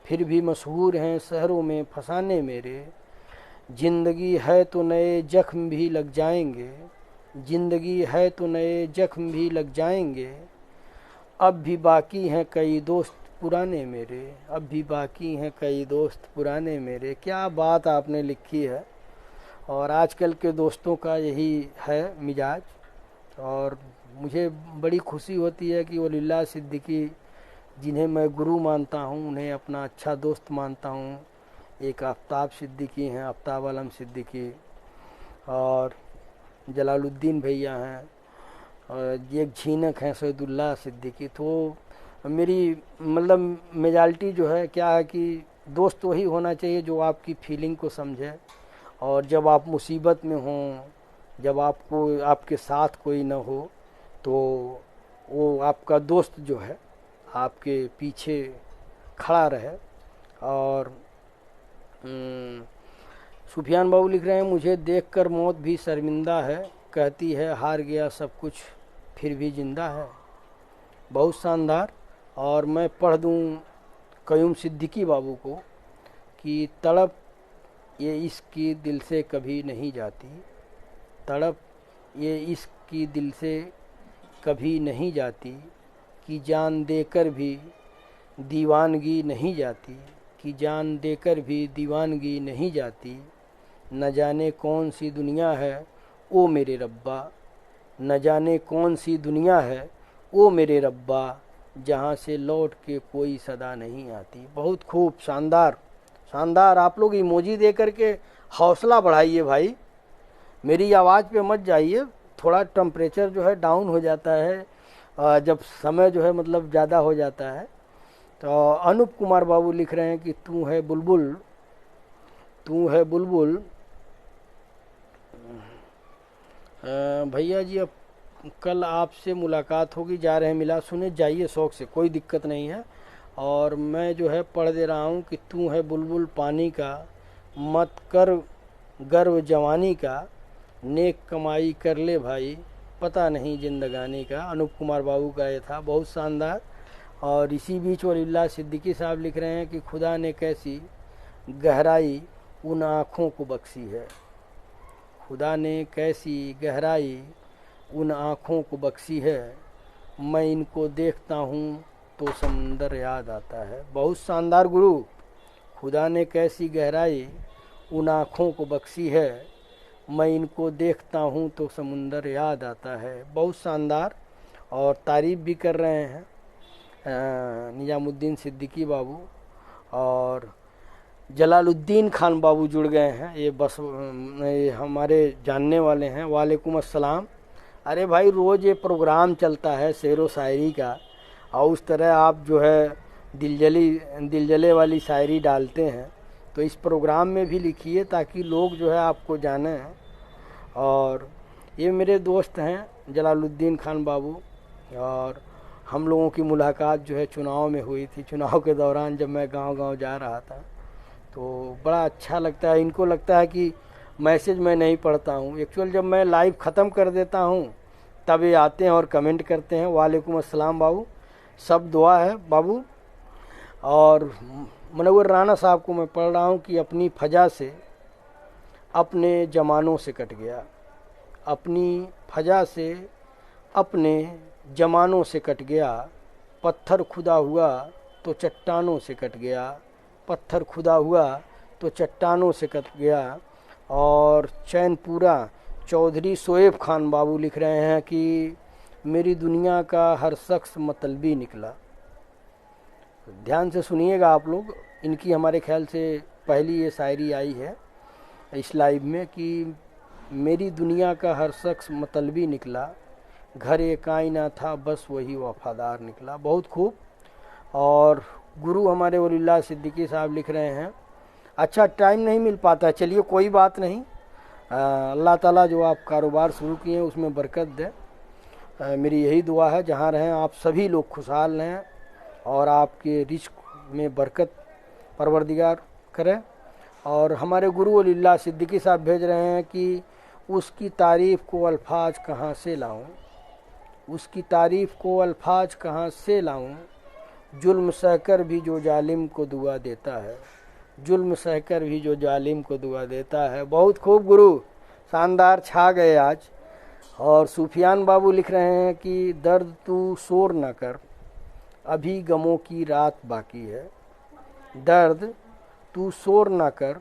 फिर भी मशहूर हैं शहरों में फसाने मेरे। ज़िंदगी है तो नए जख्म भी लग जाएंगे, ज़िंदगी है तो नए जख्म भी लग जाएंगे, अब भी बाकी हैं कई दोस्त पुराने मेरे, अब भी बाकी हैं कई दोस्त पुराने मेरे। क्या बात आपने लिखी है। और आजकल के दोस्तों का यही है मिजाज। और मुझे बड़ी खुशी होती है कि वलील्लाह सिद्दीकी, जिन्हें मैं गुरु मानता हूँ, उन्हें अपना अच्छा दोस्त मानता हूँ। एक आफ्ताब सिद्दीकी हैं, आफ्ताब आलम सिद्दीकी, और जलालुद्दीन भैया हैं, और एक झीनक हैं सैदुल्लाह सिद्दीकी। तो मेरी मतलब मेजॉरिटी जो है क्या है कि दोस्त वही होना चाहिए जो आपकी फीलिंग को समझे। और जब आप मुसीबत में हों, जब आपको आपके साथ कोई न हो, तो वो आपका दोस्त जो है आपके पीछे खड़ा रहे। और सुफियान बाबू लिख रहे हैं, मुझे देखकर मौत भी शर्मिंदा है, कहती है हार गया सब कुछ फिर भी जिंदा है। बहुत शानदार। और मैं पढ़ दूं कयूम सिद्दीकी बाबू को कि तड़प ये इश्क की दिल से कभी नहीं जाती, तड़प ये इश्क की दिल से कभी नहीं जाती, कि जान देकर भी दीवानगी नहीं जाती, कि जान देकर भी दीवानगी नहीं जाती। न जाने कौन सी दुनिया है ओ मेरे रब्बा, न जाने कौन सी दुनिया है ओ मेरे रब्बा, जहाँ से लौट के कोई सदा नहीं आती। बहुत खूब, शानदार शानदार। आप लोग इमोजी दे करके हौसला बढ़ाइए भाई, मेरी आवाज़ पे मत जाइए। थोड़ा टेम्परेचर जो है डाउन हो जाता है जब समय जो है मतलब ज़्यादा हो जाता है। तो अनूप कुमार बाबू लिख रहे हैं कि तू है बुलबुल, तू है बुलबुल। भैया जी अब कल आपसे मुलाकात होगी, जा रहे हैं मिला सुने, जाइए शौक़ से, कोई दिक्कत नहीं है। और मैं जो है पढ़ दे रहा हूँ कि तू है बुलबुल पानी का, मत कर गर्व जवानी का, नेक कमाई कर ले भाई, पता नहीं जिंदगानी का। अनूप कुमार बाबू का ये था, बहुत शानदार। और इसी बीच वलील्लाह सिद्दीकी साहब लिख रहे हैं कि खुदा ने कैसी गहराई उन आँखों को बख्शी है, खुदा ने कैसी गहराई उन आँखों को बख्शी है, मैं इनको देखता हूँ तो समंदर याद आता है। बहुत शानदार गुरु। खुदा ने कैसी गहराई उन आँखों को बख्शी है, मैं इनको देखता हूँ तो समुंदर याद आता है। बहुत शानदार। और तारीफ़ भी कर रहे हैं निजामुद्दीन सिद्दीकी बाबू, और जलालुद्दीन खान बाबू जुड़ गए हैं, ये बस ये हमारे जानने वाले हैं। वालेकुम अस्सलाम। अरे भाई, रोज़ ये प्रोग्राम चलता है शेरो शायरी का, और उस तरह आप जो है दिलजले वाली शायरी डालते हैं, तो इस प्रोग्राम में भी लिखिए ताकि लोग जो है आपको जाने। और ये मेरे दोस्त हैं जलालुद्दीन खान बाबू, और हम लोगों की मुलाकात जो है चुनाव में हुई थी। चुनाव के दौरान जब मैं गांव-गांव जा रहा था तो बड़ा अच्छा लगता है। इनको लगता है कि मैसेज मैं नहीं पढ़ता हूँ, एक्चुअल जब मैं लाइव ख़त्म कर देता हूँ तब ये आते हैं और कमेंट करते हैं। वालेकुम अस्सलाम बाबू, सब दुआ है बाबू। और मुनव्वर राणा साहब को मैं पढ़ रहा हूँ कि अपनी फजा से अपने जमानों से कट गया, अपनी फजा से अपने जमानों से कट गया, पत्थर खुदा हुआ तो चट्टानों से कट गया, पत्थर खुदा हुआ तो चट्टानों से कट गया। और चैनपुरा चौधरी शोएब खान बाबू लिख रहे हैं कि मेरी दुनिया का हर शख्स मतलबी निकला। ध्यान से सुनिएगा आप लोग, इनकी हमारे ख्याल से पहली ये शायरी आई है इस लाइव में कि मेरी दुनिया का हर शख्स मतलबी निकला, घर एक आईना था बस वही वफादार निकला। बहुत खूब। और गुरु हमारे वलीउल्लाह सिद्दीकी साहब लिख रहे हैं, अच्छा टाइम नहीं मिल पाता, चलिए कोई बात नहीं, अल्लाह ताला जो आप कारोबार शुरू किए हैं उसमें बरकत दे। मेरी यही दुआ है जहाँ रहें आप सभी लोग खुशहाल रहें और आपके रिज़्क़ में बरकत परवरदिगार करे। और हमारे गुरु वलीउल्लाह सिद्दीकी साहब भेज रहे हैं कि उसकी तारीफ़ को अल्फाज कहाँ से लाऊं, उसकी तारीफ़ को अल्फाज कहाँ से लाऊं, जुल्म सहकर भी जो जालिम को दुआ देता है, जुल्म सहकर भी जो जालिम को दुआ देता है। बहुत खूब गुरु, शानदार, छा गए आज। और सूफियान बाबू लिख रहे हैं कि दर्द तू शोर न कर, अभी गमों की रात बाकी है, दर्द तू शोर न कर,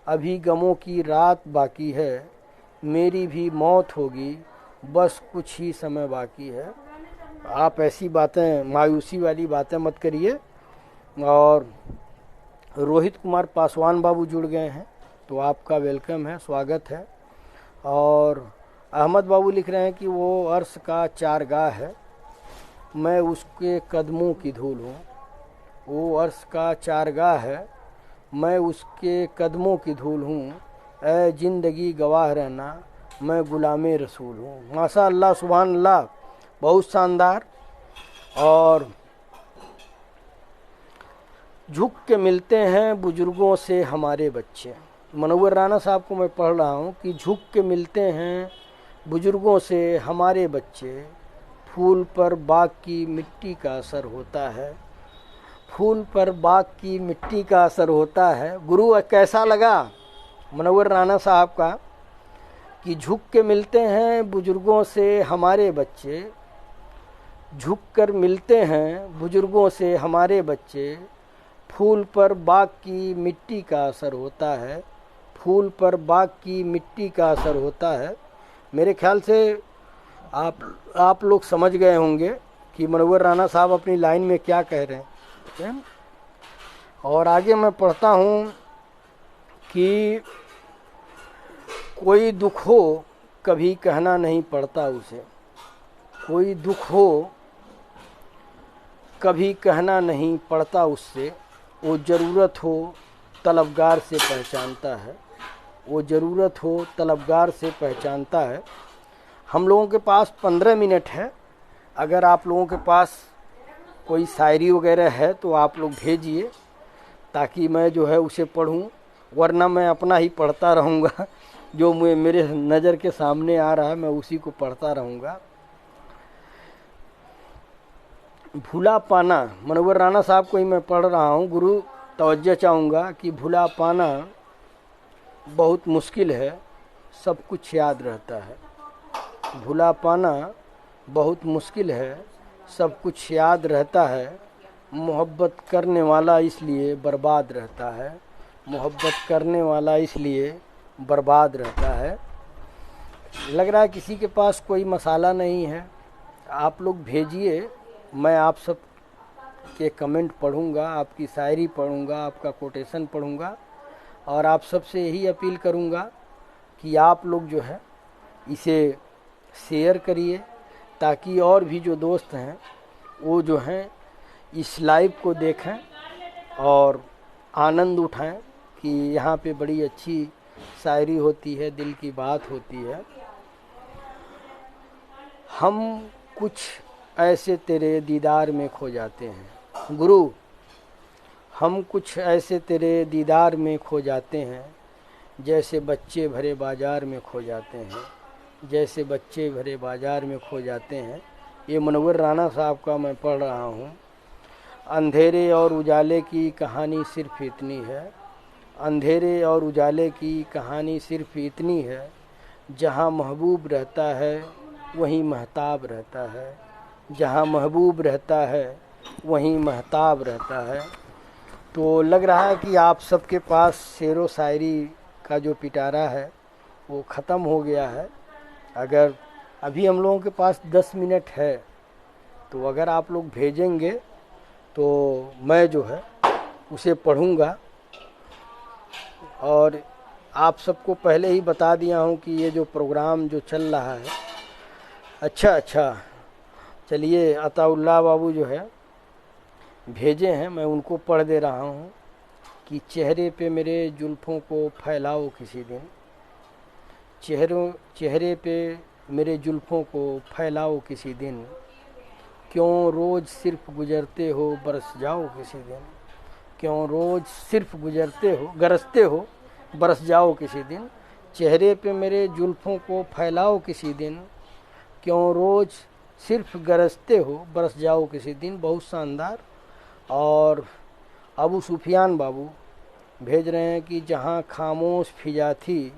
अभी गमों की रात बाकी है, मेरी भी मौत होगी बस कुछ ही समय बाकी है। आप ऐसी बातें, मायूसी वाली बातें मत करिए। और रोहित कुमार पासवान बाबू जुड़ गए हैं तो आपका वेलकम है, स्वागत है। और अहमद बाबू लिख रहे हैं कि वो अर्श का चारगाह है, मैं उसके कदमों की धूल हूँ, वो अर्श का चारगाह है, मैं उसके कदमों की धूल हूँ, ऐ ज़िंदगी गवाह रहना मैं गुलामे रसूल हूँ। माशा अल्लाह, सुभान अल्लाह, बहुत शानदार। और झुक के मिलते हैं बुजुर्गों से हमारे बच्चे, मुनव्वर राणा साहब को मैं पढ़ रहा हूँ कि झुक के मिलते हैं बुजुर्गों से हमारे बच्चे, फूल पर बाग की मिट्टी का असर होता है, फूल पर बाग की मिट्टी का असर होता है। गुरु कैसा लगा मुनव्वर राणा साहब का कि झुक के मिलते हैं बुजुर्गों से हमारे बच्चे, झुक कर मिलते हैं बुजुर्गों से हमारे बच्चे, फूल पर बाग की मिट्टी का असर होता है, फूल पर बाग की मिट्टी का असर होता है। मेरे ख्याल से आप लोग समझ गए होंगे कि मुनव्वर राणा साहब अपनी लाइन में क्या कह रहे हैं। और आगे मैं पढ़ता हूँ कि कोई दुख हो कभी कहना नहीं पड़ता उसे, कोई दुख हो कभी कहना नहीं पड़ता उससे, वो ज़रूरत हो तलबगार से पहचानता है, वो ज़रूरत हो तलबगार से पहचानता है। हम लोगों के पास 15 मिनट है, अगर आप लोगों के पास कोई शायरी वगैरह है तो आप लोग भेजिए ताकि मैं जो है उसे पढ़ूं, वरना मैं अपना ही पढ़ता रहूँगा, जो मेरे नज़र के सामने आ रहा है मैं उसी को पढ़ता रहूँगा। भुला पाना, मुनव्वर राणा साहब को ही मैं पढ़ रहा हूँ। गुरु तवज्जो चाहूँगा कि भुला पाना बहुत मुश्किल है, सब कुछ याद रहता है, भुला पाना बहुत मुश्किल है, सब कुछ याद रहता है, मोहब्बत करने वाला इसलिए बर्बाद रहता है, मोहब्बत करने वाला इसलिए बर्बाद रहता है। लग रहा है किसी के पास कोई मसाला नहीं है, आप लोग भेजिए, मैं आप सब के कमेंट पढ़ूंगा, आपकी शायरी पढ़ूंगा, आपका कोटेशन पढ़ूंगा। और आप सबसे यही अपील करूंगा कि आप लोग जो है इसे शेयर करिए ताकि और भी जो दोस्त हैं वो जो हैं इस लाइव को देखें और आनंद उठाएं कि यहाँ पे बड़ी अच्छी शायरी होती है, दिल की बात होती है। हम कुछ ऐसे तेरे दीदार में खो जाते हैं गुरु, हम कुछ ऐसे तेरे दीदार में खो जाते हैं, जैसे बच्चे भरे बाज़ार में खो जाते हैं, जैसे बच्चे भरे बाज़ार में खो जाते हैं। ये मुनव्वर राना साहब का मैं पढ़ रहा हूँ। अंधेरे और उजाले की कहानी सिर्फ इतनी है, अंधेरे और उजाले की कहानी सिर्फ इतनी है, जहाँ महबूब रहता है वहीं महताब रहता है, जहाँ महबूब रहता है वहीं महताब रहता है। तो लग रहा है कि आप सबके पास शेरो शायरी का जो पिटारा है वो ख़त्म हो गया है। अगर अभी हम लोगों के पास 10 मिनट है, तो अगर आप लोग भेजेंगे तो मैं जो है उसे पढ़ूंगा। और आप सबको पहले ही बता दिया हूँ कि ये जो प्रोग्राम जो चल रहा है, अच्छा चलिए, अताउल्लाह बाबू जो है भेजे हैं, मैं उनको पढ़ दे रहा हूँ कि चेहरे पे मेरे जुल्फ़ों को फैलाओ किसी दिन, चेहरे पे मेरे जुल्फ़ों को फैलाओ किसी दिन, क्यों रोज़ सिर्फ गुजरते हो बरस जाओ किसी दिन, क्यों रोज़ सिर्फ गुजरते हो गरजते हो बरस जाओ किसी दिन, चेहरे पे मेरे जुल्फ़ों को फैलाओ किसी दिन, क्यों रोज़ सिर्फ गरजते हो बरस जाओ किसी दिन। बहुत शानदार। और अबू सुफियान बाबू भेज रहे हैं कि जहाँ खामोश फिजा थी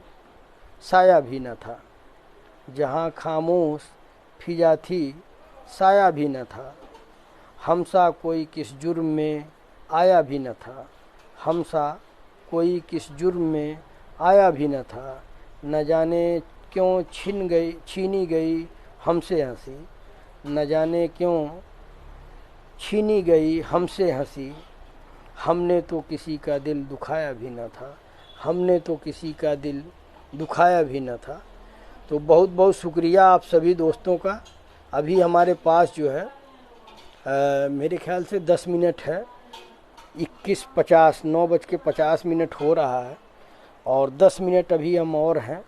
साया भी न था, जहाँ खामोश फिजा थी साया भी न था, हमसा कोई किस जुर्म में आया भी न था, हमसा कोई किस जुर्म में आया भी न था, न जाने क्यों छीनी गई हमसे हंसी, न जाने क्यों छीनी गई हमसे हंसी, हमने तो किसी का दिल दुखाया भी न था, हमने तो किसी का दिल दुखाया भी न था। तो बहुत बहुत शुक्रिया आप सभी दोस्तों का। अभी हमारे पास जो है मेरे ख्याल से 10 मिनट है, 21:50 9:50 हो रहा है, और 10 मिनट अभी हम और हैं।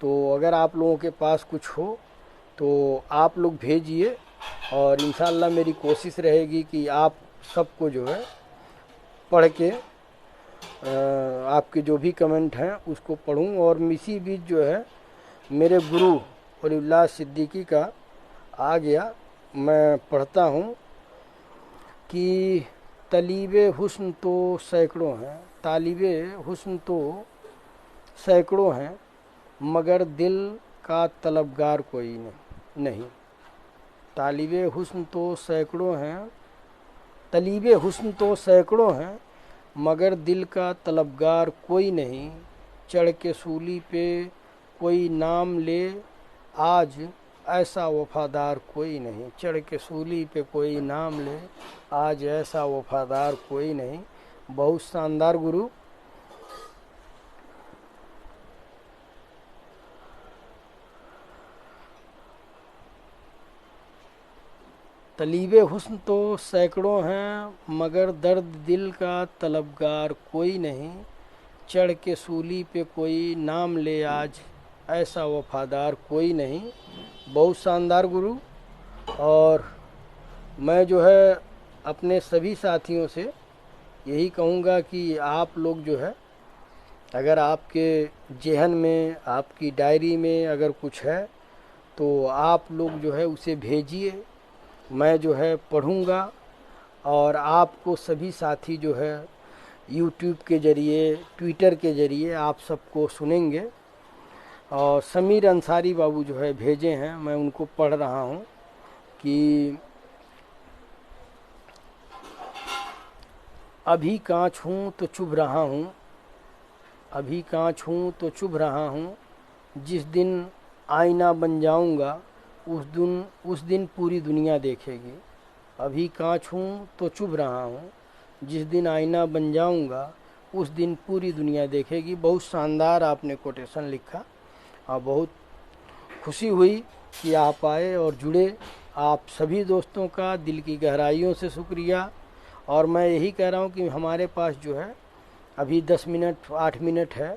तो अगर आप लोगों के पास कुछ हो तो आप लोग भेजिए, और इंशाल्लाह मेरी कोशिश रहेगी कि आप सबको जो है पढ़ के आपके जो भी कमेंट हैं उसको पढूं। और इसी बीच जो है मेरे गुरु वलीउल्लाह सिद्दीकी का आ गया, मैं पढ़ता हूँ कि तलीबे हुस्न तो सैकड़ों हैं, तालिबे हुस्न तो सैकड़ों हैं, मगर दिल का तलबगार कोई नहीं। तालिबे हुस्न तो सैकड़ों हैं, तलीबे हुस्न तो सैकड़ों हैं, मगर दिल का तलबगार कोई नहीं। चढ़ के सूली पे कोई नाम ले आज ऐसा वफादार कोई नहीं, चढ़ के सूली पे कोई नाम ले आज ऐसा वफादार कोई नहीं। बहुत शानदार गुरु। तलीबे हुस्न तो सैकड़ों हैं, मगर दर्द दिल का तलबगार कोई नहीं। चढ़ के सूली पे कोई नाम ले आज ऐसा वफादार कोई नहीं। बहुत शानदार गुरु। और मैं जो है अपने सभी साथियों से यही कहूँगा कि आप लोग जो है, अगर आपके जेहन में, आपकी डायरी में अगर कुछ है तो आप लोग जो है उसे भेजिए, मैं जो है पढ़ूँगा। और आपको सभी साथी जो है यूट्यूब के ज़रिए, ट्विटर के ज़रिए आप सबको सुनेंगे। और समीर अंसारी बाबू जो है भेजे हैं, मैं उनको पढ़ रहा हूँ कि अभी कांच हूँ तो चुभ रहा हूँ, अभी कांच हूँ तो चुभ रहा हूँ, जिस दिन आईना बन जाऊँगा उस दिन पूरी दुनिया देखेगी। अभी कांच हूँ तो चुभ रहा हूँ, जिस दिन आईना बन जाऊँगा उस दिन पूरी दुनिया देखेगी। बहुत शानदार आपने कोटेशन लिखा, और बहुत खुशी हुई कि आप आए और जुड़े। आप सभी दोस्तों का दिल की गहराइयों से शुक्रिया। और मैं यही कह रहा हूँ कि हमारे पास जो है अभी 10 मिनट 8 मिनट है,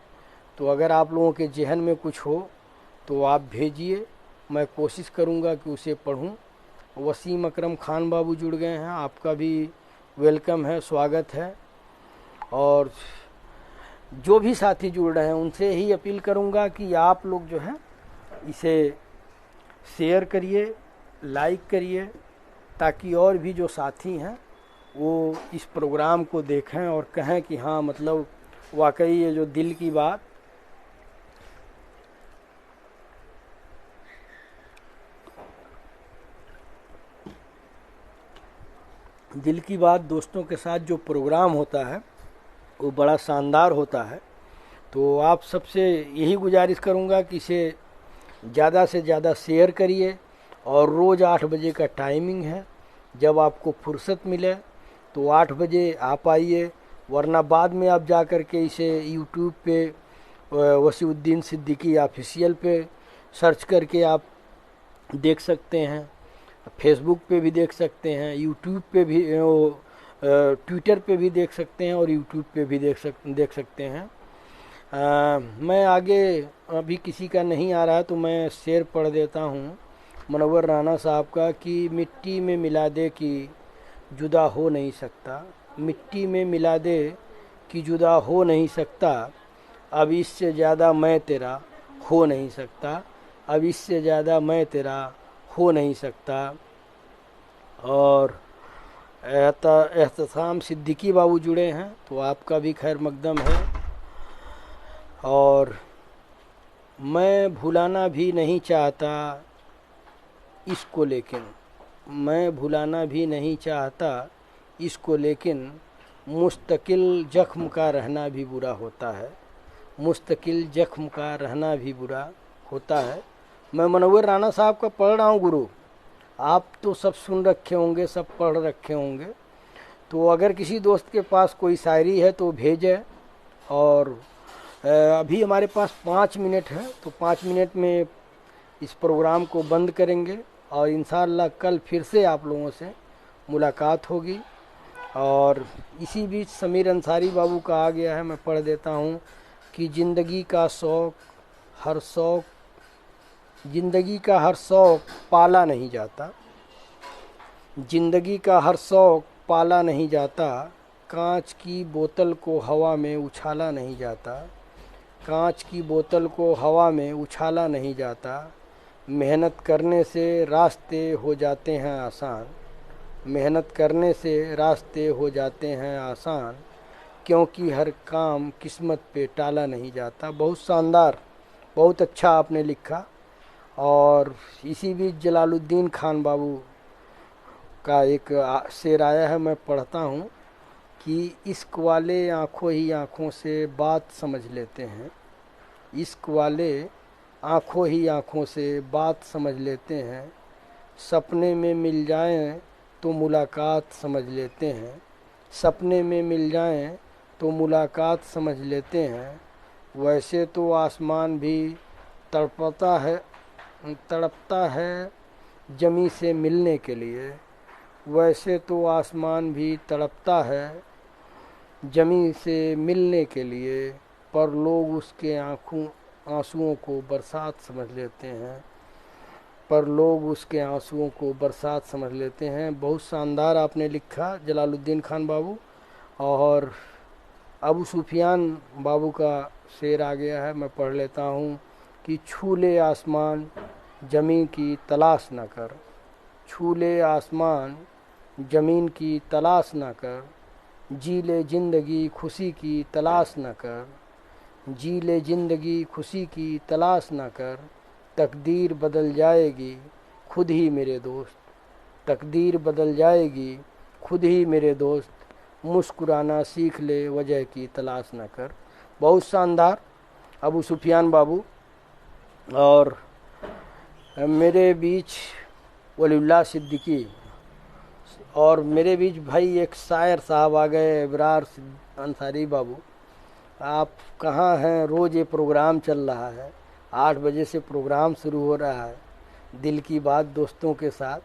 तो अगर आप लोगों के जेहन में कुछ हो तो आप भेजिए, मैं कोशिश करूँगा कि उसे पढूं। वसीम अकरम खान बाबू जुड़ गए हैं, आपका भी वेलकम है, स्वागत है। और जो भी साथी जुड़ रहे हैं उनसे ही अपील करूँगा कि आप लोग जो है इसे शेयर करिए, लाइक करिए, ताकि और भी जो साथी हैं वो इस प्रोग्राम को देखें और कहें कि हाँ मतलब वाकई ये जो दिल की बात दोस्तों के साथ जो प्रोग्राम होता है वो बड़ा शानदार होता है। तो आप सबसे यही गुजारिश करूँगा कि इसे ज़्यादा से ज़्यादा शेयर करिए। और रोज़ 8 बजे का टाइमिंग है, जब आपको फुर्सत मिले तो 8 बजे आप आइए, वरना बाद में आप जा कर के इसे यूट्यूब पे वसीउद्दीन सिद्दीकी ऑफिशियल पे सर्च करके आप देख सकते हैं, फेसबुक पे भी देख सकते हैं, यूट्यूब पे भी, ट्विटर पे भी देख सकते हैं और यूट्यूब पे भी देख सकते हैं। मैं आगे अभी किसी का नहीं आ रहा है तो मैं शेर पढ़ देता हूँ मुनव्वर राना साहब का कि मिट्टी में मिला दे कि जुदा हो नहीं सकता, मिट्टी में मिला दे कि जुदा हो नहीं सकता, अब इससे ज़्यादा मैं तेरा हो नहीं सकता, अब इससे ज़्यादा मैं तेरा हो नहीं सकता। और एहतसाम सिद्दीकी बाबू जुड़े हैं, तो आपका भी खैर मकदम है। और मैं भुलाना भी नहीं चाहता इसको, लेकिन मैं भुलाना भी नहीं चाहता इसको, लेकिन मुस्तकिल जख्म का रहना भी बुरा होता है, मुस्तकिल जख्म का रहना भी बुरा होता है। मैं मुनव्वर राना साहब का पढ़ रहा हूँ गुरु, आप तो सब सुन रखे होंगे, सब पढ़ रखे होंगे। तो अगर किसी दोस्त के पास कोई शायरी है तो भेजे। और अभी हमारे पास 5 मिनट है, तो 5 मिनट में इस प्रोग्राम को बंद करेंगे और इंशाअल्लाह कल फिर से आप लोगों से मुलाकात होगी। और इसी बीच समीर अंसारी बाबू का आ गया है, मैं पढ़ देता हूँ कि ज़िंदगी का हर शौक़ पाला नहीं जाता, ज़िंदगी का हर शौक़ पाला नहीं जाता, कांच की बोतल को हवा में उछाला नहीं जाता, कांच की बोतल को हवा में उछाला नहीं जाता, मेहनत करने से रास्ते हो जाते हैं आसान, मेहनत करने से रास्ते हो जाते हैं आसान, क्योंकि हर काम किस्मत पे टाला नहीं जाता। बहुत शानदार, बहुत अच्छा आपने लिखा। और इसी बीच जलालुद्दीन खान बाबू का एक शेर आया है, मैं पढ़ता हूँ कि इश्क वाले आँखों ही आँखों से बात समझ लेते हैं, इश्क वाले आँखों ही आँखों से बात समझ लेते हैं, सपने में मिल जाएं तो मुलाकात समझ लेते हैं, सपने में मिल जाएं तो मुलाकात समझ लेते हैं, वैसे तो आसमान भी तड़पता है जमी से मिलने के लिए, वैसे तो आसमान भी तड़पता है जमी से मिलने के लिए, पर लोग उसके आंसुओं को बरसात समझ लेते हैं, पर लोग उसके आंसुओं को बरसात समझ लेते हैं। बहुत शानदार आपने लिखा जलालुद्दीन खान बाबू। और अबू सुफियान बाबू का शेर आ गया है, मैं पढ़ लेता हूँ कि छू ले आसमान ज़मीन की तलाश न कर, छू ले आसमान ज़मीन की तलाश न कर, जी ले ज़िंदगी खुशी की तलाश न कर, जी ले ज़िंदगी खुशी की तलाश न कर, तकदीर बदल जाएगी खुद ही मेरे दोस्त, तकदीर बदल जाएगी खुद ही मेरे दोस्त, मुस्कुराना सीख ले वजह की तलाश न कर। बहुत शानदार अबू सुफियान बाबू। और मेरे बीच वलीउल्लाह सिद्दीकी और मेरे बीच भाई एक शायर साहब आ गए, इबरार अंसारी बाबू। आप कहाँ हैं? रोज़ ये प्रोग्राम चल रहा है, 8 बजे से प्रोग्राम शुरू हो रहा है दिल की बात दोस्तों के साथ।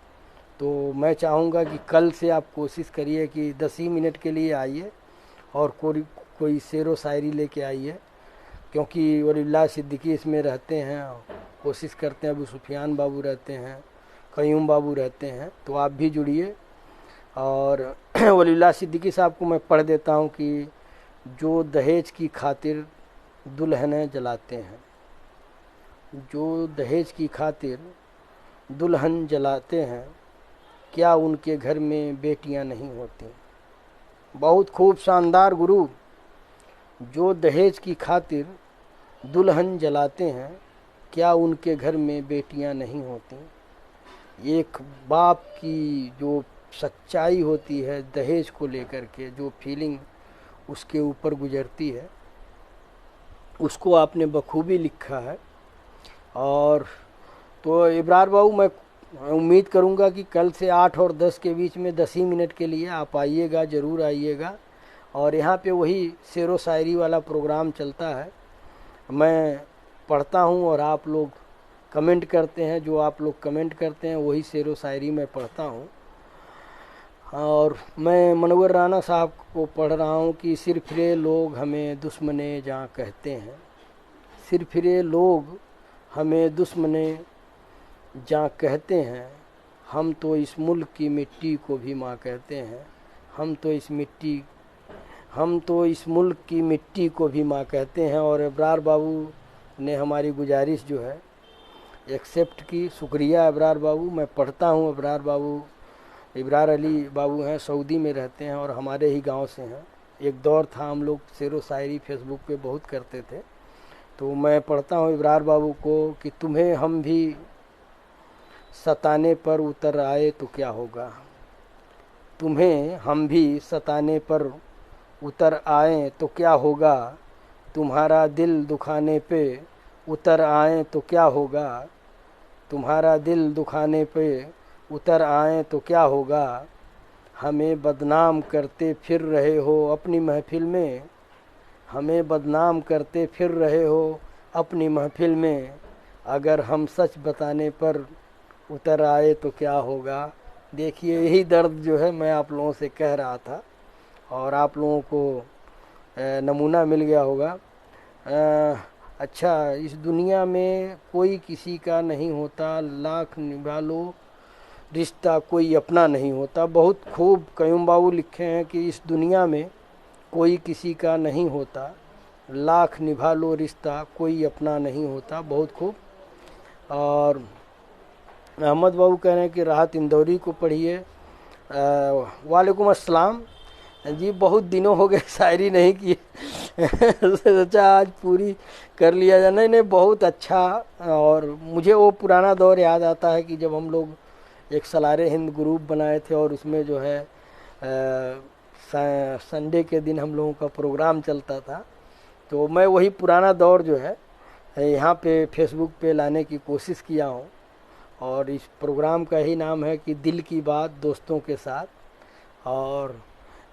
तो मैं चाहूँगा कि कल से आप कोशिश करिए कि 10 ही मिनट के लिए आइए और कोई शेरो शायरी लेके आइए, क्योंकि वलीउल्लाह सिद्दीकी इसमें रहते हैं, कोशिश करते हैं, अबू सुफियान बाबू रहते हैं, कयूम बाबू रहते हैं, तो आप भी जुड़िए। और वलीउल्लाह सिद्दीकी साहब को मैं पढ़ देता हूँ कि जो दहेज की खातिर दुल्हनें जलाते हैं, जो दहेज की खातिर दुल्हन जलाते हैं, क्या उनके घर में बेटियां नहीं होती। बहुत खूब शानदार गुरु। जो दहेज की खातिर दुल्हन जलाते हैं, क्या उनके घर में बेटियां नहीं होती। एक बाप की जो सच्चाई होती है दहेज को लेकर के, जो फीलिंग उसके ऊपर गुजरती है, उसको आपने बखूबी लिखा है। और तो इब्रार बाबू, मैं उम्मीद करूंगा कि कल से 8 और 10 के बीच में 10 ही मिनट के लिए आप आइएगा, ज़रूर आइएगा। और यहाँ पे वही शेरो शायरी वाला प्रोग्राम चलता है, मैं पढ़ता हूँ और आप लोग कमेंट करते हैं, जो आप लोग कमेंट करते हैं वही शेरो शायरी मैं पढ़ता हूँ। और मैं मनव्वर राना साहब को पढ़ रहा हूँ कि सिरफिरे लोग हमें दुश्मने जां कहते हैं, सिरफिरे लोग हमें दुश्मने जां कहते हैं, हम तो इस मुल्क की मिट्टी को भी माँ कहते हैं, हम तो इस मुल्क की मिट्टी को भी माँ कहते हैं। और इब्रार बाबू ने हमारी गुजारिश जो है एक्सेप्ट की, शुक्रिया इब्रार बाबू। मैं पढ़ता हूँ। इब्रार बाबू इब्रार अली बाबू हैं, सऊदी में रहते हैं और हमारे ही गांव से हैं। एक दौर था हम लोग शेरो शायरी फेसबुक पे बहुत करते थे। तो मैं पढ़ता हूँ इब्रार बाबू को कि तुम्हें हम भी सताने पर उतर आए तो क्या होगा, तुम्हें हम भी सताने पर उतर आए तो क्या होगा, तुम्हारा दिल दुखाने पे उतर आए तो क्या होगा, तुम्हारा दिल दुखाने पे उतर आए तो क्या होगा, हमें बदनाम करते फिर रहे हो अपनी महफिल में, हमें बदनाम करते फिर रहे हो अपनी महफिल में, अगर हम सच बताने पर उतर आए तो क्या होगा। देखिए, यही दर्द जो है मैं आप लोगों से कह रहा था और आप लोगों को नमूना मिल गया होगा। अच्छा, इस दुनिया में कोई किसी का नहीं होता, लाख निभा लो रिश्ता कोई अपना नहीं होता। बहुत खूब कयूम बाबू लिखे हैं कि इस दुनिया में कोई किसी का नहीं होता, लाख निभा लो रिश्ता कोई अपना नहीं होता। बहुत खूब। और अहमद बाबू कह रहे हैं कि राहत इंदौरी को पढ़िए। वालेकुम अस्सलाम जी, बहुत दिनों हो गए शायरी नहीं की सोचा आज पूरी कर लिया जाए। नहीं, बहुत अच्छा। और मुझे वो पुराना दौर याद आता है कि जब हम लोग एक सलारे हिंद ग्रुप बनाए थे और उसमें जो है संडे के दिन हम लोगों का प्रोग्राम चलता था। तो मैं वही पुराना दौर जो है यहाँ पे फेसबुक पे लाने की कोशिश किया हूँ। और इस प्रोग्राम का ही नाम है कि दिल की बात दोस्तों के साथ। और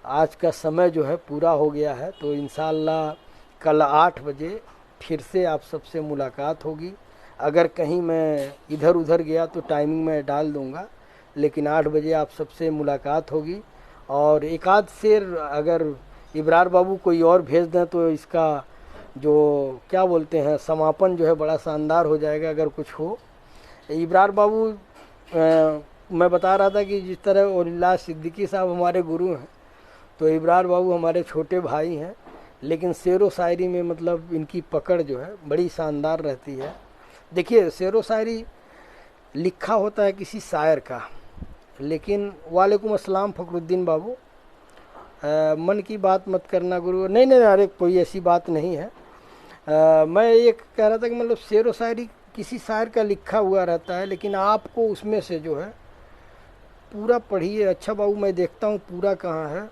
आज का समय जो है पूरा हो गया है, तो इंशाअल्लाह कल 8 बजे फिर से आप सबसे मुलाकात होगी। अगर कहीं मैं इधर उधर गया तो टाइमिंग मैं डाल दूंगा, लेकिन 8 बजे आप सबसे मुलाकात होगी। और एक आध शेर अगर इब्रार बाबू कोई और भेज दें तो इसका जो क्या बोलते हैं समापन जो है बड़ा शानदार हो जाएगा, अगर कुछ हो। इब्रार बाबू मैं बता रहा था कि जिस तरह वलीउल्लाह सिद्दीकी साहब हमारे गुरु हैं, तो इब्रार बाबू हमारे छोटे भाई हैं, लेकिन शेरो शायरी में मतलब इनकी पकड़ जो है बड़ी शानदार रहती है। देखिए, शेरो शायरी लिखा होता है किसी शायर का, लेकिन वालेकुम अस्सलाम फ़खरुद्दीन बाबू, मन की बात मत करना गुरु। नहीं, अरे कोई ऐसी बात नहीं है। मैं ये कह रहा था कि मतलब शेरो शायरी किसी शायर का लिखा हुआ रहता है, लेकिन आपको उसमें से जो है पूरा पढ़िए। अच्छा बाबू, मैं देखता हूँ पूरा कहाँ है।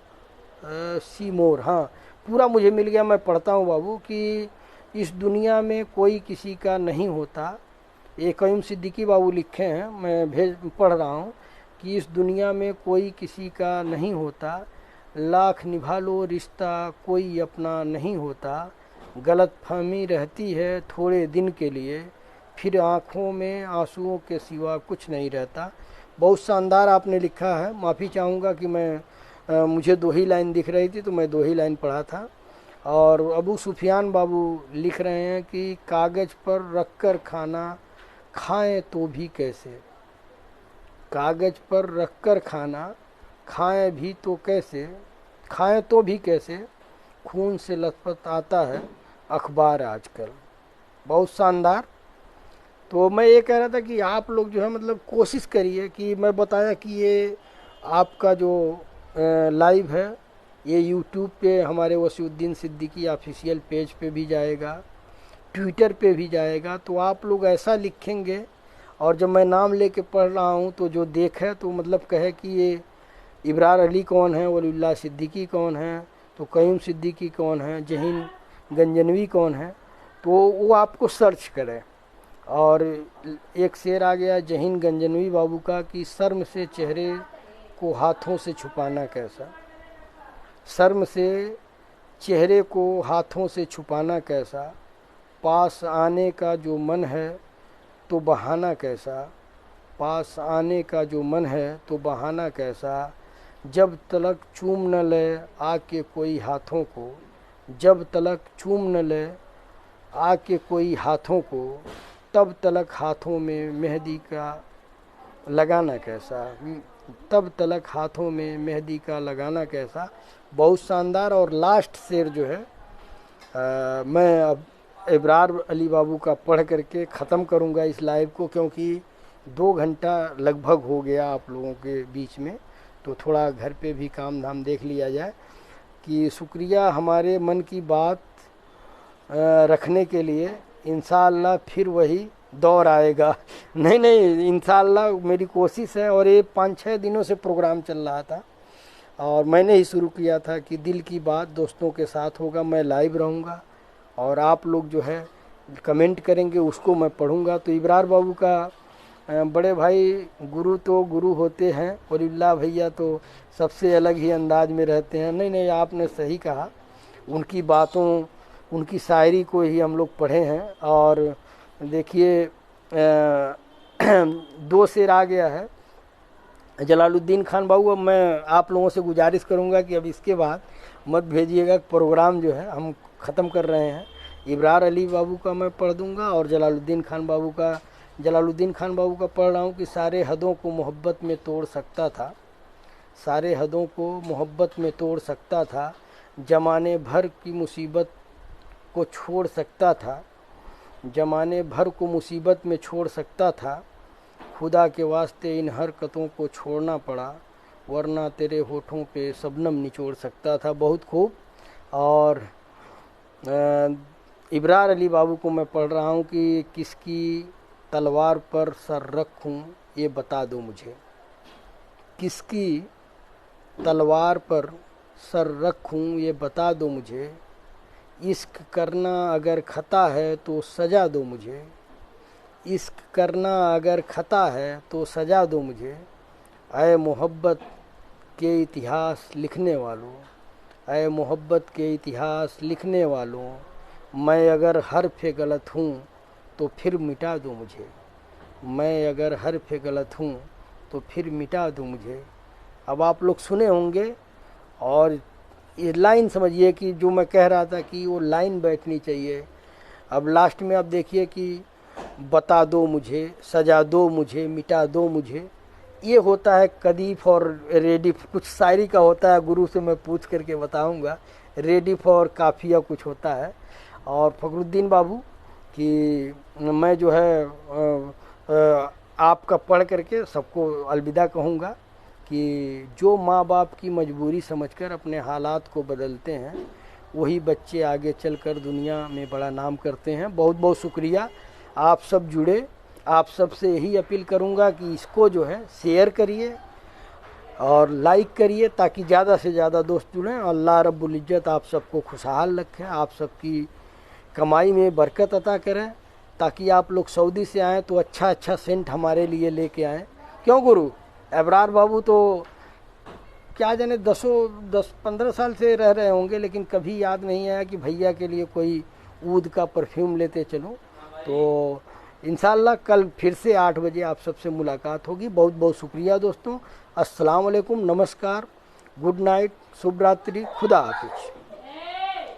सीमोर, हाँ पूरा मुझे मिल गया। मैं पढ़ता हूँ बाबू कि इस दुनिया में कोई किसी का नहीं होता। ये कयूम सिद्दीकी बाबू लिखे हैं, मैं पढ़ रहा हूँ कि इस दुनिया में कोई किसी का नहीं होता, लाख निभा लो रिश्ता कोई अपना नहीं होता, गलत फहमी रहती है थोड़े दिन के लिए, फिर आँखों में आंसुओं के सिवा कुछ नहीं रहता। बहुत शानदार आपने लिखा है। माफ़ी चाहूँगा कि मैं मुझे 2 ही लाइन दिख रही थी तो मैं 2 ही लाइन पढ़ा था। और अबू सुफियान बाबू लिख रहे हैं कि कागज़ पर रखकर खाना खाएं तो भी कैसे, कागज़ पर रखकर खाना खाएं भी तो कैसे, खाएं तो भी कैसे, खून से लथपथ आता है अखबार आजकल। बहुत शानदार। तो मैं ये कह रहा था कि आप लोग जो है मतलब कोशिश करिए कि मैं बताया कि ये आपका जो लाइव है ये यूट्यूब पे हमारे वसीउद्दीन सिद्दीकी ऑफिशियल पेज पे भी जाएगा, ट्विटर पे भी जाएगा। तो आप लोग ऐसा लिखेंगे और जब मैं नाम लेके पढ़ रहा हूँ तो जो देखे तो मतलब कहे कि ये इब्रार अली कौन है, वलीउल्लाह सिद्दीकी कौन है, तो कयूम सिद्दीकी कौन है, जहीन गंजनवी कौन है, तो वो आपको सर्च करें। और एक शेर आ गया जहीन गंजनवी बाबू का कि शर्म से चेहरे को हाथों से छुपाना कैसा, शर्म से चेहरे को हाथों से छुपाना कैसा, पास आने का जो मन है तो बहाना कैसा, पास आने का जो मन है तो बहाना कैसा, जब तलक चूम न ले आके कोई हाथों को, जब तलक चूम न ले आके कोई हाथों को, तब तलक हाथों में मेहंदी का लगाना कैसा, तब तलक हाथों में मेहंदी का लगाना कैसा। बहुत शानदार। और लास्ट शेर जो है मैं अब इब्रार अली बाबू का पढ़ करके ख़त्म करूँगा इस लाइव को, क्योंकि 2 घंटा लगभग हो गया आप लोगों के बीच में, तो थोड़ा घर पे भी काम धाम देख लिया जाए। कि शुक्रिया हमारे मन की बात रखने के लिए, इंशाअल्लाह फिर वही दौर आएगा। नहीं इंशाअल्लाह मेरी कोशिश है। और ये 5-6 दिनों से प्रोग्राम चल रहा था और मैंने ही शुरू किया था कि दिल की बात दोस्तों के साथ होगा, मैं लाइव रहूँगा और आप लोग जो है कमेंट करेंगे उसको मैं पढ़ूँगा। तो इब्रार बाबू का बड़े भाई गुरु तो गुरु होते हैं, वलीउल्लाह भैया तो सबसे अलग ही अंदाज में रहते हैं। नहीं आपने सही कहा, उनकी बातों उनकी शायरी को ही हम लोग पढ़े हैं। और देखिए 2 शेर आ गया है जलालुद्दीन खान बाबू। अब मैं आप लोगों से गुजारिश करूंगा कि अब इसके बाद मत भेजिएगा, प्रोग्राम जो है हम ख़त्म कर रहे हैं। इब्रार अली बाबू का मैं पढ़ दूंगा और जलालुद्दीन खान बाबू का पढ़ रहा हूँ कि सारे हदों को मोहब्बत में तोड़ सकता था, सारे हदों को मोहब्बत में तोड़ सकता था, जमाने भर की मुसीबत को छोड़ सकता था, जमाने भर को मुसीबत में छोड़ सकता था, खुदा के वास्ते इन हरकतों को छोड़ना पड़ा, वरना तेरे होठों पे शबनम निचोड़ सकता था। बहुत खूब। और इब्रार अली बाबू को मैं पढ़ रहा हूँ कि किसकी तलवार पर सर रखूँ ये बता दो मुझे, किसकी तलवार पर सर रखूँ ये बता दो मुझे, इश्क करना अगर खता है तो सजा दो मुझे, इश्क करना अगर खता है तो सजा दो मुझे, ऐ मोहब्बत के इतिहास लिखने वालों, ऐ मोहब्बत के इतिहास लिखने वालों, मैं अगर हर्फ़ गलत हूँ तो फिर मिटा दो मुझे, मैं अगर हर्फ़ गलत हूँ तो फिर मिटा दो मुझे। अब आप लोग सुने होंगे और ये लाइन समझिए कि जो मैं कह रहा था कि वो लाइन बैठनी चाहिए। अब लास्ट में आप देखिए कि बता दो मुझे, सजा दो मुझे, मिटा दो मुझे, ये होता है कदीफ और रेडिफ। कुछ शायरी का होता है, गुरु से मैं पूछ करके बताऊंगा, रेडिफ और काफिया कुछ होता है। और फखरुद्दीन बाबू कि मैं जो है आपका पढ़ करके सबको अलविदा कहूँगा कि जो माँ बाप की मजबूरी समझकर अपने हालात को बदलते हैं वही बच्चे आगे चलकर दुनिया में बड़ा नाम करते हैं। बहुत बहुत शुक्रिया, आप सब जुड़े। आप सब से यही अपील करूंगा कि इसको जो है शेयर करिए और लाइक करिए ताकि ज़्यादा से ज़्यादा दोस्त जुड़ें। अल्लाह रब्बुल इज़्ज़त आप सबको खुशहाल रखें, आप सबकी कमाई में बरकत अता करें, ताकि आप लोग सऊदी से आएँ तो अच्छा अच्छा सेंट हमारे लिए लेके आएँ। क्यों गुरु? इब्रार बाबू तो क्या जाने 10-15 साल से रह रहे होंगे, लेकिन कभी याद नहीं आया कि भैया के लिए कोई ऊद का परफ्यूम लेते चलूं। तो इंशाल्लाह कल फिर से 8 बजे आप सबसे मुलाकात होगी। बहुत बहुत शुक्रिया दोस्तों। अस्सलाम वालेकुम, नमस्कार, गुड नाइट, शुभ रात्रि, खुदा हाफिज।